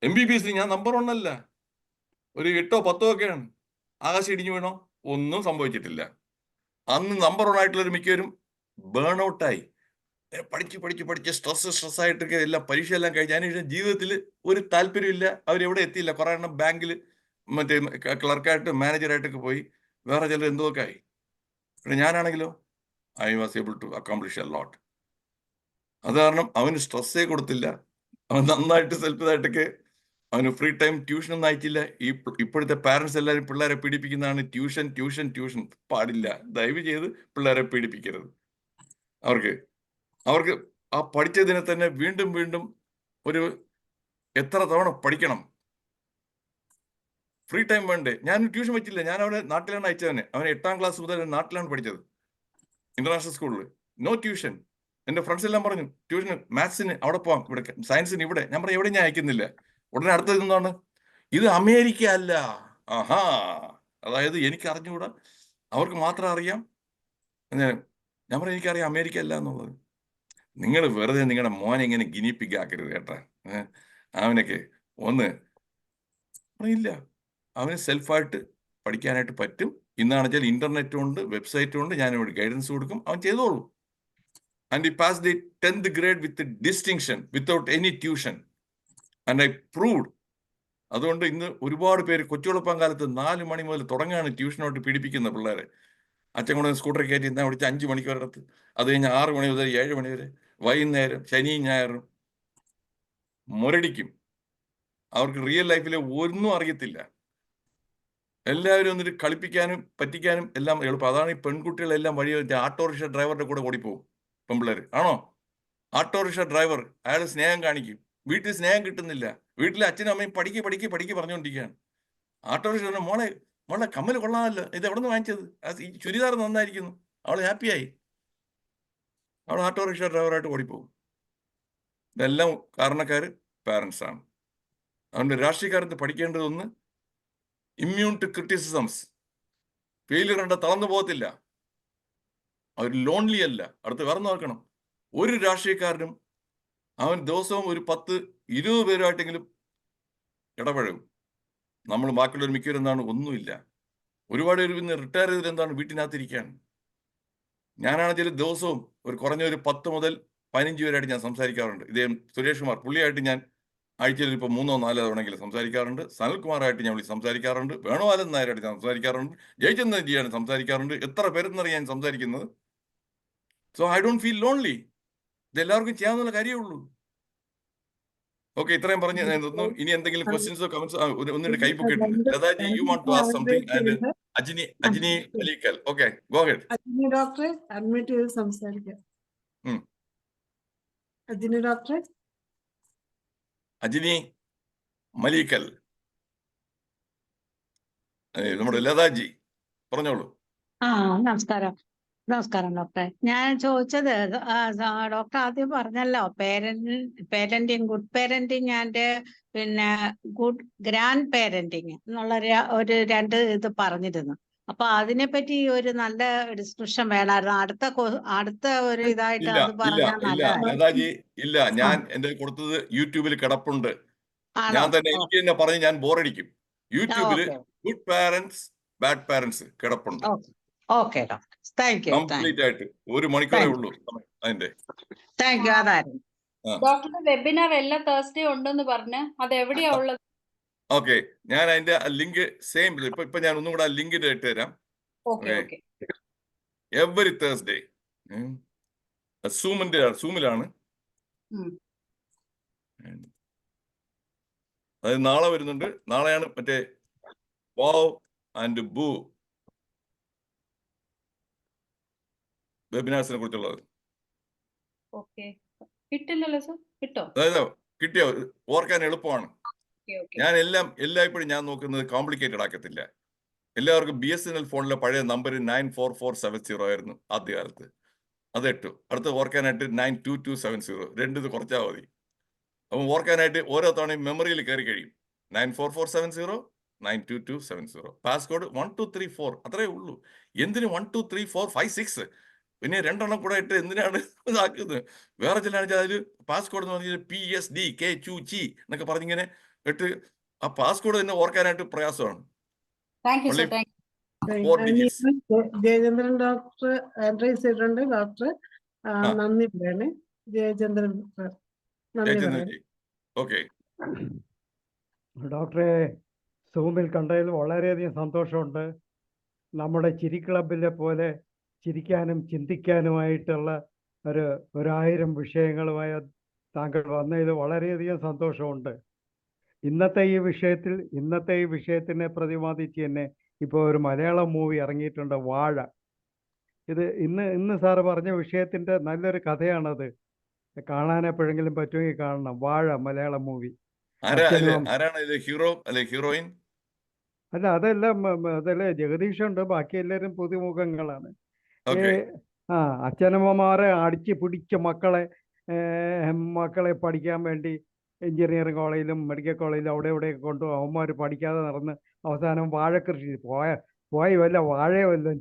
MBBS ഞാൻ നമ്പർ 1 അല്ല. ഒരു 8ഓ 10ഓ ഒക്കെയാണ്. ആകാശം ഇടിഞ്ഞു വീണോ? ഒന്നും സംഭവിച്ചിട്ടില്ല. അന്ന് നമ്പർ 1 ആയിട്ടുള്ളൊരു മിക്കവരും ബേൺ ഔട്ടായി. പഠിച്ച് സ്ട്രെസ്സായിട്ടൊക്കെ എല്ലാം പരീക്ഷയെല്ലാം കഴിഞ്ഞ് അതിനുശേഷം ജീവിതത്തിൽ ഒരു താല്പര്യമില്ല. അവരെവിടെ എത്തിയില്ല. കുറേ എണ്ണം ബാങ്കിൽ മറ്റേ ക്ലർക്കായിട്ട് മാനേജറായിട്ടൊക്കെ പോയി, വേറെ ചിലർ എന്തൊക്കെ ആയി. പിന്നെ ഞാനാണെങ്കിലോ I was able to accomplish a lot. അത് കാരണം അവന് സ്ട്രെസ്സേ കൊടുത്തില്ല. അവൻ നന്നായിട്ട് സെൽഫിതായിട്ടൊക്കെ അവന് ഫ്രീ ടൈം ട്യൂഷനൊന്നും അയച്ചില്ല. ഇപ്പോഴത്തെ പാരന്റ്സ് എല്ലാവരും പിള്ളേരെ പീഡിപ്പിക്കുന്നതാണ്. ട്യൂഷൻ ട്യൂഷൻ ട്യൂഷൻ പാടില്ല. ദയവ് ചെയ്ത് പിള്ളേരെ പീഡിപ്പിക്കരുത്. അവർക്ക് അവർക്ക് ആ പഠിച്ചതിനെ തന്നെ വീണ്ടും വീണ്ടും ഒരു എത്ര തവണ പഠിക്കണം. ഫ്രീ ടൈം വേണ്ടേ? ഞാൻ ട്യൂഷൻ വെച്ചില്ല. ഞാൻ അവനെ നാട്ടിലാണ് അയച്ചവനെ. അവൻ 8ാം ക്ലാസ് മുതൽ നാട്ടിലാണ് പഠിച്ചത്, ഇന്റർനാഷണൽ സ്കൂളിൽ. No tuition. എന്റെ ഫ്രണ്ട്സ് എല്ലാം പറഞ്ഞു ട്യൂഷന് മാത്സിന് അവിടെ പോവാം, ഇവിടെ സയൻസിന് ഇവിടെ. ഞാൻ പറഞ്ഞു എവിടെ ഞാൻ അയക്കുന്നില്ല. ഉടനെ അടുത്തത് എന്താണ്? ഇത് അമേരിക്ക അല്ല. ആഹാ, അതായത് എനിക്ക് അറിഞ്ഞുകൂടാ, അവർക്ക് മാത്രം അറിയാം. ഞാൻ പറഞ്ഞു എനിക്കറിയാം അമേരിക്ക അല്ല എന്നുള്ളത്. നിങ്ങൾ വെറുതെ നിങ്ങളുടെ മോനെ ഇങ്ങനെ ഗിനിപ്പിക്കാക്കരുത് കേട്ടാ. അവനൊക്കെ ഒന്ന് ഇല്ല, അവന് സെൽഫായിട്ട് പഠിക്കാനായിട്ട് പറ്റും. ഇന്നാണെന്ന് വെച്ചാൽ ഇന്റർനെറ്റും ഉണ്ട്, വെബ്സൈറ്റും ഉണ്ട്. ഞാൻ ഇവിടെ ഗൈഡൻസ് കൊടുക്കും, അവൻ ചെയ്തോളൂ. And he passed the 10th grade with distinction without any tuition and I proved. അതുകൊണ്ട് ഇന്ന് ഒരുപാട് പേര് കൊച്ചുവെളുപ്പം കാലത്ത് 4 മണി മുതൽ തുടങ്ങാണ് ട്യൂഷനോട്ട് പീഡിപ്പിക്കുന്ന പിള്ളേരെ. അച്ഛൻ കൊണ്ട് സ്കൂട്ടറിൽ കയറ്റി എന്നാൽ വിളിച്ച് 5 മണിക്ക് വരത്ത്, അത് കഴിഞ്ഞ് 6 മണി മുതൽ 7 മണി വരെ, വൈകുന്നേരം ശനിയും ഞായറും മുരടിക്കും. അവർക്ക് റിയൽ ലൈഫിലെ ഒന്നും അറിയത്തില്ല. എല്ലാവരും എന്നിട്ട് കളിപ്പിക്കാനും പറ്റിക്കാനും എല്ലാം എളുപ്പം. അതാണ് ഈ പെൺകുട്ടികളെല്ലാം വഴി ഓട്ടോറിക്ഷ ഡ്രൈവറുടെ കൂടെ ഓടിപ്പോകും പെൺപിള്ളേർ. ആണോ? ഓട്ടോറിക്ഷ ഡ്രൈവർ അയാൾ സ്നേഹം കാണിക്കും, വീട്ടിൽ സ്നേഹം കിട്ടുന്നില്ല. വീട്ടിലെ അച്ഛനും അമ്മയും പഠിക്ക് പറഞ്ഞുകൊണ്ടിരിക്കുകയാണ്. ഓട്ടോറിക്ഷ മോളെ മോളെ കമ്മൽ കൊള്ളാമല്ലോ, ഇത് എവിടെ നിന്ന് വാങ്ങിച്ചത്, ഈ ചുരിദാർ നന്നായിരിക്കുന്നു. അവൾ ഹാപ്പിയായി, അവൾ ഓട്ടോറിക്ഷ ഡ്രൈവറായിട്ട് ഓടിപ്പോകും. ഇതെല്ലാം കാരണക്കാര് പാരൻസ് ആണ്. അതുകൊണ്ട് രാഷ്ട്രീയക്കാരത്ത് പഠിക്കേണ്ടതൊന്ന് ഇമ്മ്യൂൺ ടു ക്രിറ്റിസിസംസ്. ഫെയിലിയർ കണ്ട തളർന്നു പോകത്തില്ല. അവർ ലോൺലി അല്ല. അടുത്ത് വേറെ നോക്കണം. ഒരു രാഷ്ട്രീയക്കാരനും അവൻ ദിവസവും ഒരു 10-20 പേരുമായിട്ടെങ്കിലും ഇടപഴകും. നമ്മൾ ബാക്കിയുള്ളവർ മിക്കവരും എന്താണ്, ഒന്നുമില്ല. ഒരുപാട് പേര് ഇന്ന് റിട്ടയർ ചെയ്തിട്ട് എന്താണ്, വീട്ടിനകത്തിരിക്കുകയാണ്. ഞാനാണെങ്കിൽ ദിവസവും ഒരു കുറഞ്ഞ ഒരു 10 മുതൽ 15 പേരായിട്ട് ഞാൻ സംസാരിക്കാറുണ്ട്. ഇദ്ദേഹം സുരേഷ് കുമാർ, പുള്ളിയായിട്ട് ഞാൻ ആഴ്ചയിൽ ഇപ്പോൾ 3-4 തവണയെങ്കിലും സംസാരിക്കാറുണ്ട്. സനൽകുമാറായിട്ട് ഞാൻ വിളിച്ച് സംസാരിക്കാറുണ്ട്. വേണുഗോപാലൻ നായരായിട്ട് ഞാൻ സംസാരിക്കാറുണ്ട്. ജയചന്ദ്രൻ ജിയാണ് സംസാരിക്കാറുണ്ട്. എത്ര പേരെന്നറിയാൻ സംസാരിക്കുന്നത്. So I don't feel lonely. ഇതെല്ലാവർക്കും ചെയ്യാവുന്ന കാര്യമേ ഉള്ളൂ. ഓക്കെ, ഇത്രയും പറഞ്ഞ് ഞാൻ നിർത്തുന്നു. ഇനി എന്തെങ്കിലും ക്വസ്റ്റ്യൻസോ കമന്റ്സോ? ഒന്നിട്ട് കൈ പൊക്കിയിട്ടുണ്ട്. Lataji, you want to ask something and Ajni Malikkal. Okay, go head. Ajni ഡോക്ടറെ അഡ്മിറ്റ് ചെയ്ത് സംസാരിക്കാം. അജ്നി ഡോക്ടറെ. അജ്നി മലിക്കൽ, നമ്മുടെ ലതാജി പറഞ്ഞോളൂ. നമസ്കാരം. നമസ്കാരം ഡോക്ടറെ. ഞാൻ ചോദിച്ചത് ഡോക്ടർ ആദ്യം പറഞ്ഞല്ലോ പേരന്റിങ്, ഗുഡ് പേരന്റിങ് ആൻഡ് പിന്നെ ഗുഡ് ഗ്രാൻഡ് പേരന്റിങ് എന്നുള്ള ഒരു 2 ഇത് പറഞ്ഞിരുന്നു. അപ്പൊ അതിനെപ്പറ്റി ഒരു നല്ല ഡിസ്ക്രിപ്ഷൻ വേണമായിരുന്നു. അടുത്ത ഒരു ഇതായിട്ട് അത് പറഞ്ഞാൽ നല്ലതായിരുന്നു. ലതാജി ഇല്ല, ഞാൻ എന്റെ കൊടുത്തത് യൂട്യൂബിൽ കിടപ്പുണ്ട്. ഞാൻ തന്നെ എനിക്ക് തന്നെ പറഞ്ഞ് ഞാൻ ബോറടിക്കും. യൂട്യൂബില് ഗുഡ് പാരന്റ്സ് ബാഡ് പാരന്റ്സ് കിടപ്പുണ്ട്. Okay doctor, thank you. Complete ആയിട്ട് 1 മണിക്കൂറേ ഉള്ളൂ അതിന്റെ. Thank you. അതായിരുന്നു ഡോക്ടറുടെ വെബിനാർ എല്ലാ തേഴ്സ്ഡേ ഉണ്ടെന്ന് പറഞ്ഞ്, അത് എവിടെയാ ഉള്ളത്? ഓക്കെ, ഞാൻ അതിന്റെ ലിങ്ക് സെയിം ഇപ്പൊ ഞാൻ ഒന്നും കൂടെ ലിങ്ക് ഇട്ട് തരാം. എവറി തേഴ്സ്ഡേ സൂമിലാണ്. അത് നാളെ വരുന്നുണ്ട്. നാളെയാണ് മറ്റേ വാവ് ആൻഡ് ബൂ വെബിനാർസിനെ കുറിച്ചുള്ളത്. കിട്ടില്ലല്ലോ സർ, കിട്ടോ? അതായത് കിട്ടിയോ? ഓർക്കാൻ എളുപ്പമാണ്. ഞാൻ എല്ലായ്പ്പോഴും ഞാൻ നോക്കുന്നത് കോംപ്ലിക്കേറ്റഡ് ആക്കത്തില്ല. എല്ലാവർക്കും BSNL ഫോണിലെ പഴയ നമ്പർ 94470 ആയിരുന്നു ആദ്യകാലത്ത്. അത് ഇട്ടു. അടുത്ത് ഓർക്കാനായിട്ട് 92270. 2 ഇത് കുറച്ചാൽ മതി. അപ്പം ഓർക്കാനായിട്ട് ഓരോ തവണയും മെമ്മറിയിൽ കയറി കഴിയും. 94470, 92270. പാസ്കോഡ് 1234. അത്രേ ഉള്ളൂ. എന്തിന് 123456? പിന്നെ 2 എണ്ണം കൂടെ ഇട്ട് എന്തിനാണ് ഇതാക്കുന്നത്? വേറെ ചില അതിൽ പാസ്കോഡ് എന്ന് പറഞ്ഞാൽ PSDKQG എന്നൊക്കെ പറഞ്ഞിങ്ങനെ ഇട്ട് ആ പാസ്കോഡ് തന്നെ ഓർക്കാനായിട്ട് പ്രയാസമാണ്. ജയചന്ദ്രൻ ഡോക്ടർ അഡ്രൈസ് ചെയ്തിട്ടുണ്ട്. ഡോക്ടർ നന്ദി പറയണേ. ജയചന്ദ്രൻ നന്ദി. ഓക്കെ ഡോക്ടറെ, സൂമിൽ കണ്ടതിൽ വളരെയധികം സന്തോഷമുണ്ട്. നമ്മുടെ ചിരി ക്ലബിലെ പോലെ ചിരിക്കാനും ചിന്തിക്കാനുമായിട്ടുള്ള ഒരു 1000 വിഷയങ്ങളുമായി താങ്കൾ വന്നതിൽ വളരെയധികം സന്തോഷമുണ്ട്. ഇന്നത്തെ ഈ വിഷയത്തിനെ പ്രതിപാദിച്ച് തന്നെ ഇപ്പോൾ ഒരു മലയാളം മൂവി ഇറങ്ങിയിട്ടുണ്ട്, വാഴ. ഇന്ന് സാറ് പറഞ്ഞ വിഷയത്തിൻ്റെ നല്ലൊരു കഥയാണത്. കാണാൻ എപ്പോഴെങ്കിലും പറ്റുമെങ്കിൽ കാണണം. വാഴ മലയാളം മൂവി. ആരാണ് ഇത്? ഹീറോ അല്ലെ ഹീറോയിൻ? അല്ല, അതല്ലേ ജഗദീഷുണ്ട്, ബാക്കി എല്ലാവരും പുതുമുഖങ്ങളാണ്. ഓക്കെ. അച്ഛനമ്മമാരെ അടിച്ച് പിടിച്ച് മക്കളെ പഠിക്കാൻ വേണ്ടി എഞ്ചിനീയറിംഗ് കോളേജിലും മെഡിക്കൽ കോളേജിലും അവിടെ ഇവിടെയൊക്കെ കൊണ്ടുപോകും. അവന്മാർ പഠിക്കാതെ നടന്ന് അവസാനം വാഴക്കൃഷി പോയി വല്ല വാഴയോ വല്ലതും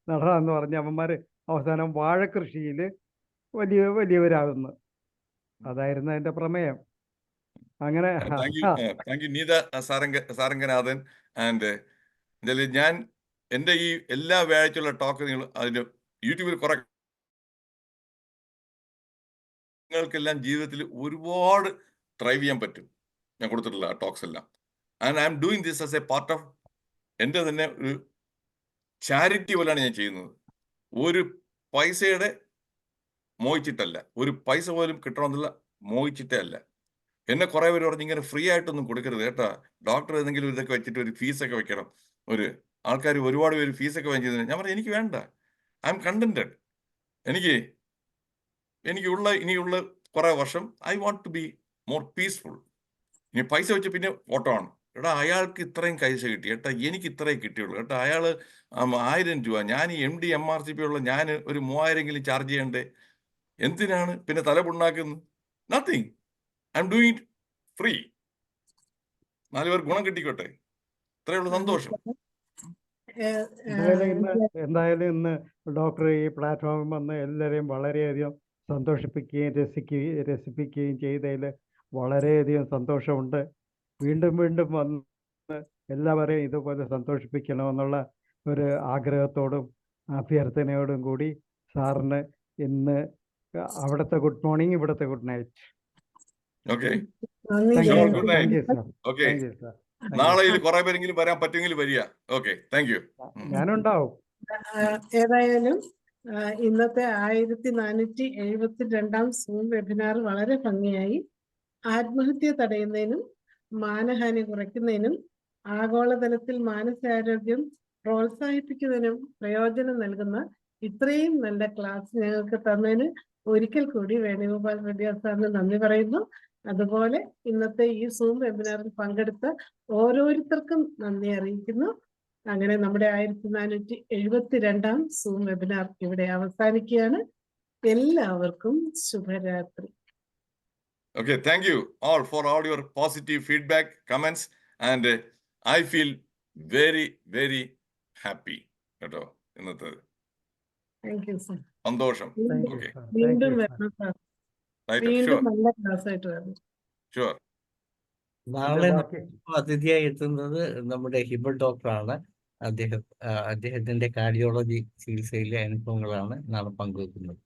നടാന്ന് പറഞ്ഞ് അവന്മാർ അവസാനം വാഴക്കൃഷിയിൽ വലിയവരാകുന്നു. അതായിരുന്നു അതിൻ്റെ പ്രമേയം. അങ്ങനെ താങ്ക് യു നീത സാരംഗനാഥൻ. ആൻഡ് ഞാൻ എൻ്റെ ഈ എല്ലാ വ്യാഴാഴ്ചയുള്ള ടോക്ക് നിങ്ങൾ അതിൻ്റെ യൂട്യൂബിൽ കുറെ നിങ്ങൾക്കെല്ലാം ജീവിതത്തിൽ ഒരുപാട് ത്രൈവ് ചെയ്യാൻ പറ്റും. ഞാൻ കൊടുത്തിട്ടുള്ള ആ ടോക്സ് എല്ലാം. And I am doing this as A part of എൻ്റെ തന്നെ ഒരു ചാരിറ്റി പോലെയാണ് ഞാൻ ചെയ്യുന്നത്. ഒരു പൈസയുടെ മോഹിച്ചിട്ടല്ല, ഒരു പൈസ പോലും കിട്ടണമെന്നുള്ള മോഹിച്ചിട്ടേ അല്ല. എന്നെ കുറേ പേര് പറഞ്ഞ് ഇങ്ങനെ ഫ്രീ ആയിട്ടൊന്നും കൊടുക്കരുത് കേട്ടോ, ഡോക്ടർ ഏതെങ്കിലും ഇതൊക്കെ വെച്ചിട്ട് ഒരു ഫീസൊക്കെ വെക്കണം. ആൾക്കാർ ഒരുപാട് പേര് ഫീസൊക്കെ വാങ്ങിച്ചതിന് ഞാൻ പറഞ്ഞു എനിക്ക് വേണ്ട, ഐ എം കണ്ടന്റഡ്. ഇനിയുള്ള കുറേ വർഷം I want to be more peaceful. ഇനി പൈസ വെച്ച് പിന്നെ ഓട്ടോ ആണ്. അയാൾക്ക് ഇത്രയും പൈസ കിട്ടി എനിക്ക് ഇത്രയും കിട്ടിയുള്ളൂ അയാൾ 1000 രൂപ, ഞാൻ ഈ MD MRCP ഉള്ള ഞാൻ ഒരു 3000 ചാർജ് ചെയ്യണ്ടേ? എന്തിനാണ് പിന്നെ തലപുണ്ണാക്കുന്നത്? Nothing. I am doing it free. 4 പേർ ഗുണം കിട്ടിക്കോട്ടെ, ഇത്രയുള്ള സന്തോഷം. എന്തായാലും ഇന്ന് ഡോക്ടർ ഈ പ്ലാറ്റ്ഫോമിൽ വന്ന് എല്ലാവരെയും വളരെയധികം സന്തോഷിപ്പിക്കുകയും രസിപ്പിക്കുകയും ചെയ്തതിൽ വളരെയധികം സന്തോഷമുണ്ട്. വീണ്ടും വന്ന് എല്ലാവരെയും ഇതുപോലെ സന്തോഷിപ്പിക്കണമെന്നുള്ള ഒരു ആഗ്രഹത്തോടും അഭ്യർത്ഥനയോടും കൂടി സാറിന് ഇന്ന് അവിടുത്തെ ഗുഡ് മോർണിംഗ്, ഇവിടുത്തെ good night. Okay, thank you sir. നാളെ കുറെ പേരെങ്കിലും വരാൻ പറ്റുമെങ്കിൽ വരിക. Okay, thank you. ഞാനുണ്ടാവും. ഏതായാലും ഇന്നത്തെ 1472 സൂം വെബിനാർ വളരെ ഭംഗിയായി ആത്മഹത്യ തടയുന്നതിനും മാനഹാനി കുറയ്ക്കുന്നതിനും ആഗോളതലത്തിൽ മാനസികാരോഗ്യം പ്രോത്സാഹിപ്പിക്കുന്നതിനും പ്രയോജനം നൽകുന്ന ഇത്രയും നല്ല ക്ലാസ് ഞങ്ങൾക്ക് തന്നതിന് ഒരിക്കൽ കൂടി വേണുഗോപാൽ റെഡ്ഡിയാർ സാറിന് നന്ദി പറയുന്നു. അതുപോലെ ഇന്നത്തെ ഈ സൂം വെബിനാറിൽ പങ്കെടുത്ത ഓരോരുത്തർക്കും നന്ദി അറിയിക്കുന്നു. അങ്ങനെ നമ്മുടെ 1472 സൂം വെബിനാർ ഇവിടെ അവസാനിക്കുകയാണ്. എല്ലാവർക്കും ശുഭരാത്രി. Okay, thank you all for all your positive feedback, comments, and I feel very, very happy. ഇന്നത്തെ താങ്ക് യു സർ. സന്തോഷം. Okay. വീണ്ടും വരണം സാർ. Right, വീണ്ടും sure, നല്ല ക്ലാസ് ആയിട്ട് വരണം. sure. നാളെ അതിഥിയായി എത്തുന്നത് നമ്മുടെ ഹിബൽ ഡോക്ടറാണ്. അദ്ദേഹത്തിന്റെ കാർഡിയോളജി ചികിത്സയിലെ അനുഭവങ്ങളാണ് നാളെ പങ്കുവെക്കുന്നത്.